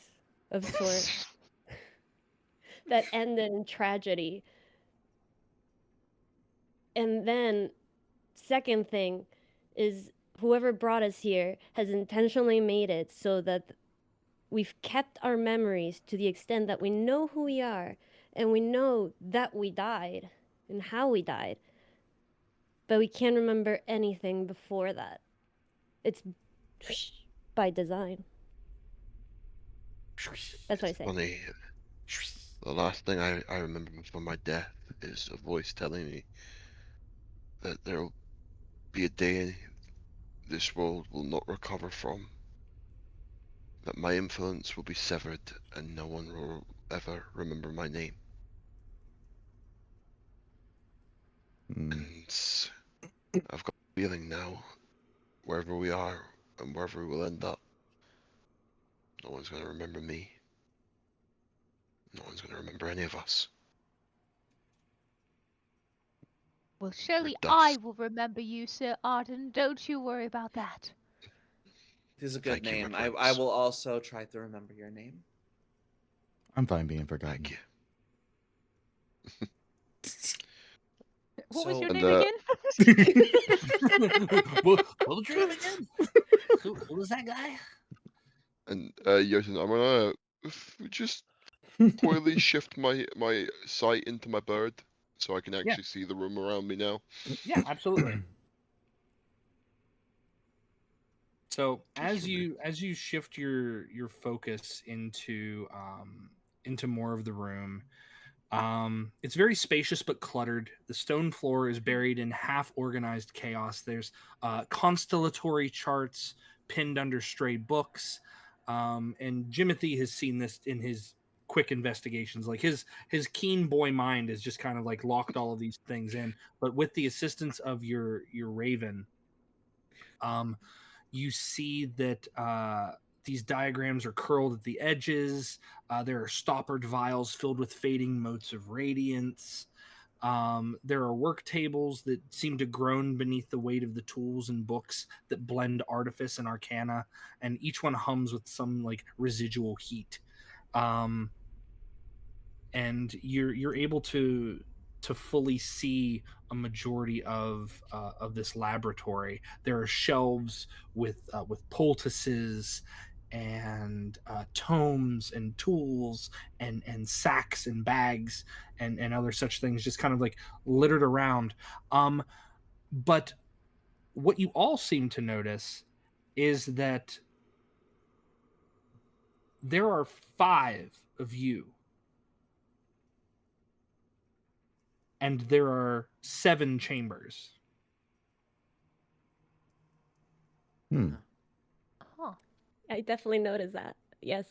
of sorts that ended in tragedy. And then, second thing is whoever brought us here has intentionally made it so that we've kept our memories to the extent that we know who we are and we know that we died and how we died. But we can't remember anything before that. It's by design. That's what I say. Funny. The last thing I remember before my death is a voice telling me that there'll be a day this world will not recover from. That my influence will be severed and no one will ever remember my name. And I've got a feeling now, wherever we are and wherever we will end up, no one's going to remember me. No one's going to remember any of us. Well, surely dust. I will remember you, Sir Ardyn. Don't you worry about that. It is a good Thank you, name. my I prince. will also try to remember your name. I'm fine being forgotten. Thank you. What was your So- name And, again? What was your name again? Who was that guy? And Jotun, I'm gonna just coyly shift my sight into my bird so I can actually see the room around me now. Yeah, absolutely. So Just as you shift your focus into more of the room, it's very spacious but cluttered. The stone floor is buried in half organized chaos. There's constellatory charts pinned under stray books, and Jimothy has seen this in his quick investigations. Like his keen boy mind is just kind of like locked all of these things in. But with the assistance of your raven, you see that these diagrams are curled at the edges. There are stoppered vials filled with fading motes of radiance. There are work tables that seem to groan beneath the weight of the tools and books that blend artifice and arcana, and each one hums with some like residual heat. And you're able to fully see a majority of this laboratory. There are shelves with poultices and tomes and tools and sacks and bags and other such things, just kind of like littered around. But what you all seem to notice is that there are 5 of you, and there are 7 chambers. Hmm. Huh. I definitely noticed that. Yes.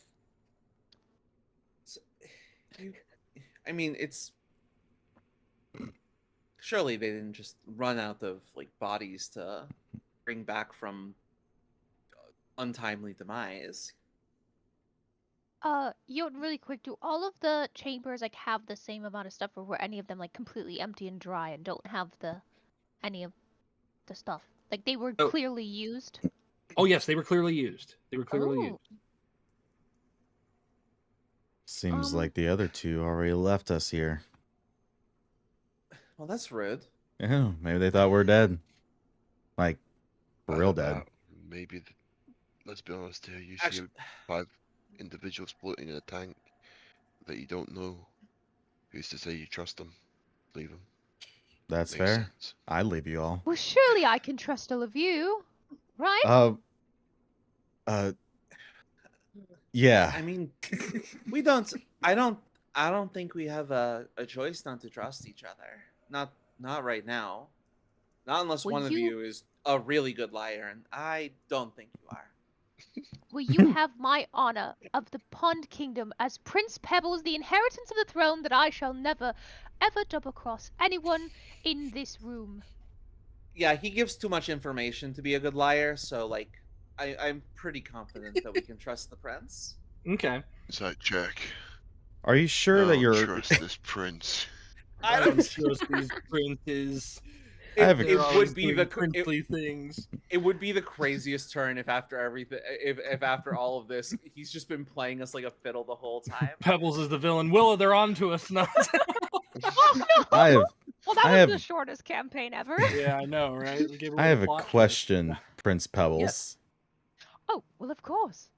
I mean, it's surely they didn't just run out of like bodies to bring back from untimely demise. Really quick, do all of the chambers like have the same amount of stuff, or were any of them like completely empty and dry and don't have any of the stuff? Like they were Oh. clearly used. Oh yes, they were clearly used. Oh. Seems Um, like the other 2 already left us here. Well, that's rude. Oh, maybe they thought we're dead. Like, for real dead. Maybe. Let's be honest here. You Actu- see 5 individuals floating in a tank that you don't know. Who's to say you trust them? Leave them. That's Makes fair. sense. I'd leave you all. well, surely I can trust all of you, right? Yeah. I mean, we don't. I don't think we have a choice not to trust each other. Not right now. Not unless Well, one of you is a really good liar, and I don't think you are. Well, you have my honor of the Pond Kingdom as Prince Pebbles, the inheritance of the throne that I shall never, ever double cross anyone in this room. Yeah, he gives too much information to be a good liar, so like I'm pretty confident that we can trust the prince. Okay. Is that check? Are you sure that don't you're trust this prince. I I don't don't trust these princes. I have a- They're it always would be doing the princely things. it would be the craziest turn if after everything if after all of this he's just been playing us like a fiddle the whole time. Pebbles is the villain. Willa, they're on to us now. Oh no! I have Well, that I was have- the shortest campaign ever. Yeah, I know, right? We gave I have a plot twist. question, Prince Pebbles. Yes. Oh, well, of course.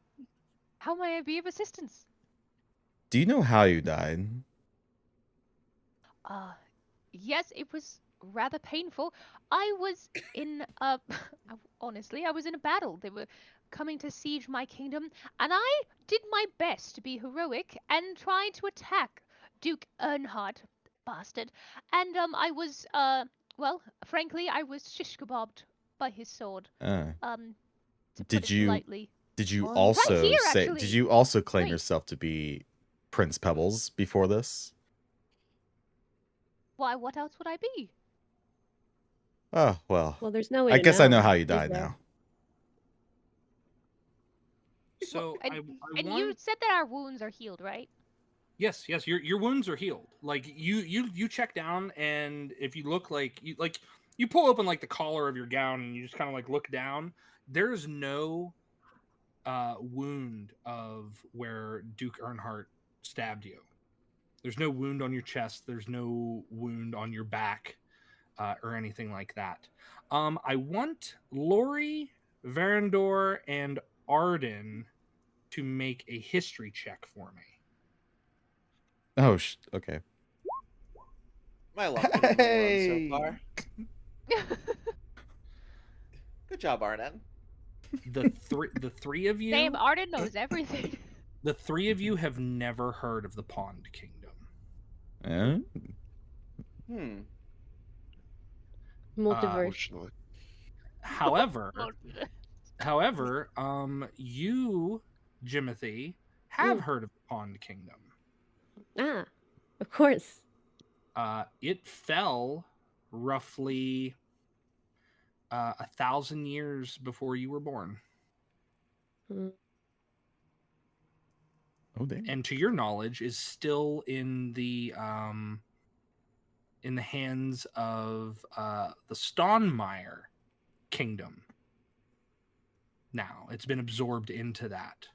How may I be of assistance? Do you know how you died? Yes, it was rather painful. I was in honestly, I was in a battle. They were coming to siege my kingdom, and I did my best to be heroic and try to attack Duke Earnhardt, bastard. And I was well, frankly, I was shish kebabbed by his sword. To put Did it you politely. did you Right also here, say actually. did you also claim Wait. yourself to be Prince Pebbles before this? Why? What else would I be? Oh, well. Well, there's no way I to guess I know know, how you is died there? now. So And, I and want you said that our wounds are healed, right? Yes, your wounds are healed. Like you check down, and if you look you pull open like the collar of your gown, and you just kind of like look down. There's no wound of where Duke Earnhardt stabbed you. There's no wound on your chest. There's no wound on your back, or anything like that. I want Lori, Varindor, and Ardyn to make a history check for me. Oh, okay. My luck been on the run so Hey! far. Good job, Ardyn. The three of you. Damn, Ardyn knows everything. The three of you have never heard of the Pond Kingdom. Hmm. Multiverse. Unfortunately. However, you, Jimothy, have heard of the Pond Kingdom. Ah, of course. It fell roughly 1,000 years before you were born. Mm. Oh, damn. And to your knowledge, is still in the hands of the Staunmeyer kingdom. Now it's been absorbed into that.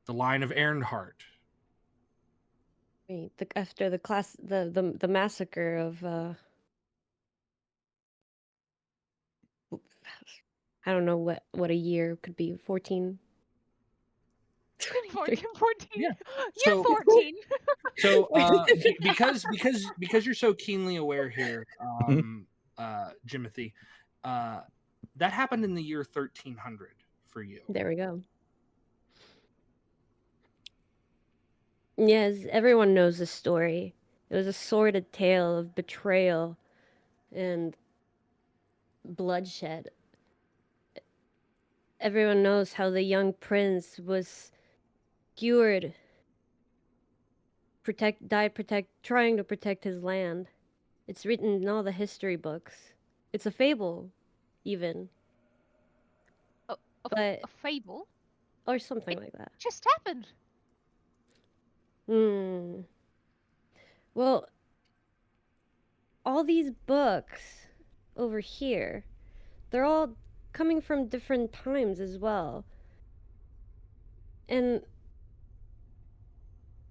The line of Earnhardt. Wait, after the massacre of I don't know what a year could be, 14. 14, 14. Yeah. You're 14. So because you're so keenly aware here, Jimothy, that happened in the year 1300 for you. There we go. Yes, everyone knows the story. It was a sordid tale of betrayal and bloodshed. Everyone knows how the young prince was skewered, trying to protect his land. It's written in all the history books. It's a fable, even. But A fable? or something like that. Just happened. Well, all these books over here, they're all coming from different times as well. And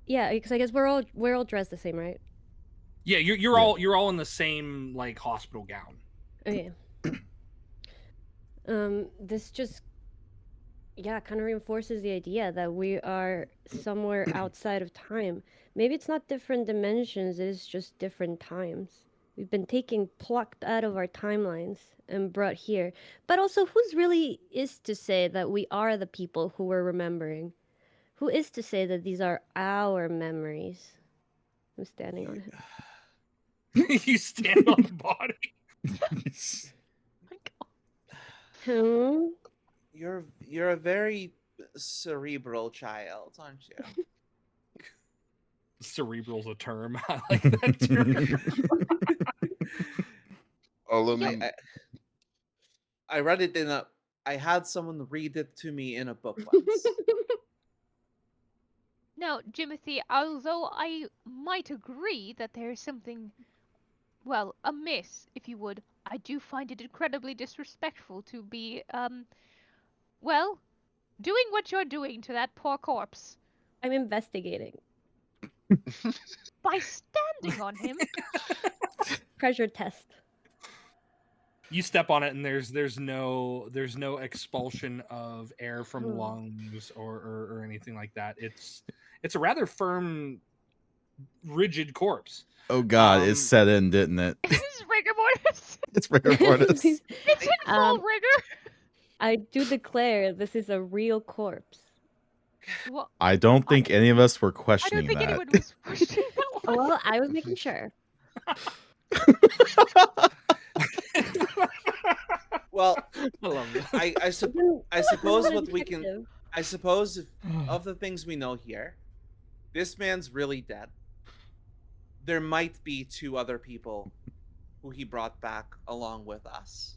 yeah, because I guess we're all dressed the same, right? Yeah, you're all in the same like hospital gown. Okay. This just kind of reinforces the idea that we are somewhere outside of time. Maybe it's not different dimensions, it is just different times. We've been plucked out of our timelines and brought here. But also, who's really is to say that we are the people who we're remembering? Who is to say that these are our memories? I'm standing on him. You stand on the body. You're a very cerebral child, aren't you? Cerebral's a term. I like that term. I read it I had someone read it to me in a book once. Now, Jimothy, although I might agree that there is something, well, amiss, if you would, I do find it incredibly disrespectful to be, well, doing what you're doing to that poor corpse. I'm investigating. By standing on him? Pressure test. You step on it, and there's no expulsion of air from lungs or anything like that. It's a rather firm, rigid corpse. Oh God, it set in, didn't it? This is rigor mortis. It's rigor mortis. It's in full rigor. I do declare this is a real corpse. Well, I don't think any of us were questioning I don't think that. anyone was questioning that one. Well, I was making sure. Well, I love that. I suppose what we can. I suppose of the things we know here, this man's really dead. There might be two other people who he brought back along with us.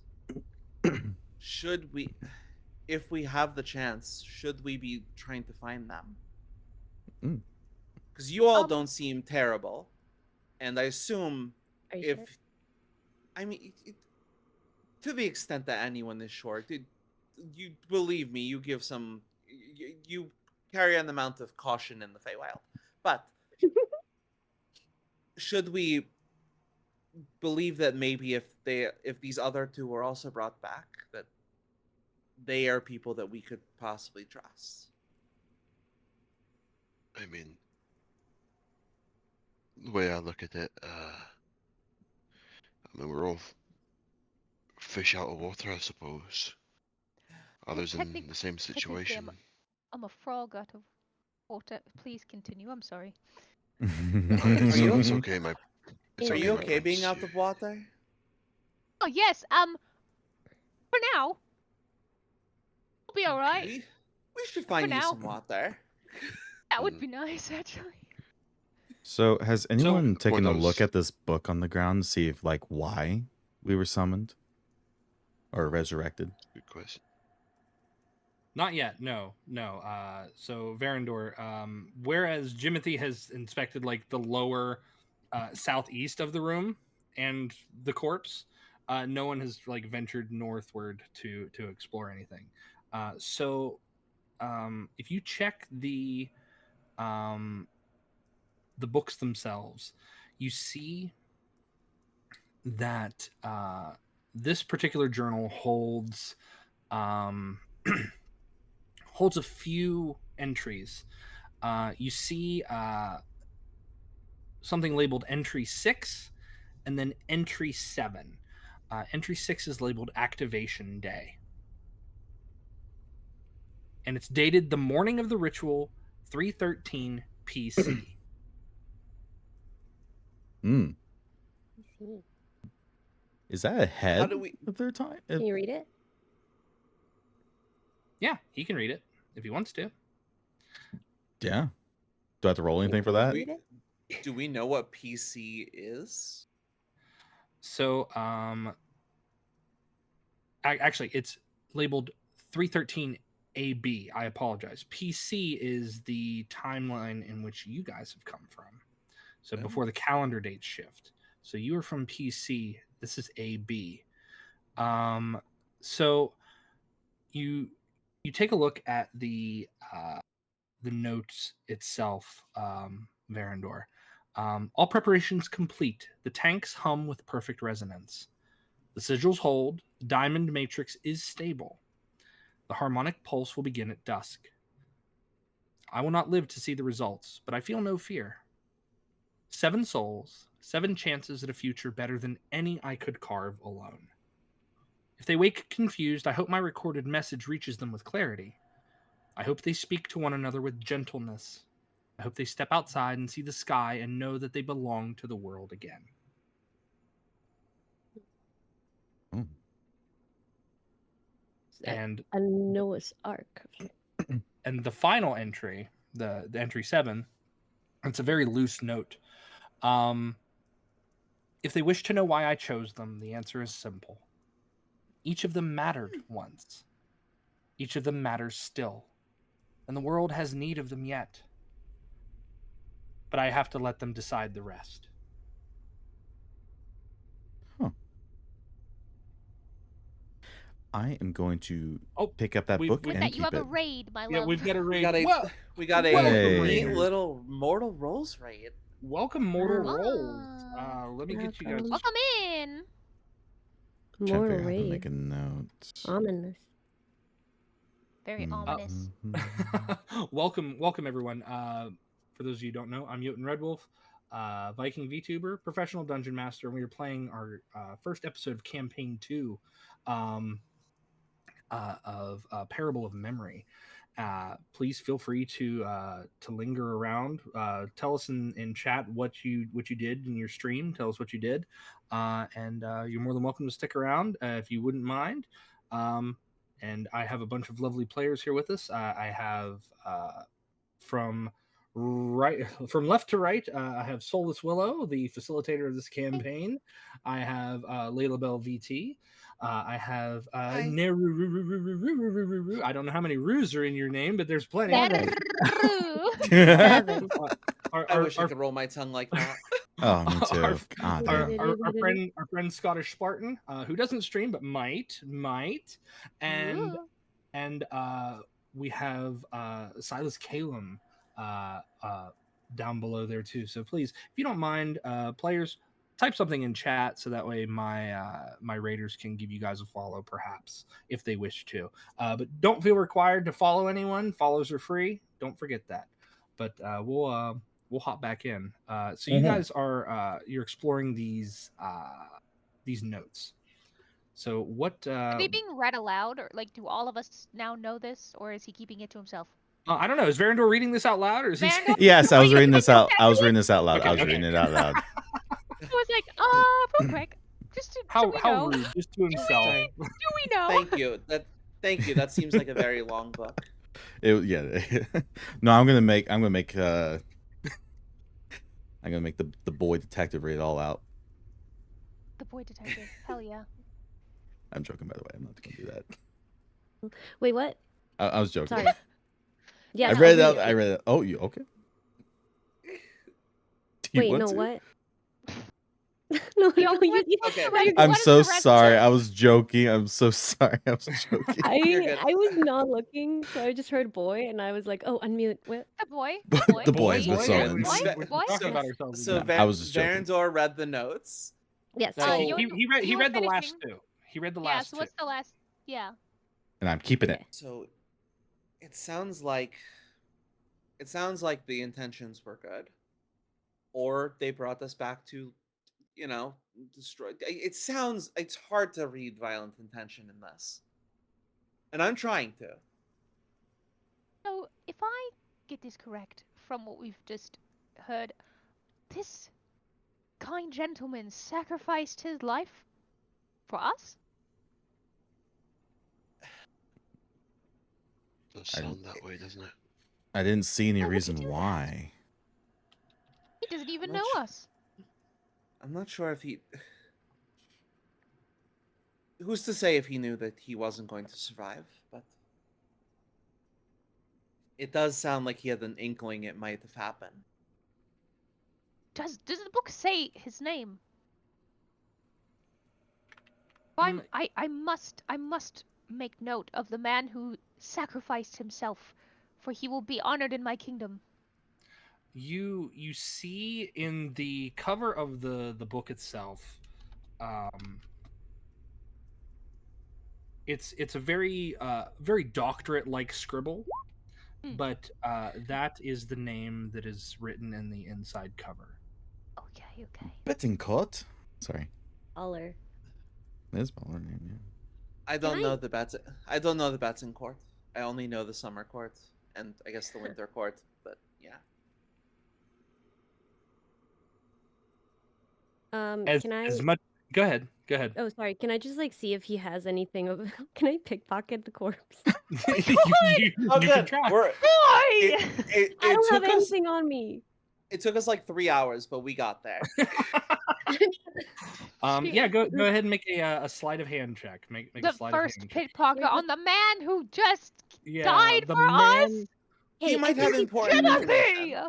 Should we, if we have the chance, should we be trying to find them? Because you all Um, don't seem terrible, and I assume Are you if sure? I mean, to the extent that anyone is short, you believe me, you give some, you carry an amount of caution in the Feywild. But should we believe that maybe if these other two were also brought back, that they are people that we could possibly trust? I mean, the way I look at it, I mean, we're all fish out of water, I suppose. well, Others in the same technically, situation. I'm a frog out of water. Please continue. I'm sorry. Are you It's okay, my. It's Are Yeah. okay, you my okay being prince. out of water? Oh yes. For now, I'll be all right. We should find you now. some water. That would be nice, actually. So, has anyone taken Point a I look was- at this book on the ground to see if, like, why we were summoned or resurrected? Good question. Not yet. No. So Varindor, whereas Jimothy has inspected like the lower southeast of the room and the corpse, no one has like ventured northward to explore anything. So if you check the books themselves, you see that this particular journal holds holds a few entries. You see something labeled entry 6 and then entry 7. Entry 6 is labeled activation day. And it's dated the morning of the ritual, 313 PC. Hmm. I see. Is that ahead do we- of their time? Can you read it? Yeah, he can read it if he wants to. Yeah. Do I have to roll anything for that? Read it? Do we know what PC is? So, actually, it's labeled 313 AB. I apologize. PC is the timeline in which you guys have come from. So Oh. before the calendar dates shift. So you are from PC. This is AB. So you take a look at the notes itself, Varindor. All preparations complete. The tanks hum with perfect resonance. The sigils hold. The diamond matrix is stable. The harmonic pulse will begin at dusk. I will not live to see the results, but I feel no fear. 7 souls, 7 chances at a future better than any I could carve alone. If they wake confused, I hope my recorded message reaches them with clarity. I hope they speak to one another with gentleness. I hope they step outside and see the sky and know that they belong to the world again. Oh. And A Noah's Ark. and the final entry, the entry 7, it's a very loose note. If they wish to know why I chose them, the answer is simple. Each of them mattered once. Each of them matters still. And the world has need of them yet. But I have to let them decide the rest. Huh. I am going to Oh, pick up that we've- book we've- With and that, you keep have it. a raid, my Yeah, love. we've got a raid. We got a Welcome, neat raiders. little mortal rolls raid. Welcome, Mortal Wow. Rolls. Let me get you guys. Welcome. Welcome in. Trying to Mortal figure out how to raid. make a note. Ominous. Very Mm, ominous. mhm. welcome everyone. For those of you who don't know, I'm Jotun Redwolf, Viking VTuber, professional dungeon master, and we are playing our first episode of campaign 2 of Parable of Memory. Please feel free to linger around. Tell us in chat what you did in your stream. Tell us what you did, and you're more than welcome to stick around if you wouldn't mind. And I have a bunch of lovely players here with us. I have from left to right. I have Soulless Willow, the facilitator of this campaign. I have Layla Bell VT. I have Neru. I don't know how many roos are in your name, but there's plenty. Seven. True. Seven. I wish I could roll my tongue like that. Oh, me too. Our, God our, damn. our friend Scottish Spartan, who doesn't stream but might, and Ooh. and we have Silas Kalem down below there too. So please, if you don't mind, players, type something in chat so that way my raiders can give you guys a follow, perhaps if they wish to. But don't feel required to follow anyone. Follows are free. Don't forget that. But we'll hop back in. So you guys are you're exploring these notes. So what? Are they being read aloud, or like, do all of us now know this, or is he keeping it to himself? I don't know. Is Varindor reading this out loud, or is he? Varindor? Yes, I was reading this out. I was Okay, reading this out loud. okay, I was reading it out loud. I was like, real quick, just to, How do we know? rude, just to himself. Sorry. Do we know? Thank you. Thank you. That seems like a very long book. Yeah. No, I'm gonna make the boy detective read it all out. The boy detective. Hell yeah. I'm joking, by the way. I'm not gonna do that. Wait, what? I was joking. Sorry. Yeah, I read it out. I read it. Oh, you okay? Do you Wait, want no, to? what? No, Yo, no, what- Okay. I'm what is so the rest sorry. of- I was joking. I'm so sorry. I was joking. You're good. I was not looking, so I just heard boy, and I was like, oh, unmute. What? The boy. The boy, the Boy, summons. boy, boy. Talking about ourselves. So again. I was just joking. Varindor read the notes. Yes. No, So- he read you were the last finishing. two. He read the Yeah, last so two. what's the last? Yeah. And I'm keeping it. So it sounds like the intentions were good, or they brought us back to, destroy. It's hard to read violent intention in this, and I'm trying to. So, if I get this correct from what we've just heard, this kind gentleman sacrificed his life for us? Does sound that way, doesn't it? I didn't see any Why would you reason do that? why. He doesn't even Not know su- us. I'm not sure if he. Who's to say if he knew that he wasn't going to survive? But it does sound like he had an inkling it might have happened. Does the book say his name? I must make note of the man who sacrificed himself, for he will be honored in my kingdom. You see in the cover of the book itself, it's a very very doctorate like scribble, but that is the name that is written in the inside cover. Okay. Bettencourt? Sorry. Aller. There's my name, yeah. I don't know the bats. I don't know the Batson court. I only know the summer court and I guess the winter court. But yeah. Can I? As much. Go ahead. Oh, sorry. Can I just like see if he has anything of? Can I pickpocket the corpse? you Oh, can good. try. Boy! It I don't have took us. anything on me. It took us like 3 hours, but we got there. Yeah, go ahead and make a sleight of hand check. Make a The sleight first of hand check. pickpocket on the man who just Yeah, died the for us. He might I have think important Timothy! information.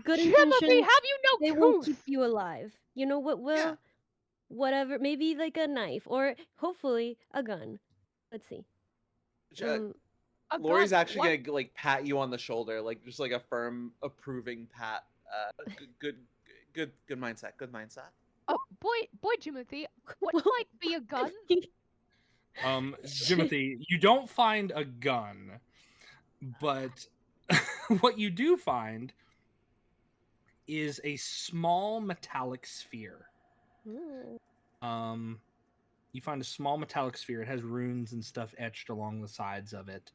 good Timothy, intentions. have you no They won't proof? keep you alive. You know what will? Yeah. Whatever. Maybe like a knife or hopefully a gun. Let's see. A Lori's gun, actually what? gonna like pat you on the shoulder, like just like a firm, approving pat. Good mindset. Good mindset. Oh, boy, Timothy, what might be a gun? Timothy, you don't find a gun, but what you do find is a small metallic sphere. Ooh. You find a small metallic sphere. It has runes and stuff etched along the sides of it.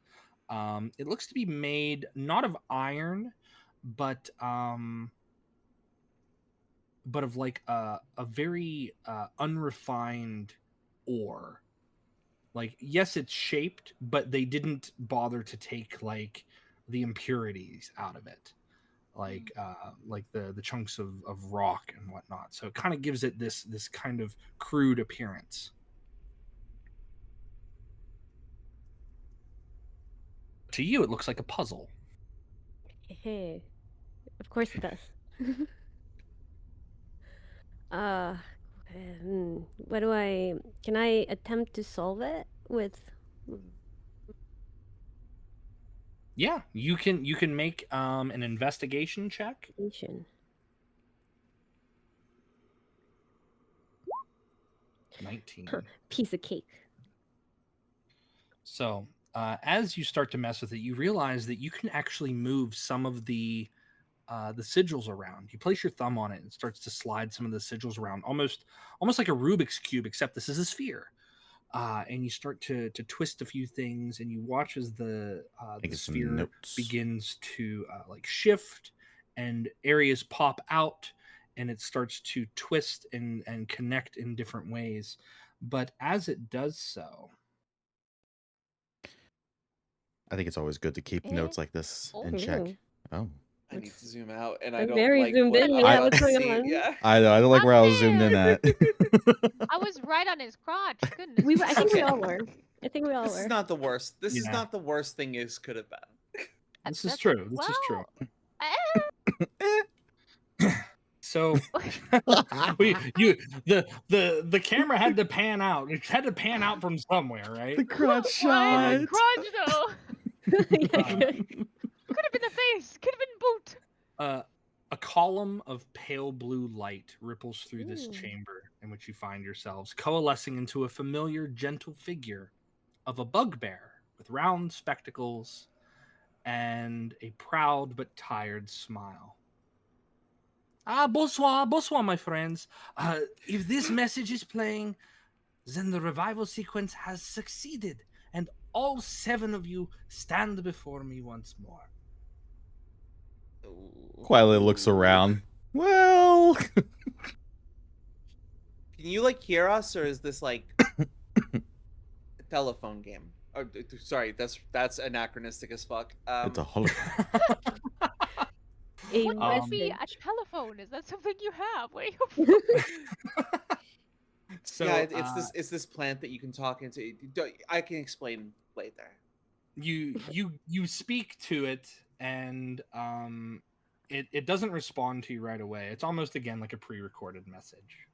It looks to be made not of iron, but of like a very unrefined ore. Like, yes, it's shaped, but they didn't bother to take like the impurities out of it, like the chunks of rock and whatnot. So it kind of gives it this kind of crude appearance. To you, it looks like a puzzle. Hey. Of course it does. uh, what do I? Can I attempt to solve it with? Yeah, you can make an investigation check. Investigation. 19. Piece of cake. So, as you start to mess with it, you realize that you can actually move some of the sigils around. You place your thumb on it and it starts to slide some of the sigils around, almost like a Rubik's cube, except this is a sphere. And you start to twist a few things, and you watch as the Making some sphere notes. begins to like shift, and areas pop out, and it starts to twist and connect in different ways. But as it does so, I think it's always good to keep Eh? notes like this in Oh. check. Ooh. Oh. I need to zoom out, and I I'm don't very like zoomed what in. I'm Yeah, about what's to going see. on? Yeah. I know. I don't like Up where I was zoomed in there! at. I was right on his crotch. Goodness. I think we Okay. all were. I think we all This were. is not the worst. This is Yeah. not the worst thing it could have been. this is That's true. This is true. eh. So the camera had to pan out. It had to pan out from somewhere, right? The crotch Why shot. the crotch though? Yeah, Uh, good. Could have been the face. Could have been boot. A column of pale blue light ripples through this Ooh. chamber in which you find yourselves, coalescing into a familiar, gentle figure of a bugbear with round spectacles and a proud but tired smile. Bonsoir, bonsoir, my friends. If this message is playing, then the revival sequence has succeeded, and all 7 of you stand before me once more. Quietly looks around. Well, Can you like hear us, or is this like a telephone game? Or sorry, that's anachronistic as fuck. it's a hologram. A What would be a message. telephone? Is that something you have? Where you So yeah, it's this plant that you can talk into. I can explain later. you speak to it, and it doesn't respond to you right away. It's almost again like a pre-recorded message.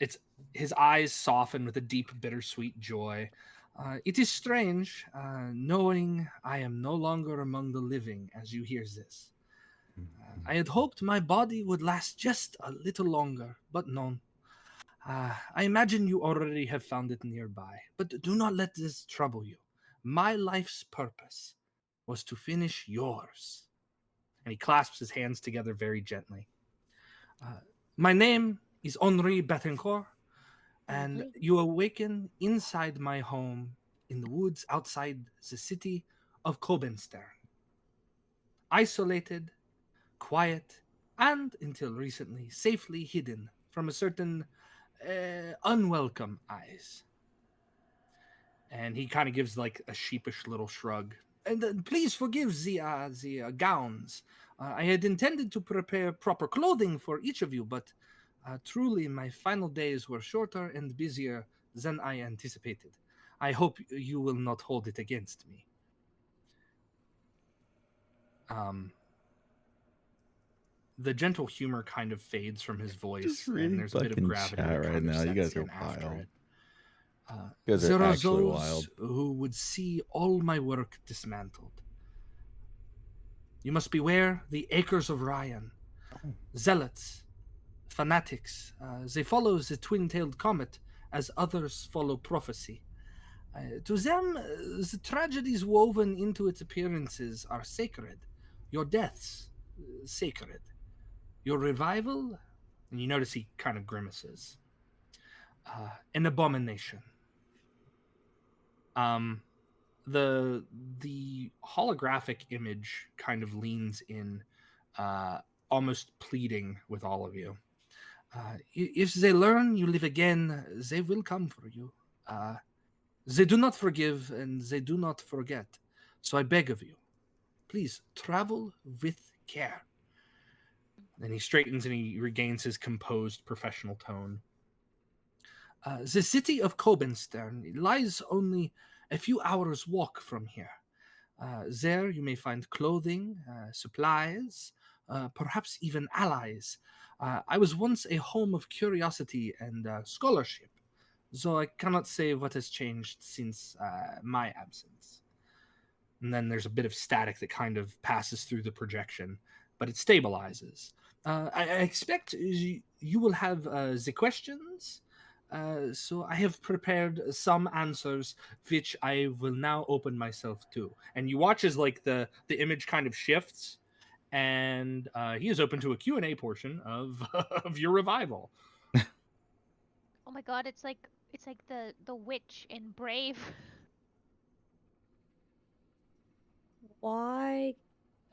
It's his eyes soften with a deep bittersweet joy. It is strange knowing I am no longer among the living as you hear this. I had hoped my body would last just a little longer, but no. I imagine you already have found it nearby, but do not let this trouble you. My life's purpose was to finish yours. And he clasps his hands together very gently. My name is Henri Betancourt, and Okay. you awaken inside my home in the woods outside the city of Kobenstern. Isolated, quiet, and, until recently, safely hidden from a certain unwelcome eyes. And he kind of gives like a sheepish little shrug. And please forgive the gowns. I had intended to prepare proper clothing for each of you, but truly my final days were shorter and busier than I anticipated. I hope you will not hold it against me. The gentle humor kind of fades from his voice, Just and reading there's a bit of fucking gravity chat that right kind of now. You sets guys are in after wild. it. You guys are There are actually those wild. who would see all my work dismantled. You must beware the Acres of Ryan, zealots, fanatics. They follow the twin-tailed comet as others follow prophecy. To them, the tragedies woven into its appearances are sacred. Your deaths, sacred. Your revival, and you notice he kind of grimaces, an abomination. The holographic image kind of leans in, almost pleading with all of you. If they learn you live again, they will come for you. They do not forgive and they do not forget. So I beg of you, please travel with care. And he straightens and he regains his composed professional tone. The city of Kobenstern lies only a few hours' walk from here. There you may find clothing, supplies, perhaps even allies. I was once a home of curiosity and scholarship, though I cannot say what has changed since my absence. And then there's a bit of static that kind of passes through the projection, but it stabilizes. I expect you will have the questions, so I have prepared some answers, which I will now open myself to. And you watch as like the image kind of shifts, and he is open to a Q&A portion of of your revival. Oh my god, it's like the witch in Brave. Why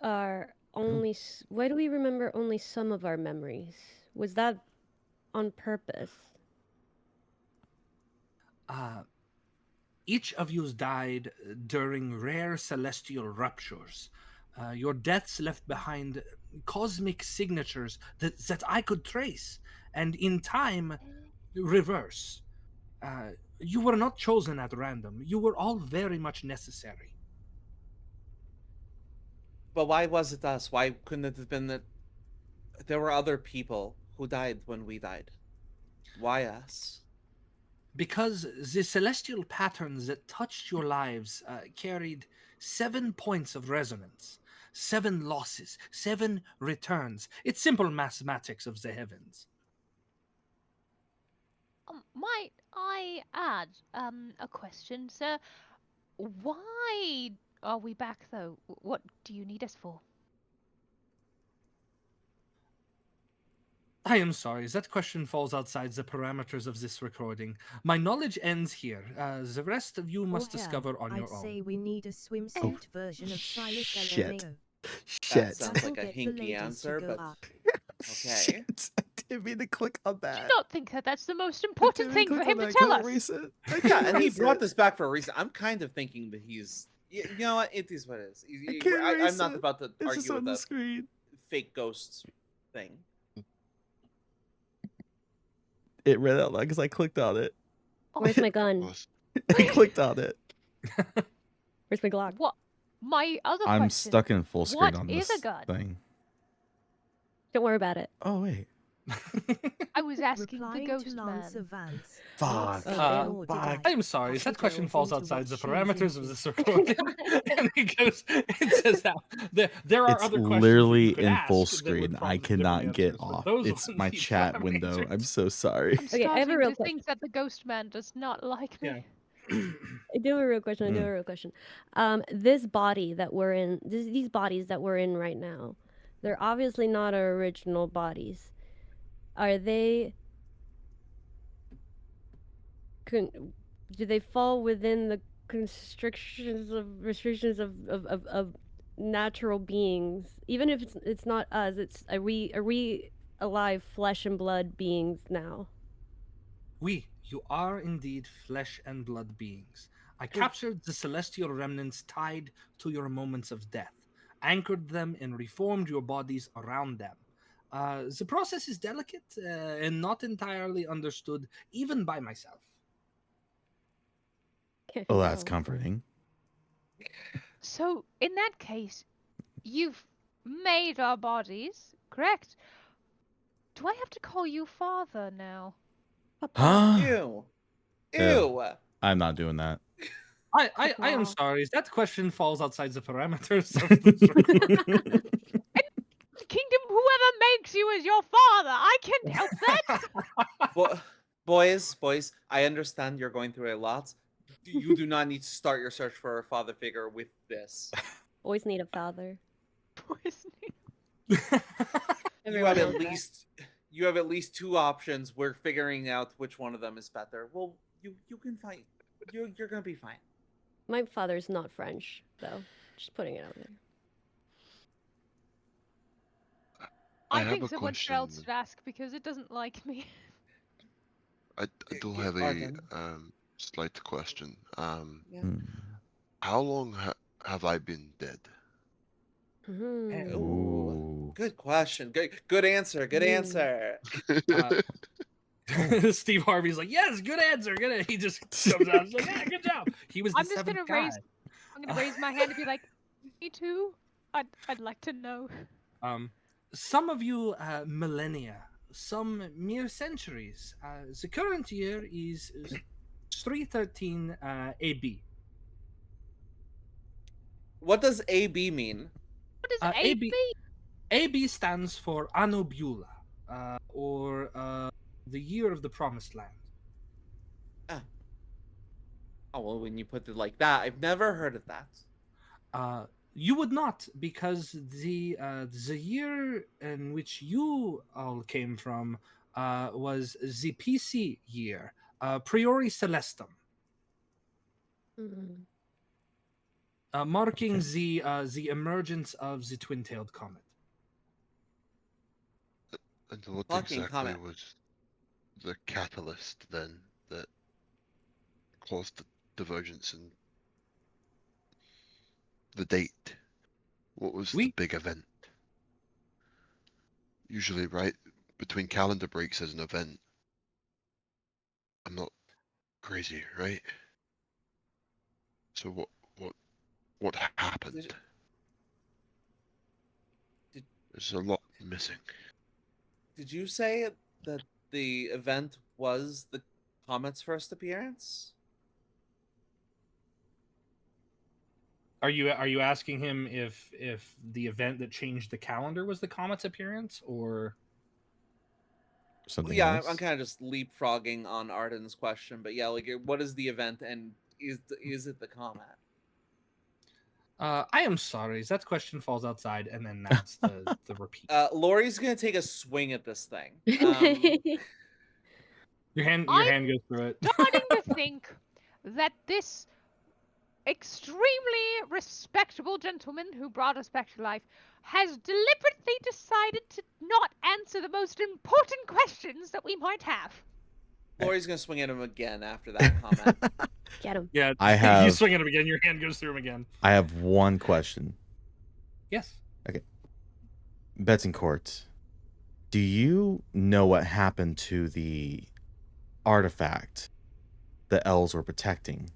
why do we remember only some of our memories? Was that on purpose? Each of you died during rare celestial ruptures. Your deaths left behind cosmic signatures that I could trace, and in time, reverse. You were not chosen at random. You were all very much necessary. But why was it us? Why couldn't it have been that there were other people who died when we died? Why us? Because the celestial patterns that touched your lives carried 7 points of resonance, 7 losses, 7 returns. It's simple mathematics of the heavens. Might I add a question, sir? Why are we back though? What do you need us for? I am sorry, that question falls outside the parameters of this recording. My knowledge ends here. The rest of you must discover on your I'd own. say we need a swimsuit version of Silas shit. LMAO. That Shit. sounds like a That'll get the hinky ladies to answer, go but up. okay. Shit. I didn't mean to click on Do you that. not think that that's the most I important didn't thing mean for click him on to that. tell Can I us? erase it? Yeah, and he erase brought it. this back for a reason. I'm kind of thinking that he's. You know what? It is what it is. I can't I'm erase not it. about to It's just argue on with the a screen. fake ghost thing. It read out loud because I clicked on it. Where's my gun? Was- I clicked on it. Where's my Glock? What? My other I'm question. stuck in full screen What on is this a gun? thing. Don't worry about it. Oh wait. I was asking the Replying ghost to man. Lancer Vance. Fuck. Nor did Fuck. I am sorry, He that question delves falls into outside what the she's parameters of into. this recording. And he goes, it says now, there are It's other questions that literally you could in ask full that would screen. I prompt different cannot get answers, but off. those It's wouldn't my be chat window. parameters. I'm so sorry. I'm Okay, I have a starting real to think that the ghost man does not like me. Yeah. I do have a real question. I do have a real question. This body that we're in, these bodies that we're in right now, they're obviously not our original bodies. Are they? Do they fall within the restrictions of natural beings? Even if it's not us, are we alive, flesh and blood beings now? You are indeed flesh and blood beings. I Good. captured the celestial remnants tied to your moments of death, anchored them, and reformed your bodies around them. The process is delicate and not entirely understood, even by myself. Oh, that's No. comforting. So, in that case, you've made our bodies, correct? Do I have to call you father now? Huh? Ew. Ew. Ew. I'm not doing that. I am Wow. sorry. That question falls outside the parameters of this recording. Kingdom, whoever makes you is your father. I can't help that. Boys, I understand you're going through a lot. You do not need to start your search for a father figure with this. Always need a father. You Everyone have knows at least 2 options. We're figuring out which one of them is better. Well, you can find. You're gonna be fine. My father's not French, though. Just putting it out there. I I have think a someone question. else should ask because it doesn't like me. I do Yeah, have a Ardyn. slight question. Yeah. How long have I been dead? Mhm. Ooh, good question. Good answer. Good answer. Steve Harvey's like, yes, good answer. He just comes out. He's like, yeah, good job. He was the I'm just 7th gonna guy. raise my hand and be like, Me too. I'd like to know. Some of you millennia, some mere centuries. The current year is 313 AB. What does AB mean? What does AB AB? AB stands for Anno Beulah, or the year of the Promised Land. Ah. Oh, well, when you put it like that, I've never heard of that. You would not, because the year in which you all came from was the PC year, Priori Celestum, Mhm. marking Okay. the emergence of the twin-tailed comet. And what Talking exactly comet. was the catalyst then that caused the divergence in the date? What was the We big event? Usually, right between calendar breaks as an event. I'm not crazy, right? So what happened? Did- There's a lot missing. Did you say that the event was the comet's first appearance? Are you asking him if the event that changed the calendar was the comet's appearance, or Something Yeah, I'm else? kind of just leapfrogging on Ardyn's question, but yeah, like, what is the event, and is it the comet? I am sorry, that question falls outside, and then that's the repeat. Lori's gonna take a swing at this thing. Your hand I'm goes through it. starting to think that this extremely respectable gentleman who brought us back to life has deliberately decided to not answer the most important questions that we might have. Lori's gonna swing at him again after that comment. Get him. Yeah, I you have- swing at him again. Your hand goes through him again. I have one question. Yes. Betancourt, do you know what happened to the artifact the elves were protecting?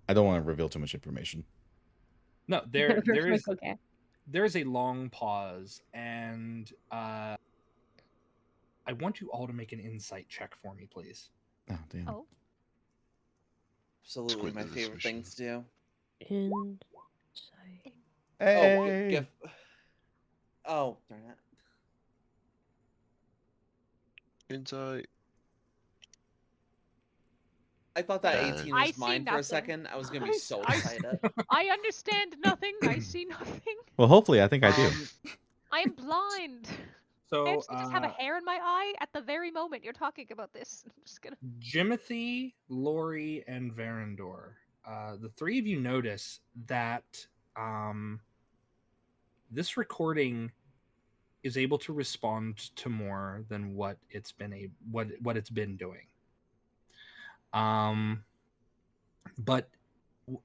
I don't want to reveal too much information. No, there is Okay. there is a long pause, and I want you all to make an insight check for me, please. Oh, damn. Oh, Absolutely, Squint my at this favorite thing mission. to do. Insight. Oh, Hey! GIF. Oh, darn it. Insight. I thought that Uh, 18 I was see mine for a nothing. second. I was gonna be so I- excited. I understand nothing. I see nothing. Well, hopefully, I think I do. I am blind. I So, actually just have a hair in my eye at the very moment you're talking about this. I'm just gonna. Jimothy, Lori, and Varindor, the three of you notice that this recording is able to respond to more than what it's been what it's been doing. But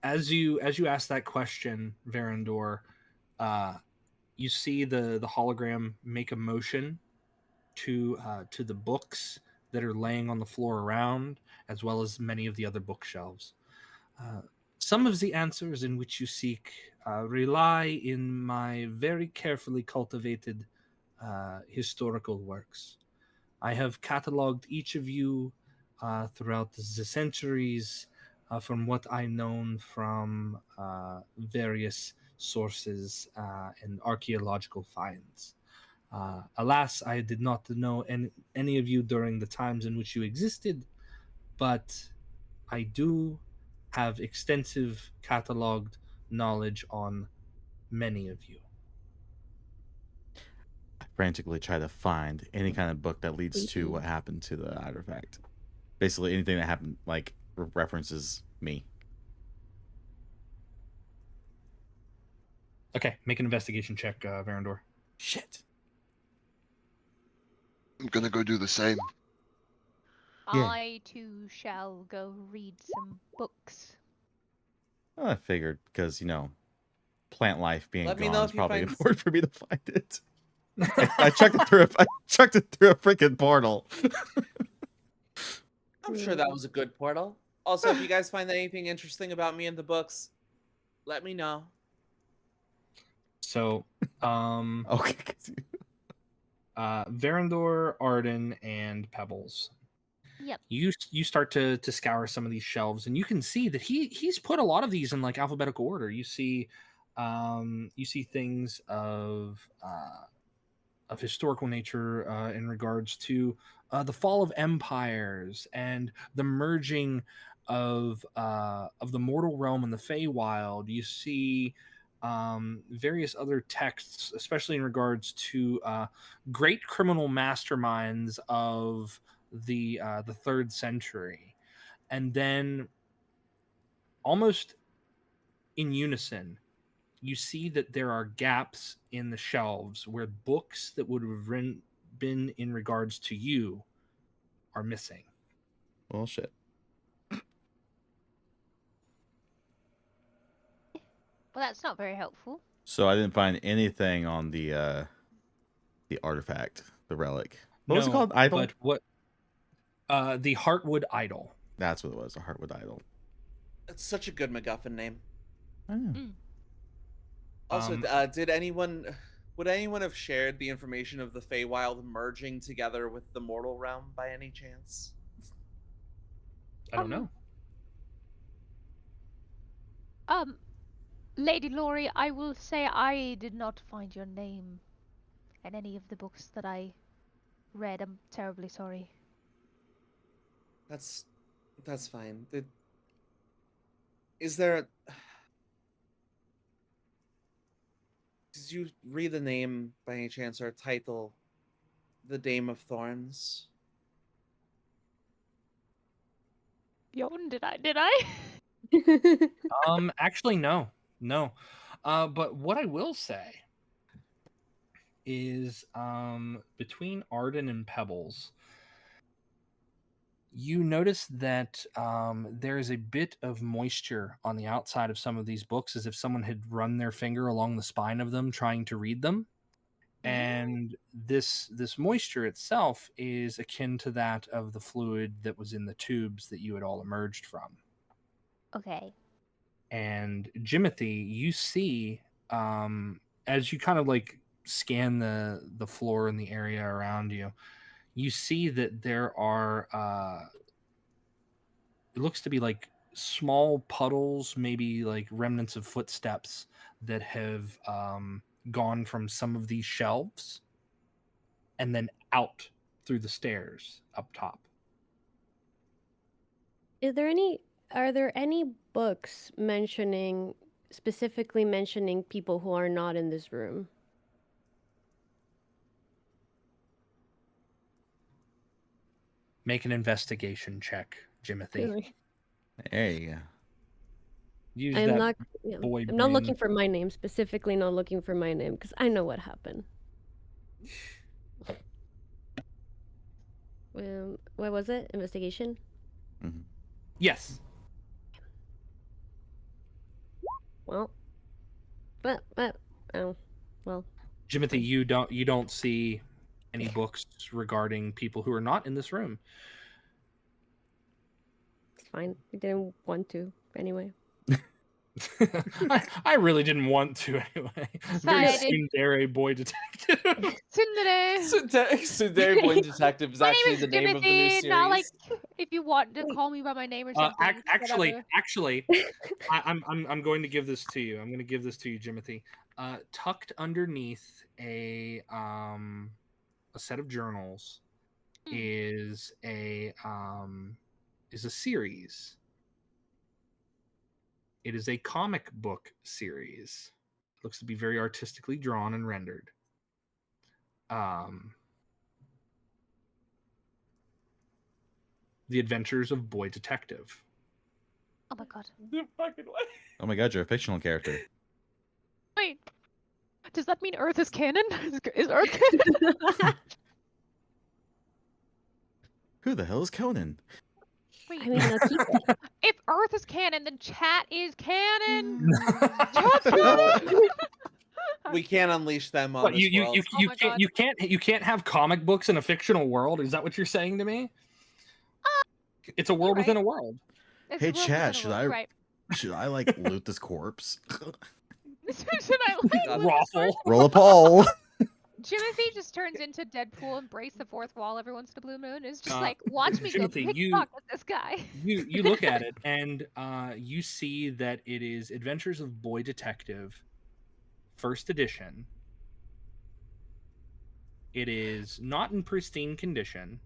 as you ask that question, Varindor, you see the hologram make a motion to the books that are laying on the floor around, as well as many of the other bookshelves. Some of the answers in which you seek rely in my very carefully cultivated historical works. I have cataloged each of you throughout the centuries from what I known from various sources and archaeological finds. Alas, I did not know any of you during the times in which you existed, but I do have extensive cataloged knowledge on many of you. I frantically try to find any kind of book that leads to what happened to the artifact. Basically, anything that happened, like, references me. Okay, make an investigation check, Varindor. Shit. I'm gonna go do the same. Yeah. I too shall go read some books. Well, I figured because, plant life being Let me know gone if is you probably find important for me to find it. I chucked it through a freaking portal. I'm sure that was a good portal. Also, if you guys find anything interesting about me in the books, let me know. So, Okay. Varindor, Ardyn, and Pebbles. Yep. You start to scour some of these shelves, and you can see that he's put a lot of these in like alphabetical order. You see things of historical nature in regards to the fall of empires and the merging of the mortal realm and the Feywild. You see various other texts, especially in regards to great criminal masterminds of the 3rd century, and then almost in unison you see that there are gaps in the shelves where books that would have been in regards to you are missing. Well, shit. Well, that's not very helpful. So I didn't find anything on the artifact, the relic. What was it called? Idol? But what? The Heartwood Idol. That's what it was. The Heartwood Idol. It's such a good MacGuffin name. I know. Also, would anyone have shared the information of the Feywild merging together with the mortal realm by any chance? I don't know. Lady Laurie, I will say I did not find your name in any of the books that I read. I'm terribly sorry. That's fine. Is there? Did you read the name by any chance or title, The Dame of Thorns? Jotun, did I? Actually, no. But what I will say is, between Ardyn and Pebbles, you notice that there is a bit of moisture on the outside of some of these books, as if someone had run their finger along the spine of them trying to read them. And this moisture itself is akin to that of the fluid that was in the tubes that you had all emerged from. Okay. And Jimothy, you see, as you kind of like scan the floor and the area around you, you see that there are it looks to be like small puddles, maybe like remnants of footsteps that have gone from some of these shelves and then out through the stairs up top. Are there any books specifically mentioning people who are not in this room? Make an investigation check, Jimothy. Really? There you go. Use I'm that not. boy I'm not brain. looking for my name, specifically not looking for my name, because I know what happened. What was it? Investigation? Mm-hmm. Yes. Well, oh, well. Jimothy, you don't see any books regarding people who are not in this room. It's fine. I didn't want to anyway. I really didn't want to anyway. Very tsundere boy detective. Tsundere Boy Detective is actually the name of the new series. Not like if you want to call me by my name or something. Actually, I'm going to give this to you. I'm going to give this to you, Jimothy. Tucked underneath a set of journals is a series. It is a comic book series. It looks to be very artistically drawn and rendered. The Adventures of Boy Detective. Oh my god. Oh my god, you're a fictional character. Wait. Does that mean Earth is canon? Is Earth canon? Who the hell is Conan? Wait. I mean, I'll keep it. If Earth is canon, then chat is canon. We can't unleash them on this world. You can't have comic books in a fictional world. Is that what you're saying to me? It's a world within a world. It's Hey, a Roman chat, general, right? should I like loot this corpse? Should I like God. loot this Raffle. person? Roll a poll. Jimothy just turns into Deadpool and breaks the fourth wall every once in a blue moon. It's just Uh, like, watch me go Jimothy, pickpocket this guy. you look at it and you see that it is Adventures of Boy Detective, first edition. It is not in pristine condition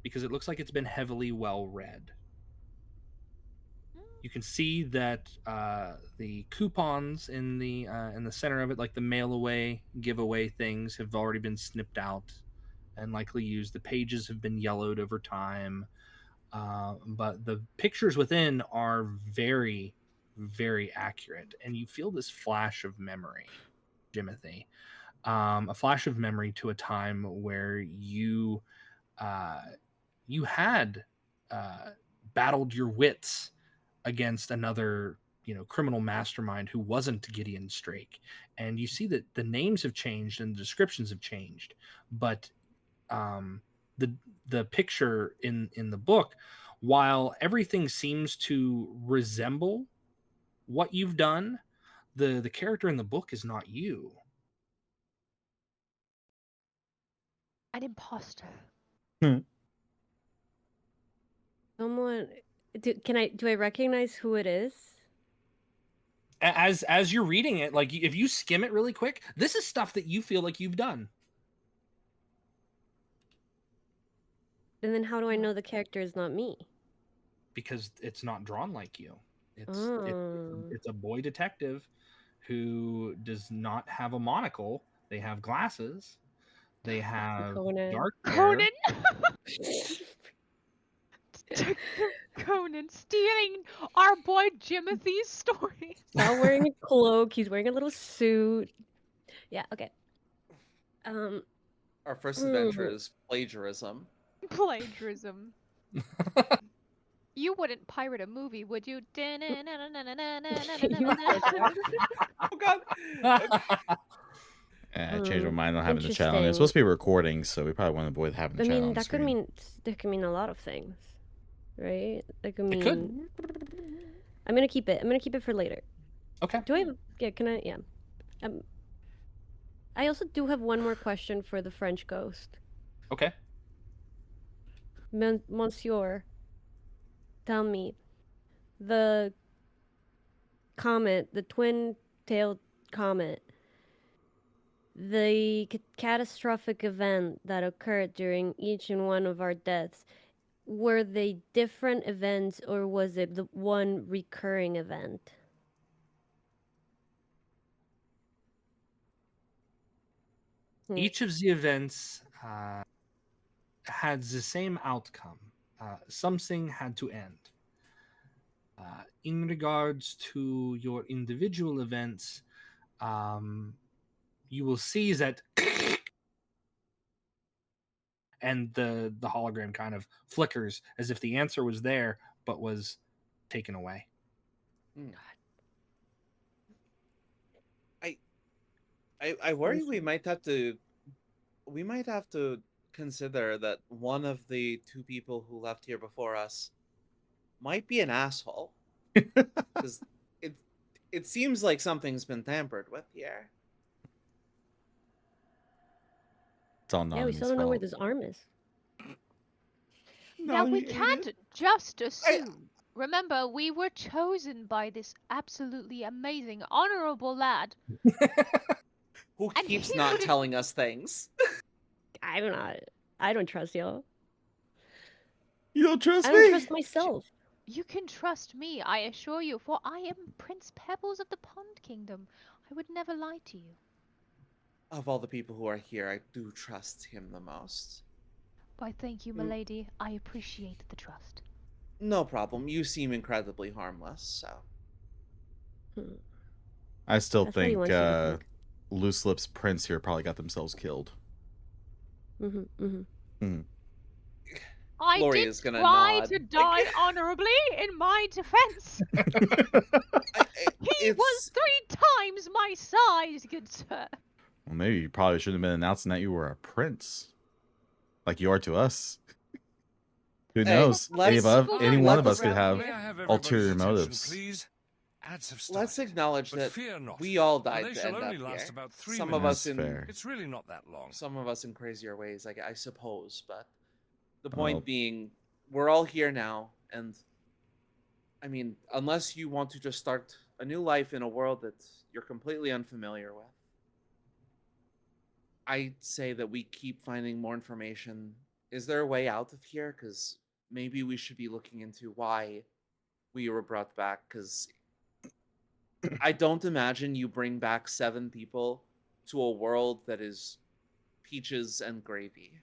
because it looks like it's been heavily well read. You can see that the coupons in the center of it, like the mail away giveaway things, have already been snipped out and likely used. The pages have been yellowed over time, but the pictures within are very, very accurate, and you feel this flash of memory, Jimothy, a flash of memory to a time where you had battled your wits against another criminal mastermind who wasn't Gideon Strake, and you see that the names have changed and the descriptions have changed, but the picture in the book, while everything seems to resemble what you've done, the character in the book is not you. An imposter. Someone, do I recognize who it is? As you're reading it, like if you skim it really quick, this is stuff that you feel like you've done. And then how do I know the character is not me? Because it's not drawn like you. Oh. It's a boy detective who does not have a monocle. They have glasses. They have Conan. dark hair. Conan! Conan stealing our boy Jimothy's story. Not wearing a cloak. He's wearing a little suit. Yeah. Okay. Our first adventure is plagiarism. Plagiarism. You wouldn't pirate a movie, would you? Oh God. I changed my mind on having the chat on. It's supposed to be recording, so we probably want to avoid having the chat on. That could mean a lot of things, right? That could mean. It could. I'm gonna keep it. I'm gonna keep it for later. Okay. Do I have? Yeah. Can I? Yeah. I also do have one more question for the French ghost. Okay. Monsieur, tell me, the comet, the twin-tailed comet, the catastrophic event that occurred during each and one of our deaths, were they different events or was it the one recurring event? Each of the events had the same outcome. Something had to end. In regards to your individual events, you will see that and the hologram kind of flickers as if the answer was there but was taken away. I worry we might have to consider that one of the two people who left here before us might be an asshole. Because it seems like something's been tampered with here. It's all Yeah, we still don't know where this arm is. Now we can't just assume. Remember, we were chosen by this absolutely amazing, honorable lad. Who And keeps he not wouldn't- telling us things. I don't trust y'all. You don't trust I me? don't trust myself. You can trust me, I assure you, for I am Prince Pebbles of the Pond Kingdom. I would never lie to you. Of all the people who are here, I do trust him the most. Why, thank you, milady. I appreciate the trust. No problem. You seem incredibly harmless, so. I still That's what he think wants you to think. Loose Lips Prince here probably got themselves killed. I Lori did is gonna try nod. to die honorably in my defense. He was 3 times my size, good sir. Well, maybe you probably shouldn't have been announcing that you were a prince. Like you are to us. Who Hey, knows? let's- Any one of us could let's- have May I have ulterior everybody's attention, motives. please? Ads have started. let's acknowledge but that fear not, we all for died they to shall end only up last here. about 3 Some minutes. of us That's in fair. It's really not that long. some of us in crazier ways, I suppose. But the Oh. point being, we're all here now, and I mean, unless you want to just start a new life in a world that you're completely unfamiliar with, I'd say that we keep finding more information. Is there a way out of here? Because maybe we should be looking into why we were brought back. Because I don't imagine you bring back 7 people to a world that is peaches and gravy.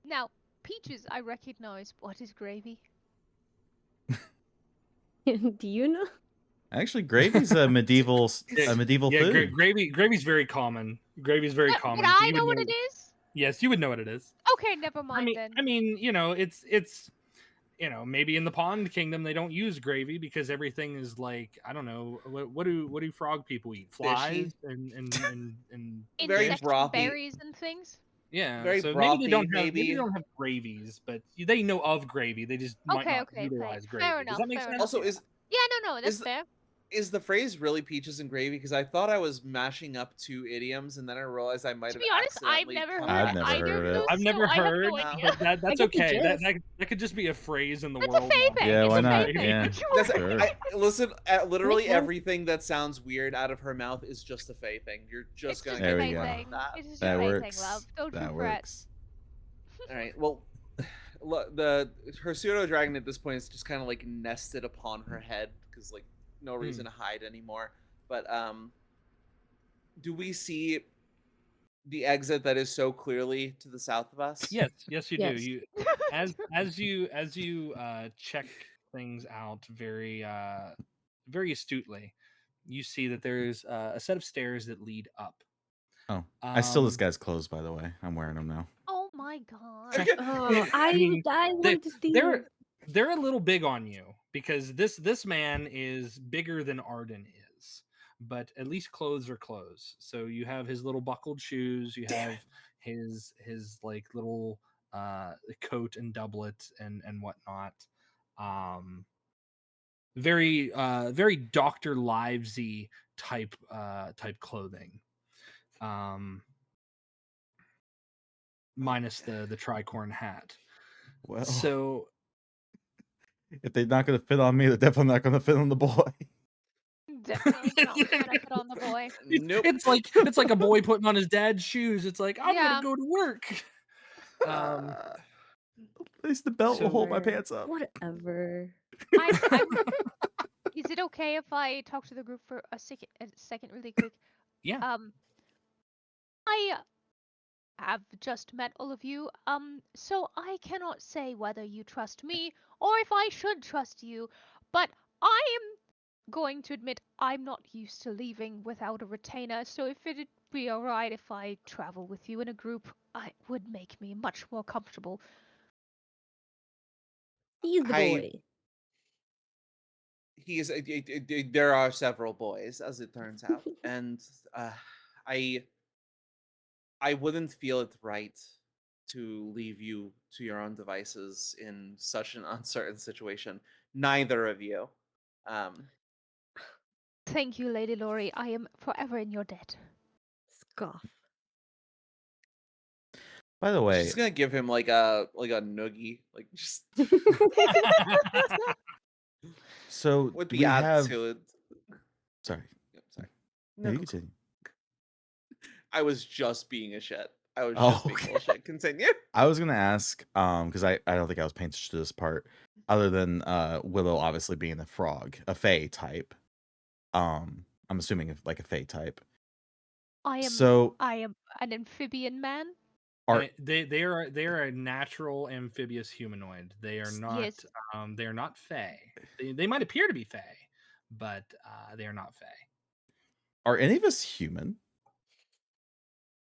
Now, peaches, I recognize. What is gravy? Do you know? Actually, gravy's a medieval Yeah, food. gravy's very common. Gravy's very Would common. I You would know what it is? Yes, you would know what it is. Okay, never mind then. I mean, it's maybe in the Pond Kingdom they don't use gravy because everything is like, I don't know, what do frog people eat? Flies and Very Insect brothy. berries and things. yeah. Very So brothy, maybe they maybe. don't have gravies, but they know of gravy. They just might Okay, not okay, utilize fair gravy. enough, Does that make fair sense? enough. Also, Yeah, no, that's is- fair. is the phrase really peaches and gravy? Because I thought I was mashing up 2 idioms, and then I realized I might To have be honest, I've accidentally never come heard I've never either heard of it. those, I've never so I have heard, no idea. but that's I get the okay. That, gist. that could just be a phrase in the That's world. a fey now. thing. Yeah, it's why a not? fey thing. Yeah. That's, Sure. listen, literally Makes sense. everything that sounds weird out of her mouth is just a Faye thing. You're just It's gonna just get a There we fey me go. on thing. that. It's just That a fey works. thing, love. Don't That you fret. works. All right. Well, her pseudo dragon at this point is just kind of like nested upon her head because like no reason to hide anymore. But do we see the exit that is so clearly to the south of us? Yes, you Yes. do. You as you check things out very very astutely, you see that there's a set of stairs that lead up. Oh, I stole this Um, guy's clothes, by the way. I'm wearing them now. Oh my god. Oh, I mean, want to steal. they're a little big on you because this man is bigger than Ardyn is, but at least clothes are clothes. So you have his little buckled shoes, you have his like little coat and doublet and whatnot. Very very Dr. Livesy type clothing. Minus the tricorn hat. Well, So if they're not gonna fit on me, they're definitely not gonna fit on the boy. Definitely not gonna put on the boy. Nope. it's like a boy putting on his dad's shoes. It's like, I'm Yeah. gonna go to work. At least the belt will hold my Sure. pants up. Whatever. Is it okay if I talk to the group for a second really quick? Yeah. I have just met all of you, so I cannot say whether you trust me or if I should trust you, but I am going to admit I'm not used to leaving without a retainer, so if it'd be alright if I travel with you in a group, it would make me much more comfortable. He's the I- boy. He is. There are several boys, as it turns out, and I wouldn't feel it right to leave you to your own devices in such an uncertain situation. Neither of you. Thank you, Lady Laurie. I am forever in your debt. Scoff. By the way, She's gonna give him like a noogie, like just so would we be add have. to it. Sorry, Yep, sorry. no, No, you continue. I was just being a shit. I was Oh, just being okay. bullshit. Continue. I was gonna ask, because I don't think I was paying attention to this part, other than Willow obviously being a frog, a fae type. I'm assuming like a fae type. I am an amphibian man. Are They are a natural amphibious humanoid. They are not Yes. they are not fae. They might appear to be fae, but they are not fae. are any of us human?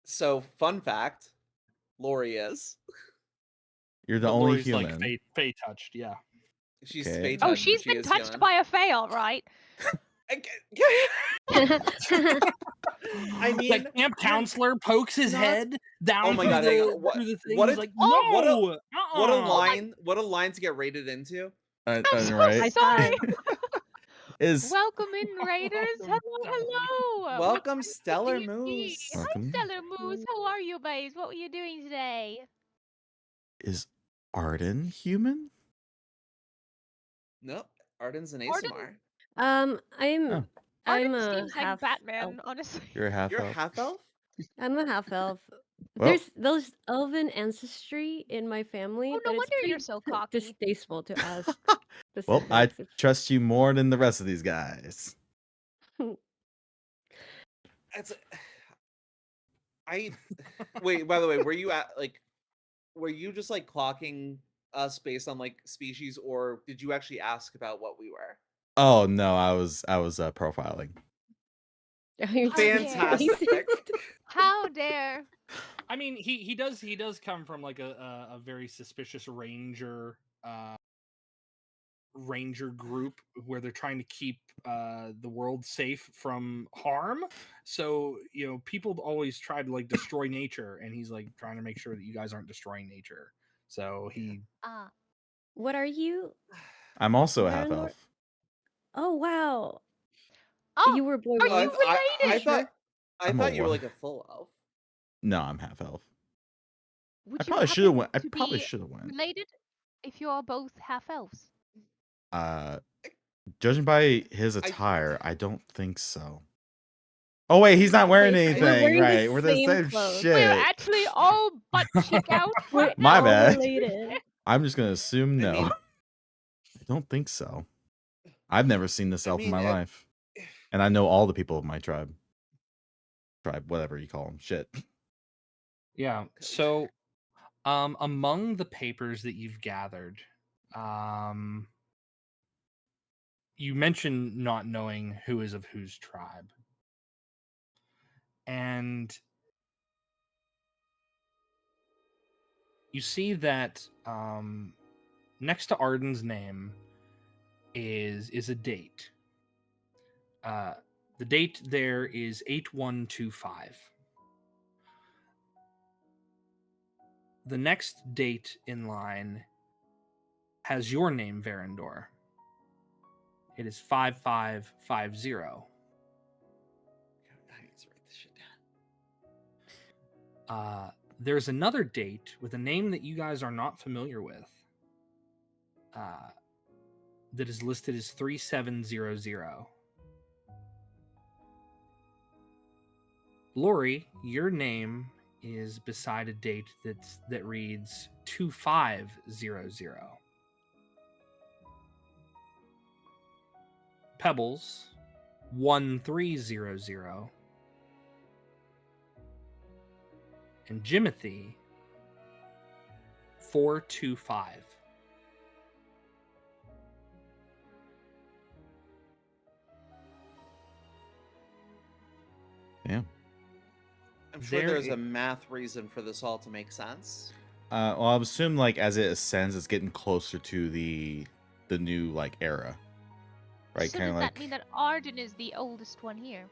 So, fun fact, Lori is. You're the But only Lori's human. like fae touched, yeah. She's Okay. fey Oh, touched, she's she been is touched human. by a fae, all right. I mean, like camp counselor pokes his not- head down Oh my through, God, hang on. through the thing. What He's a- like, Oh, no, what a uh-uh." what a line to get rated into. I'm so Right? sorry. Is Welcome in, Raiders. Welcome, Hello. Welcome, Welcome to Stellar D&D. Moose. Hi, Welcome. Stellar Moose. How are you, babes? What were you doing today? is Ardyn human? Nope. Ardyn's an Ardyn? ASMR. I'm Oh. I'm Ardyn a seems like half Batman, elf. honestly. You're a half You're a elf. half elf? I'm a half elf. Well- There's elven ancestry in my family, Oh, no but it's wonder you're pretty so cocky. distasteful to ask Well, I specifics. trust you more than the rest of these guys. It's I wait, by the way, were you just like clocking us based on like species, or did you actually ask about what we were? Oh no, I was profiling. You're just Fantastic. How dare. I mean, he does come from like a very suspicious ranger group where they're trying to keep the world safe from harm. So people always try to like destroy nature, and he's like trying to make sure that you guys aren't destroying nature. So he What are you? I'm also a half Varindor? elf. Oh wow. Oh, You were boy are wolf? you related? I I'm a thought you were what? like a full elf. No, I'm half elf. Would I you probably should have happen went. I to probably be should have went. related if you are both half elves? Judging by his attire, I don't think so. Oh wait, he's not wearing Wait, anything, we're wearing the right? We're the same same clothes. shit. We're actually all butt cheek out We're right My now. all bad. related. I'm just gonna assume I no. mean- I don't think so. I've never seen this elf in mean, my life, and I know all the people of my tribe. Tribe, whatever you call them. Shit. Yeah. So, among the papers that you've gathered, you mentioned not knowing who is of whose tribe, and you see that next to Ardyn's name is a date. The date there is 8125. The next date in line has your name, Varindor. It is 5550. I need to write this shit down. There's another date with a name that you guys are not familiar with that is listed as 3700. Lori, your name is beside a date that reads 2500. Pebbles, 1300. And Jimothy, 425. Yeah. I'm sure There there's i- a math reason for this all to make sense. Well, I would assume like as it ascends, it's getting closer to the new like era, right? So Kind does of like that mean that Ardyn is the oldest one here?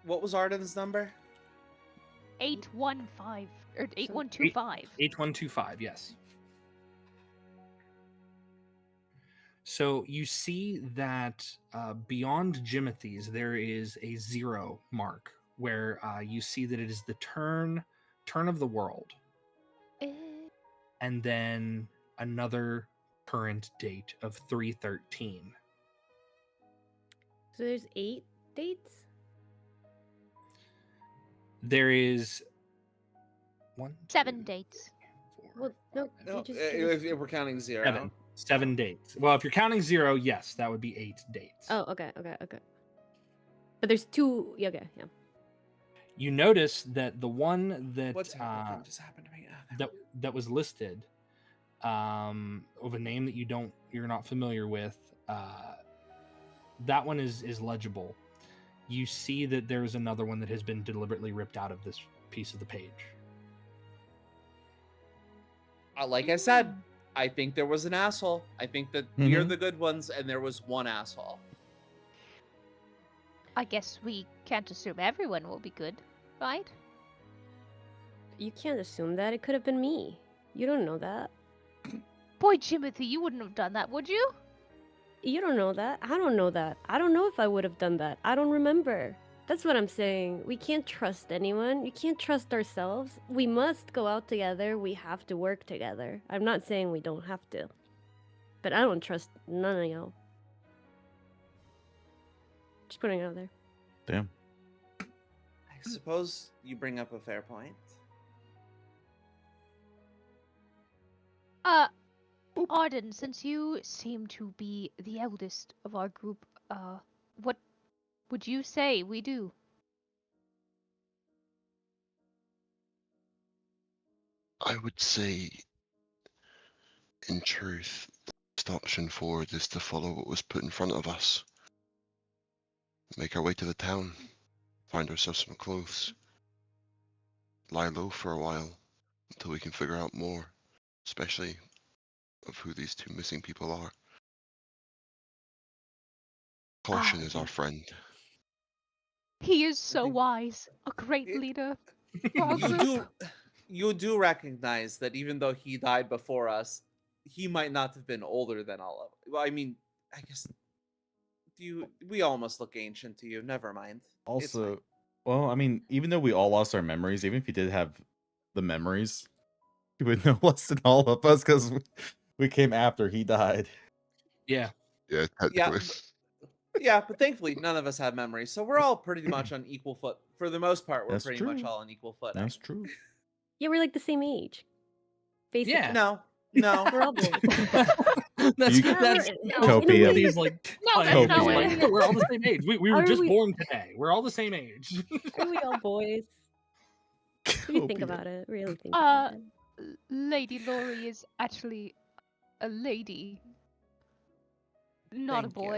What was Ardyn's number? 815 or 8125. 8125, yes. So you see that beyond Jimothy's, there is a 0 mark where you see that it is the turn of the world, and then another current date of 313. So there's 8 dates? There is 7 dates. Well, no, No, you just if we're counting 0. Seven dates. Well, if you're counting 0, yes, that would be 8 dates. Oh, okay. But there's 2. Yeah, okay, yeah. You notice that the one that What terrible thing just happened to me? that was listed of a name that you're not familiar with, that one is legible. You see that there's another one that has been deliberately ripped out of this piece of the page. Like I said, I think there was an asshole. I think that we are the good ones, and there was one asshole. I guess we can't assume everyone will be good, right? You can't assume that. It could have been me. You don't know that. Boy, Jimothy, you wouldn't have done that, would you? You don't know that. I don't know that. I don't know if I would have done that. I don't remember. That's what I'm saying. We can't trust anyone. You can't trust ourselves. We must go out together. We have to work together. I'm not saying we don't have to. But I don't trust none of y'all. Just putting it out there. Damn. I suppose you bring up a fair point. Ardyn, since you seem to be the eldest of our group, what would you say we do? I would say, in truth, the best option forward is to follow what was put in front of us. Make our way to the town, find ourselves some clothes, lie low for a while until we can figure out more, especially of who these two missing people are. Caution is our friend. He is so think- wise, a great It- leader for our You group. you do recognize that even though he died before us, he might not have been older than all of us. Well, I mean, I guess we almost look ancient to you. Never mind. It's fine. Also, well, I mean, even though we all lost our memories, even if he did have the memories, he would know less than all of us because we came after he died. Yeah. Yeah, Yeah, technically. yeah, but thankfully none of us have memories, so we're all pretty much on equal foot. For the most part, we're That's pretty much true. all on equal footing. That's true. Yeah, we're like the same age. Basically. Yeah. No, We're all boys. That's You- that's No, Copia. He's like No, my that's age. not He's what like, it "No, we're all the same age. We were Are just we- born today. We're all the same age." Are we all boys? Really think Copia. about it. Really think about it. Lady Lori is actually a lady, not Thank a you.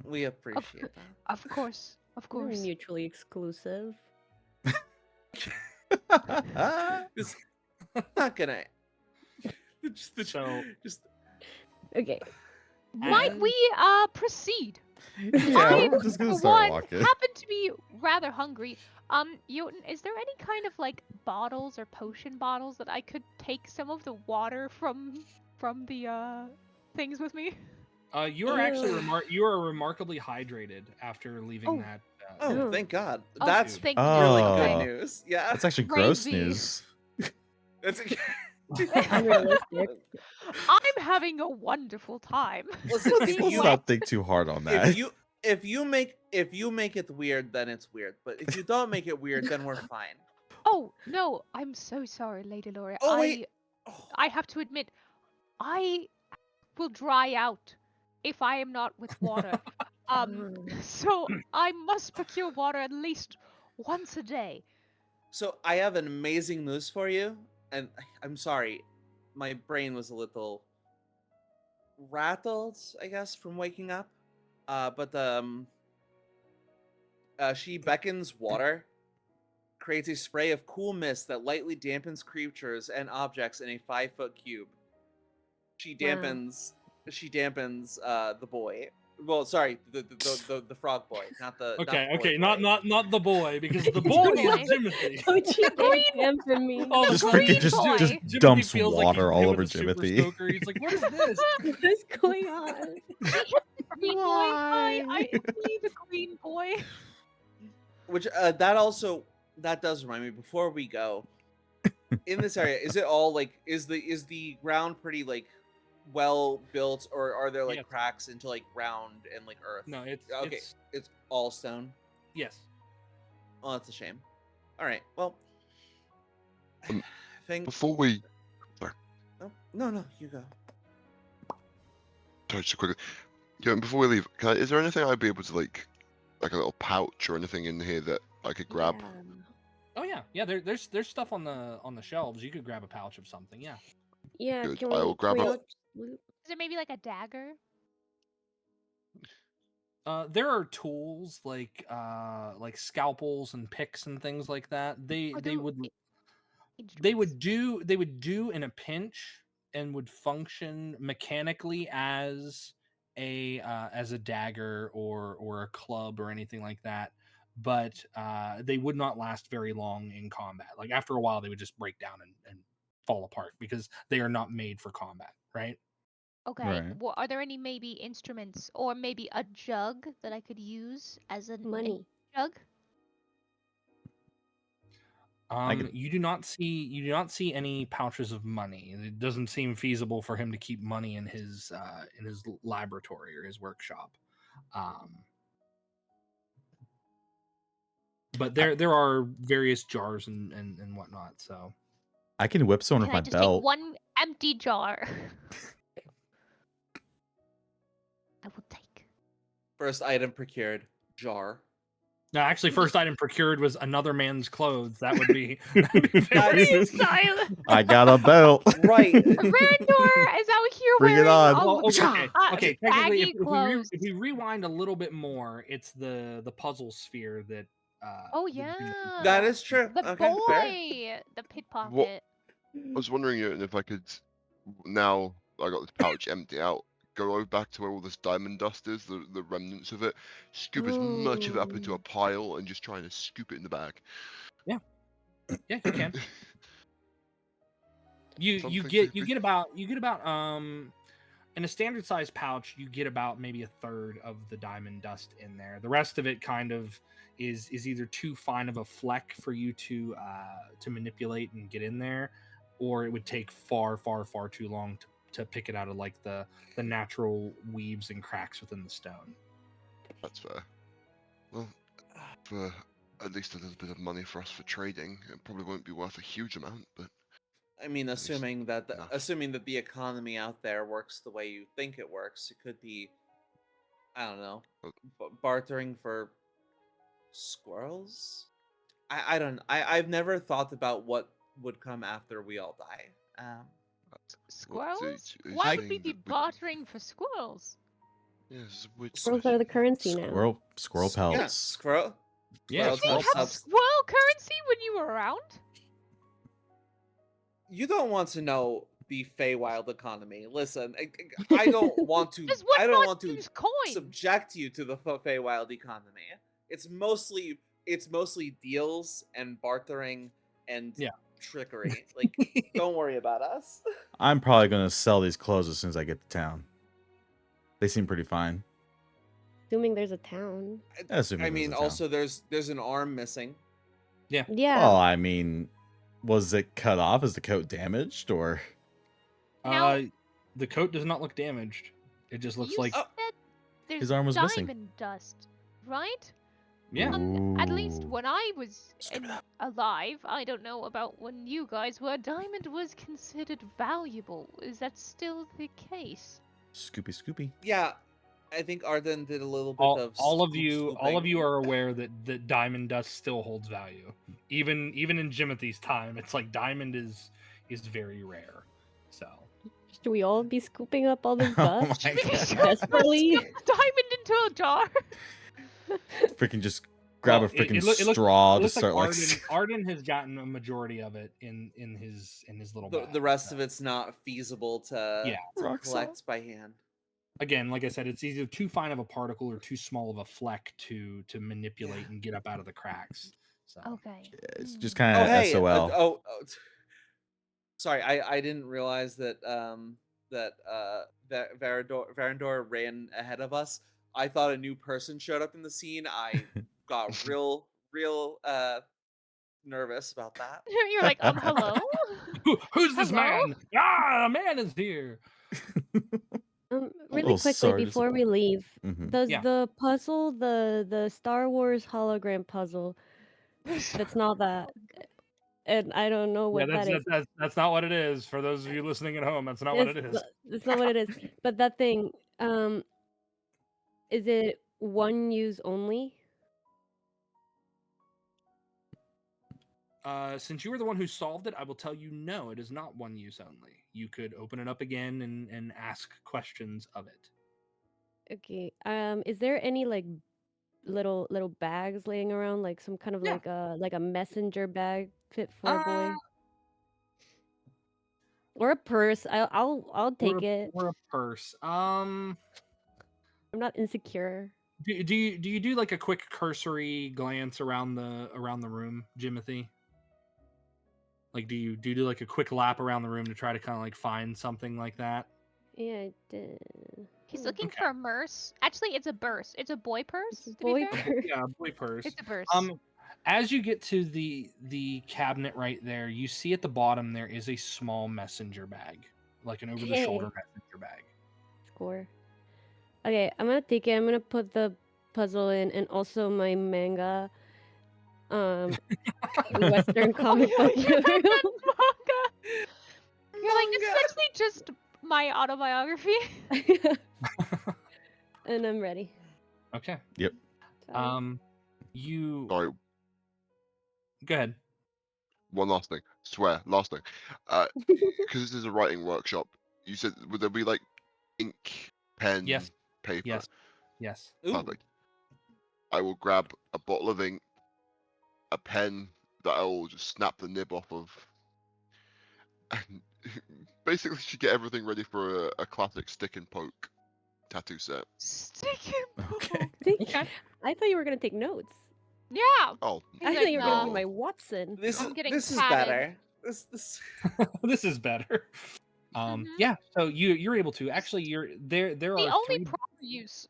be. We appreciate that. Of course, of We're course. mutually exclusive. It's not gonna. So- just Okay. Might we proceed? Yeah, I, we're just gonna for start one, walking. happen to be rather hungry. Jotun, is there any kind of like bottles or potion bottles that I could take some of the water from the things with me? You are actually Ew. you are remarkably hydrated after leaving Oh. that. oh, Oh. thank God. Oh, That's thank really Oh. good Okay. news. Yeah, That's actually Praise gross be. news. that's. Unrealistic. I'm having a wonderful time. Listen, if Let's you not think too hard on that. if you make it weird, then it's weird. But if you don't make it weird, then we're fine. Oh no, I'm so sorry, Lady Laura. Oh wait. I have to admit, I will dry out if I am not with water. So I must procure water at least once a day. So I have an amazing news for you, and I'm sorry, my brain was a little rattled, I guess, from waking up. But she beckons water, creates a spray of cool mist that lightly dampens creatures and objects in a 5-foot cube. She Wow. dampens. She dampens the boy. Well, sorry, the frog boy, not the. Okay, not okay, boy. not the boy, because the boy boy. is Timothy. Don't you dare for me. Oh, Just the freaking green just- boy. just Timothy dumps feels like water he's all hit over with a super Timothy. stoker. He's like, what is this? What is going on? Green boy, I see the green boy. Which that does remind me. Before we go, in this area, is it all like is the ground pretty like well built, or are there like Yes. cracks into like ground and like earth? No, Okay. It's all stone. Yes. Oh, that's a shame. All right. Well, Um, I think. Before we, No, you go. sorry, just quickly. Yeah, before we leave, is there anything I'd be able to like a little pouch or anything in here that I could grab? Oh yeah. There's stuff on the shelves. You could grab a pouch of something. Yeah. Yeah, Good, can I we, will grab can we it. look- look- Is there maybe like a dagger? There are tools like scalpels and picks and things like that. They Are they there would instruments? they would do in a pinch and would function mechanically as a dagger or a club or anything like that, but they would not last very long in combat. Like after a while, they would just break down and fall apart because they are not made for combat, right? Okay. Right. Well, are there any maybe instruments or maybe a jug that I could use as a Money. jug? could- You do not see any pouches of money. It doesn't seem feasible for him to keep money in his laboratory or his workshop. But there are various jars and whatnot. So I can whip someone with Can I my just belt. take one empty jar? I will take. First item procured, jar. no, actually, first item procured was another man's clothes. That would be, that'd be That's- very. Style. I got a belt. Right. Varindor is out here Bring it wearing on. all Well, okay, okay. Technically, baggy clothes. if we rewind a little bit more, it's the puzzle sphere that. Oh the- yeah. That is true. The Okay, boy, fair. the pickpocket. I was wondering if I could, now I got this pouch empty out, go over back to where all this diamond dust is, the remnants of it, scoop as much of it up into a pile, and just trying to scoop it in the bag. Yeah, you can. You Something get to be- about in a standard size pouch, you get about maybe a third of the diamond dust in there. The rest of it kind of is either too fine of a fleck for you to manipulate and get in there, or it would take far too long to pick it out of like the natural weaves and cracks within the stone. That's fair. Well, for at least a little bit of money for us for trading, it probably won't be worth a huge amount, but I mean, least assuming that enough. assuming that the economy out there works the way you think it works, it could be, I don't know, bartering for squirrels. I've never thought about what would come after we all die. Squirrels? are you Why would saying we be that we- bartering for squirrels? Yes, which Squirrels are the currency now. Squirrel Yeah, pelts. squirrel. Yeah, Squirrels We have had subs- squirrel currency when you were around? You don't want to know the Feywild economy. Listen, I don't want to. Does one I don't not want to use coins? subject you to the Feywild economy. It's mostly deals and bartering and Yeah. trickery. Like, don't worry about us. I'm probably gonna sell these clothes as soon as I get to town. They seem pretty fine. Assuming there's a town. Assuming I there's mean, a town. also there's an arm missing. Yeah. Well, I mean, was it cut off? Is the coat damaged or? Now- The coat does not look damaged. It just looks you like said there's His arm was missing. diamond dust, right? yeah. At least Ooh. when I was Scoop it up. alive, I don't know about when you guys were, diamond was considered valuable. Is that still the case? Scoopy. Yeah, I think Ardyn did a little bit of all of scooping. you are aware that diamond dust still holds value. Even in Jimothy's time, it's like diamond is very rare. So Should we all be scooping up all this Oh dust? my god! Desperately? Diamond into a jar. Freaking just grab Well, a freaking looks- straw it to looks start like. Ardyn has gotten a majority of it in his little bag. The rest so. of it's not feasible to, Yeah. to Rock collect by hand. Again, like I said, it's either too fine of a particle or too small of a fleck to manipulate and get up out of the cracks. So Okay. It's just Mm. kind Oh of hey, SOL. sorry, I didn't realize that Varindor ran ahead of us. I thought a new person showed up in the scene. I got real nervous about that. You're like, hello? who's this Hello? man? Ah, a man is here. Really little quickly sword before is- we leave, Mhm. does Yeah. the puzzle, the Star Wars hologram puzzle, that's not that, and I don't know what Yeah, that is. that's not what it is. For those of you listening at home, that's not what it is. That's not what it is. But that thing, is it one use only? Since you were the one who solved it, I will tell you no, it is not one use only. You could open it up again and ask questions of it. Okay. Is there any like little bags laying around, like some kind of Yeah. like a messenger bag fit for a boy? Or a purse. I'll take it. Or a purse. I'm not insecure. Do you do like a quick cursory glance around the room, Jimothy? Like, do you do like a quick lap around the room to try to kind of like find something like that? Yeah, I did. He's Hmm. looking Okay. for a purse. Actually, it's a burse. It's a boy purse, It's a to be boy fair. purse. Yeah, boy purse. It's a purse. As you get to the cabinet right there, you see at the bottom there is a small messenger bag, like an over the shoulder messenger bag. Score. Okay, I'm gonna take it. I'm gonna put the puzzle in and also my manga. Western comic Oh, book. yeah, you have that manga. You're like, it's Manga. actually just my autobiography. And I'm ready. Okay. Yep. Sorry. You Sorry, go ahead. one last thing. Swear, last thing. Because this is a writing workshop. You said would there be like ink, pen, Yes. paper? Yes. Yes. Ooh. Perfect. I will grab a bottle of ink, a pen that I will just snap the nib off of, and basically should get everything ready for a classic stick and poke tattoo set. Stick and Okay. poke. Okay. I thought you were gonna take notes. Yeah. Oh, I He's thought like, you were gonna be no. my Watson. This I'm getting this is tatted. better. This This is better. Mhm. Yeah, so you're able to actually there The are only three proper use.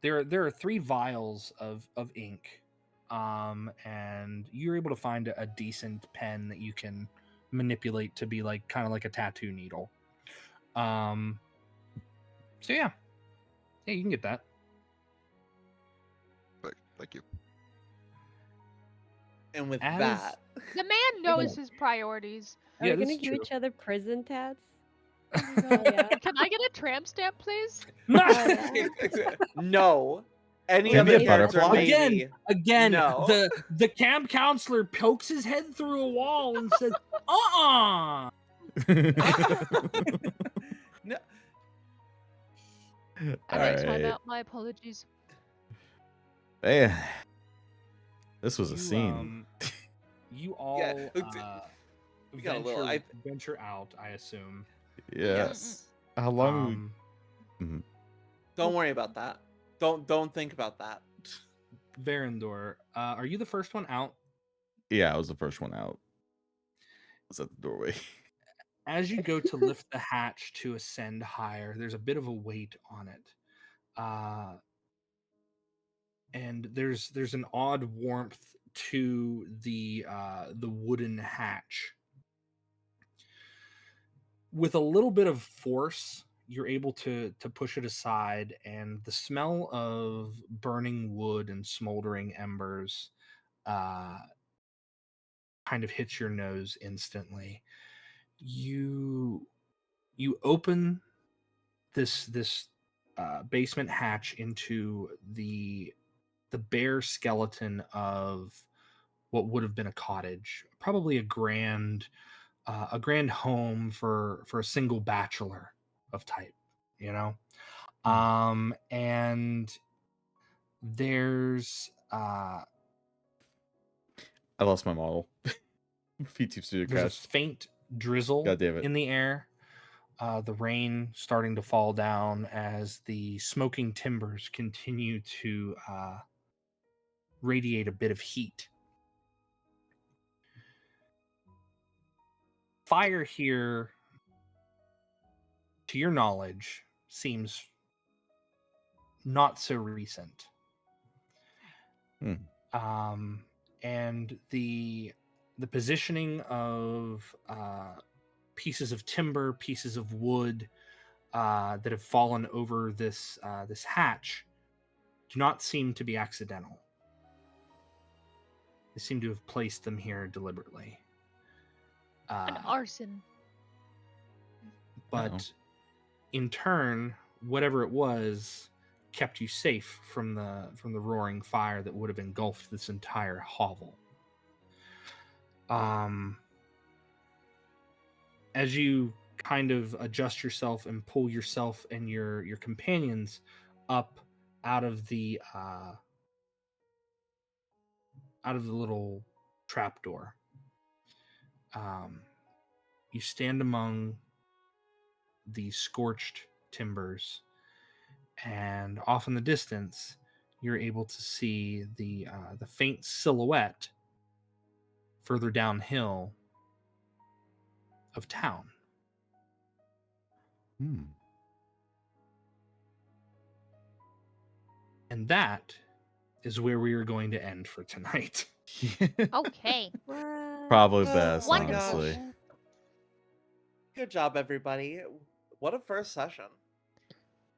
there are 3 vials of ink. And you're able to find a decent pen that you can manipulate to be like kind of like a tattoo needle. So yeah. Yeah, you can get that. thank you. and with As- that. The man knows his priorities. Are Yeah, we this gonna is give true. each other prison tats? Oh my god. yeah. Can I get a tramp stamp, please? Oh yeah. No. Any Maybe other a character, butterfly? maybe. Again, No. the camp counselor pokes his head through a wall and says, "Uh-uh." No. I Alright, take time Alright. out. My apologies. Man, this was a You, scene. You all Yeah, we got a little- venture out, I assume. Yeah. Yes. How long? Don't worry about that. Don't think about that. Varindor, are you the first one out? Yeah, I was the first one out. I was at the doorway. As you go to lift the hatch to ascend higher, there's a bit of a weight on it. And there's an odd warmth to the wooden hatch. With a little bit of force, you're able to push it aside, and the smell of burning wood and smoldering embers kind of hits your nose instantly. You open this basement hatch into the bare skeleton of what would have been a cottage, probably a grand home for a single bachelor of type, you know. And there's I lost my model. P2 Studio there's a crashed. faint drizzle God damn it. in the air. The rain starting to fall down as the smoking timbers continue to radiate a bit of heat. Fire here, to your knowledge, seems not so recent. And the positioning of pieces of timber, pieces of wood that have fallen over this hatch do not seem to be accidental. They seem to have placed them here deliberately. An arson. But in turn, whatever it was kept you safe from the roaring fire that would have engulfed this entire hovel. As you kind of adjust yourself and pull yourself and your companions up out of the little trapdoor, you stand among the scorched timbers, and off in the distance, you're able to see the faint silhouette further downhill of town. Hmm. And that is where we are going to end for tonight. Okay. Probably Oh best, my Wonderful. honestly. gosh. Good job, everybody. What a first session.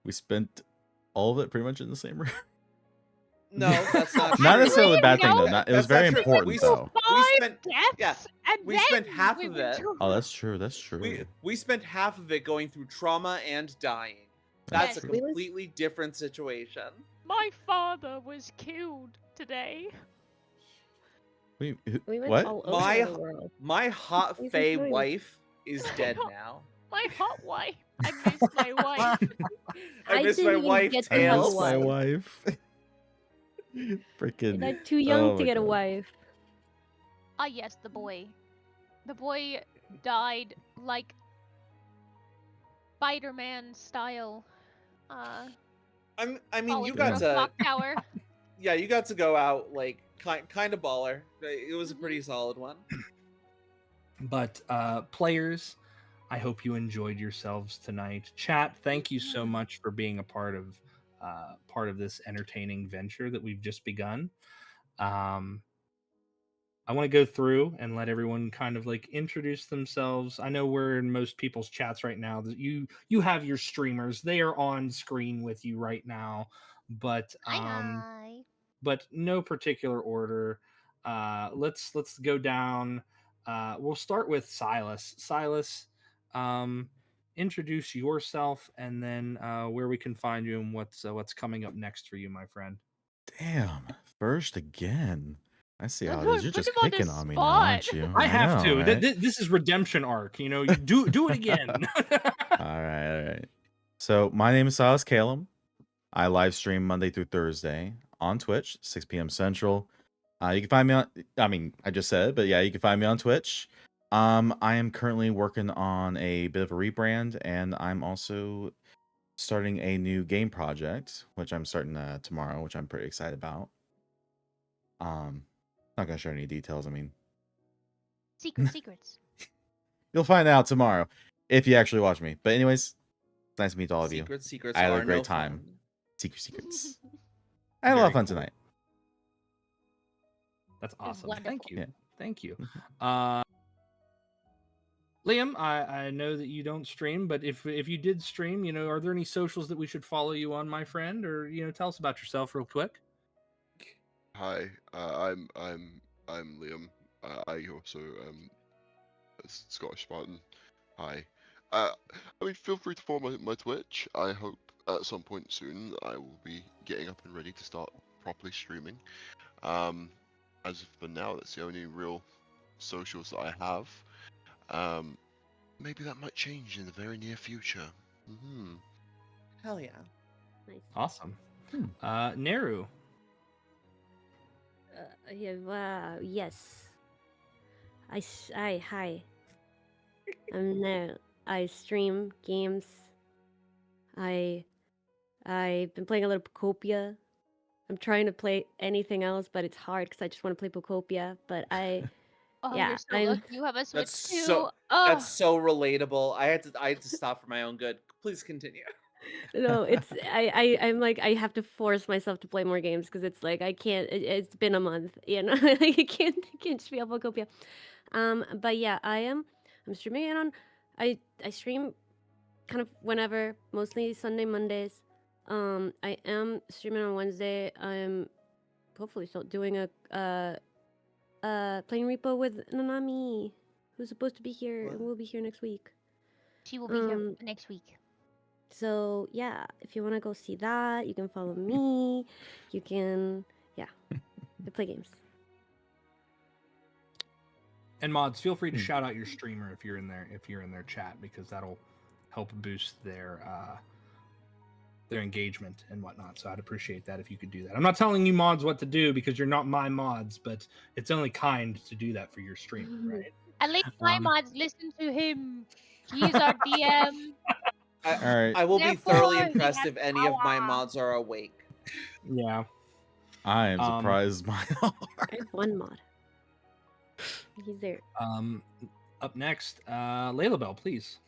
We spent all of it pretty much in the same room. No, that's not true. Not necessarily a bad thing, though. No, Not, it was That's very not true. important, We, though. we spent deaths, yeah, and we spent then half we of went it. to- Oh, that's true. That's true. We spent half of it going through trauma and dying. That's That's a true. completely different situation. My father was killed today. We We went what? all My- over the world. My hot We've fae enjoyed it. wife is dead now. My hot wife. I miss my wife. I miss didn't my even wife, get to I have a Tails. miss my wife. wife. I Freaking. died too young Oh to my get a God. wife. Ah, yes, the boy. The boy died like Spider-Man style. I mean, falling you through got a to, clock tower. yeah, you got to go out like kind of baller. It was a pretty solid one. But players, I hope you enjoyed yourselves tonight. Chat, thank you so much for being a part of this entertaining venture that we've just begun. I want to go through and let everyone kind of like introduce themselves. I know we're in most people's chats right now. That you have your streamers; they are on screen with you right now. But Hi. but no particular order. Let's go down. We'll start with Silas. Silas, introduce yourself, and then where we can find you and what's coming up next for you, my friend. Damn. First again. I see how it Put is. You're him just on the picking on me now, aren't spot. you? I have know, to. right? This is redemption arc. You know, you do it again. All right. So my name is Silas Calum. I live stream Monday through Thursday on Twitch, 6 p.m. Central. You can find me on. I mean, I just said, but yeah, you can find me on Twitch. I am currently working on a bit of a rebrand, and I'm also starting a new game project, which I'm starting tomorrow, which I'm pretty excited about. Not gonna share any details. I mean, Secrets. you'll find out tomorrow if you actually watch me. But anyways, it's nice to meet all of you. Secrets I had a are great no time. fun. Secrets. I had a lot of Very fun cool. tonight. That's was awesome. Thank wonderful. you. Yeah. Thank you. Liam, I know that you don't stream, but if you did stream, you know, are there any socials that we should follow you on, my friend, or you know, tell us about yourself real quick. Hi, I'm Liam. I also a Scottish Spartan. Hi. I mean, feel free to follow my Twitch. I hope at some point soon I will be getting up and ready to start properly streaming. As of for now, that's the only real socials that I have. Maybe that might change in the very near future. Hell yeah. Nice. Awesome. Hmm. Neru. Yeah, wow, yes. Hi. I'm there. I stream games. I've been playing a little Pocopia. I'm trying to play anything else, but it's hard because I just want to play Pocopia. But Oh, yeah, you're so I'm. lucky. You have a Switch That's too. so Oh, that's so relatable. I had to stop for my own good. Please continue. No, it's I'm like I have to force myself to play more games because it's like I can't. It's been a month, you know. I can't just be on Pocopia. But yeah, I'm streaming it on. I stream kind of whenever, mostly Sunday, Mondays. I am streaming on Wednesday. I'm hopefully still doing a playing repo with Nanami, who's supposed to be here and What? will be here next week. she will be here next week. So yeah, if you want to go see that, you can follow me. You can, yeah, I play games. And mods, feel free to shout out your streamer if you're in their chat, because that'll help boost their engagement and whatnot. So I'd appreciate that if you could do that. I'm not telling you mods what to do because you're not my mods, but it's only kind to do that for your streamer, right? At least my Um, mods listen to him. He's our DM. All right. I will be thoroughly Therefore, he impressed has if any of my power. mods are awake. yeah. I am Um, surprised mine are. I have one mod. He's there. Up next, Layla Bell, please.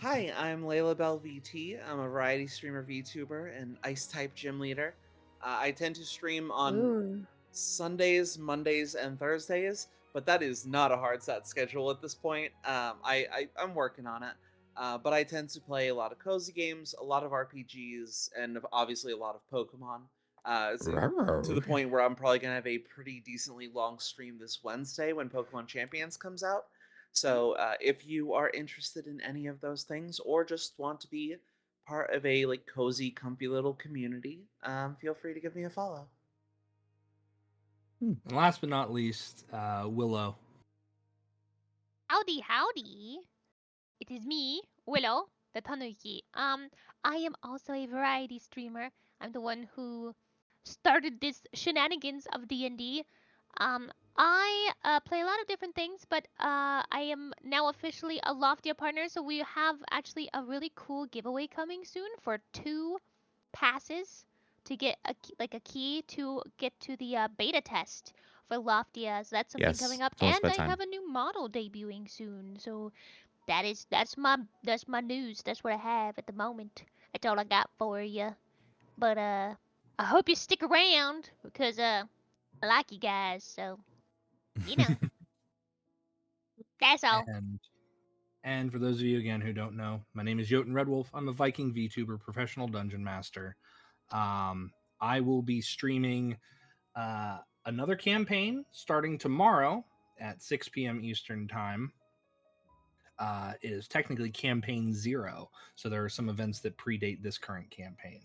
Hi, I'm Layla Bell VT. I'm a variety streamer, VTuber, and Ice type gym leader. I tend to stream on Ooh. Sundays, Mondays, and Thursdays, but that is not a hard set schedule at this point. I'm working on it. But I tend to play a lot of cozy games, a lot of RPGs, and obviously a lot of Pokemon. To the point where I'm probably gonna have a pretty decently long stream this Wednesday when Pokemon Champions comes out. So if you are interested in any of those things, or just want to be part of a like cozy, comfy little community, feel free to give me a follow. And last but not least, Willow. Howdy, howdy. It is me, Willow, the Tanuki. I am also a variety streamer. I'm the one who started this shenanigans of D&D. I play a lot of different things, but I am now officially a Loftia partner, so we have actually a really cool giveaway coming soon for 2 passes to get a key to get to the beta test for Loftia. So that's something Yes, coming up, it's almost and I bedtime. have a new model debuting soon. So that's my news. That's what I have at the moment. That's all I got for you. But I hope you stick around because I like you guys. So you know, that's all. And for those of you again who don't know, my name is Jotun Redwolf. I'm a Viking VTuber, professional dungeon master. I will be streaming another campaign starting tomorrow at 6 p.m. Eastern time. It is technically campaign 0, so there are some events that predate this current campaign.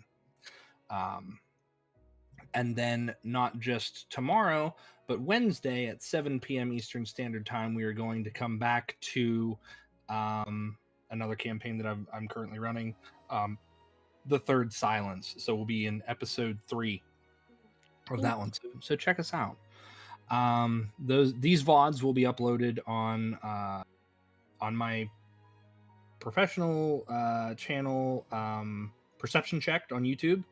And then not just tomorrow, but Wednesday at 7 p.m. Eastern Standard Time, we are going to come back to another campaign that I'm currently running, The Third Silence. So we'll be in episode 3 of that one. So check us out. These VODs will be uploaded on my professional channel, Perception Checked on YouTube.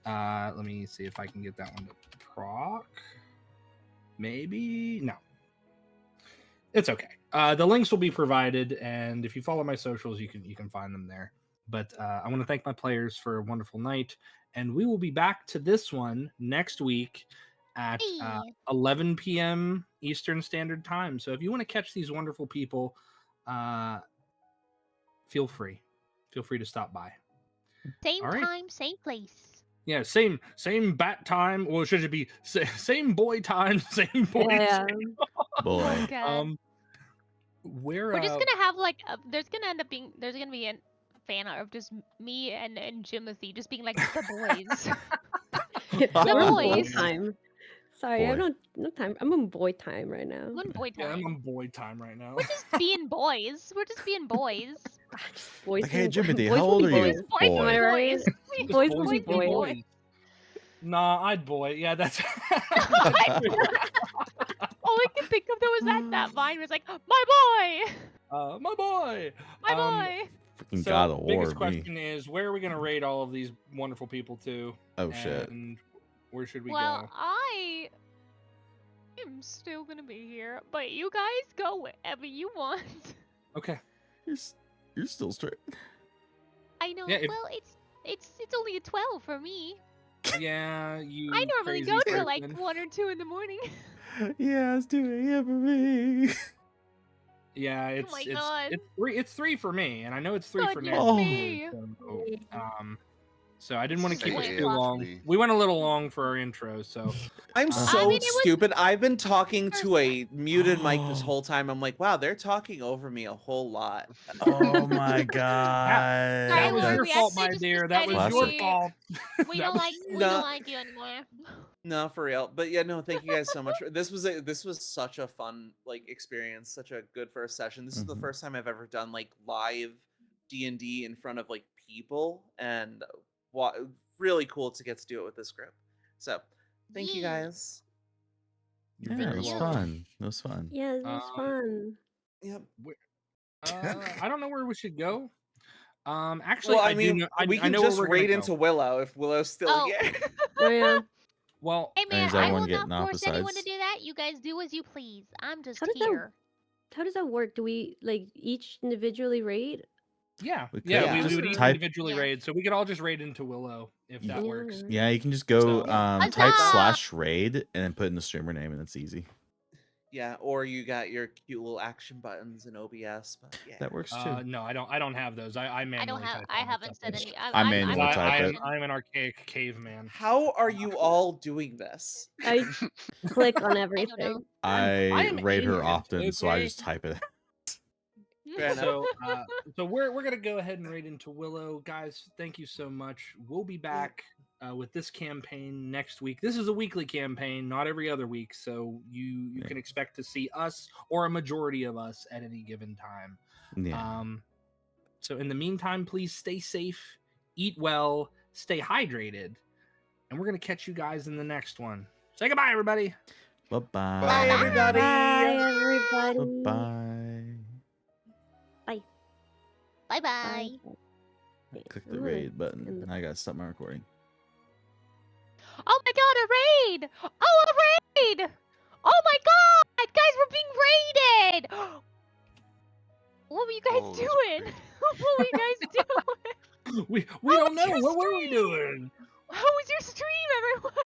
Let me see if I can get that one to proc. Maybe no. It's okay. The links will be provided, and if you follow my socials, you can find them there. But I want to thank my players for a wonderful night, and we will be back to this one next week at 11 p.m. Eastern Standard Time. So if you want to catch these wonderful people, feel free to stop by. Same All right. time, same place. Yeah, same bat time, or should it be same boy time, same boy? Yeah. Boy. God. We're just gonna have like there's gonna be a fan art of just me and Jimothy just being like the boys. We're on boy boys. time. Sorry, Boy. I'm not time. I'm on boy time right now. We're on boy Yeah, I'm time. on boy time right now. We're just being boys. We're just being boys. Boys Like, hey, being- Jimothy, boys how will old be are you? boys. Boys Am I Boy. right? boys. Boys will be Boys will be boys. boys. Nah, I'd boy. Yeah, that's. All I could think of there was that vine was like, my boy, My boy. my boy. Freaking So, God of War, biggest me. question is, where are we going to rate all of these wonderful people to? Oh, shit. And where should we Well, go? I am still gonna be here, but you guys go wherever you want. Okay. You're still straight. I know. Yeah, Well, it's only a 12 for me. Yeah, you. I normally crazy go till like person. 1 or 2 in the morning. Yeah, it's 2 a.m. for me. Yeah, it's my God. it's 3 for me, and I know it's 3 for Goodness Ned. Oh. me. So I didn't want to keep Same it too long. for me. We went a little long for our intro, so I'm I so mean, it was stupid. I've been talking first to a muted mic this whole time. I'm like, wow, they're talking over me a whole lot. Oh my Sorry, god. that was Will, your we fault, actually my just dear. That was your Classic. fault. We That don't was- like No. you anymore. No, for real. But yeah, no, thank you guys so much. This was such a fun like experience, such a good first session. This is the Mhm. first time I've ever done like live D&D in front of like people, and really cool to get to do it with this group. So, thank you Yeah. guys. You're Yeah, very it was welcome. fun. It was fun. Yeah, it was fun. Yep. I don't know where we should go. Actually, Well, I I do mean, know. we I can know where just we're gonna raid go. into Willow if Willow's still Oh. here. Oh yeah. Well, Hey And man, is I everyone will getting not off force the anyone to sides? do that. You guys do as you please. I'm just How does that here. How does that work? Do we like each individually raid? yeah, We yeah. could We just would each type. individually Yes. raid, so we could all just raid into Willow if that Yeah. works. Yeah, you can just go So- Yeah, type Huzzah! /raid and then put in the streamer name, and it's easy. Yeah, or you got your cute little action buttons in OBS, but yeah. That works too. No, I don't have those. I manually type. I all that haven't stuff said in. any. I I'm manually not type it. I'm an archaic caveman. How are you all doing this? I click on I don't know. everything. I am raid her ancient, often, so I okay? just type it. Fair enough. So we're gonna go ahead and raid into Willow, guys. Thank you so much. We'll be back with this campaign next week. This is a weekly campaign, not every other week, so you can expect to see us or a majority of us at any given time. Yeah. So in the meantime, please stay safe, eat well, stay hydrated, and we're gonna catch you guys in the next one. Say goodbye, everybody. Bye-bye. Bye, everybody. Bye, everybody. Bye-bye. Bye bye. Click the raid button. I gotta stop my recording. Oh my god, a raid! Oh, a raid! Oh my god, guys, we're being raided! What were you guys Oh, that's doing? great. What were you guys doing? We How don't was know. your What were we stream? doing? How was your stream, everyone?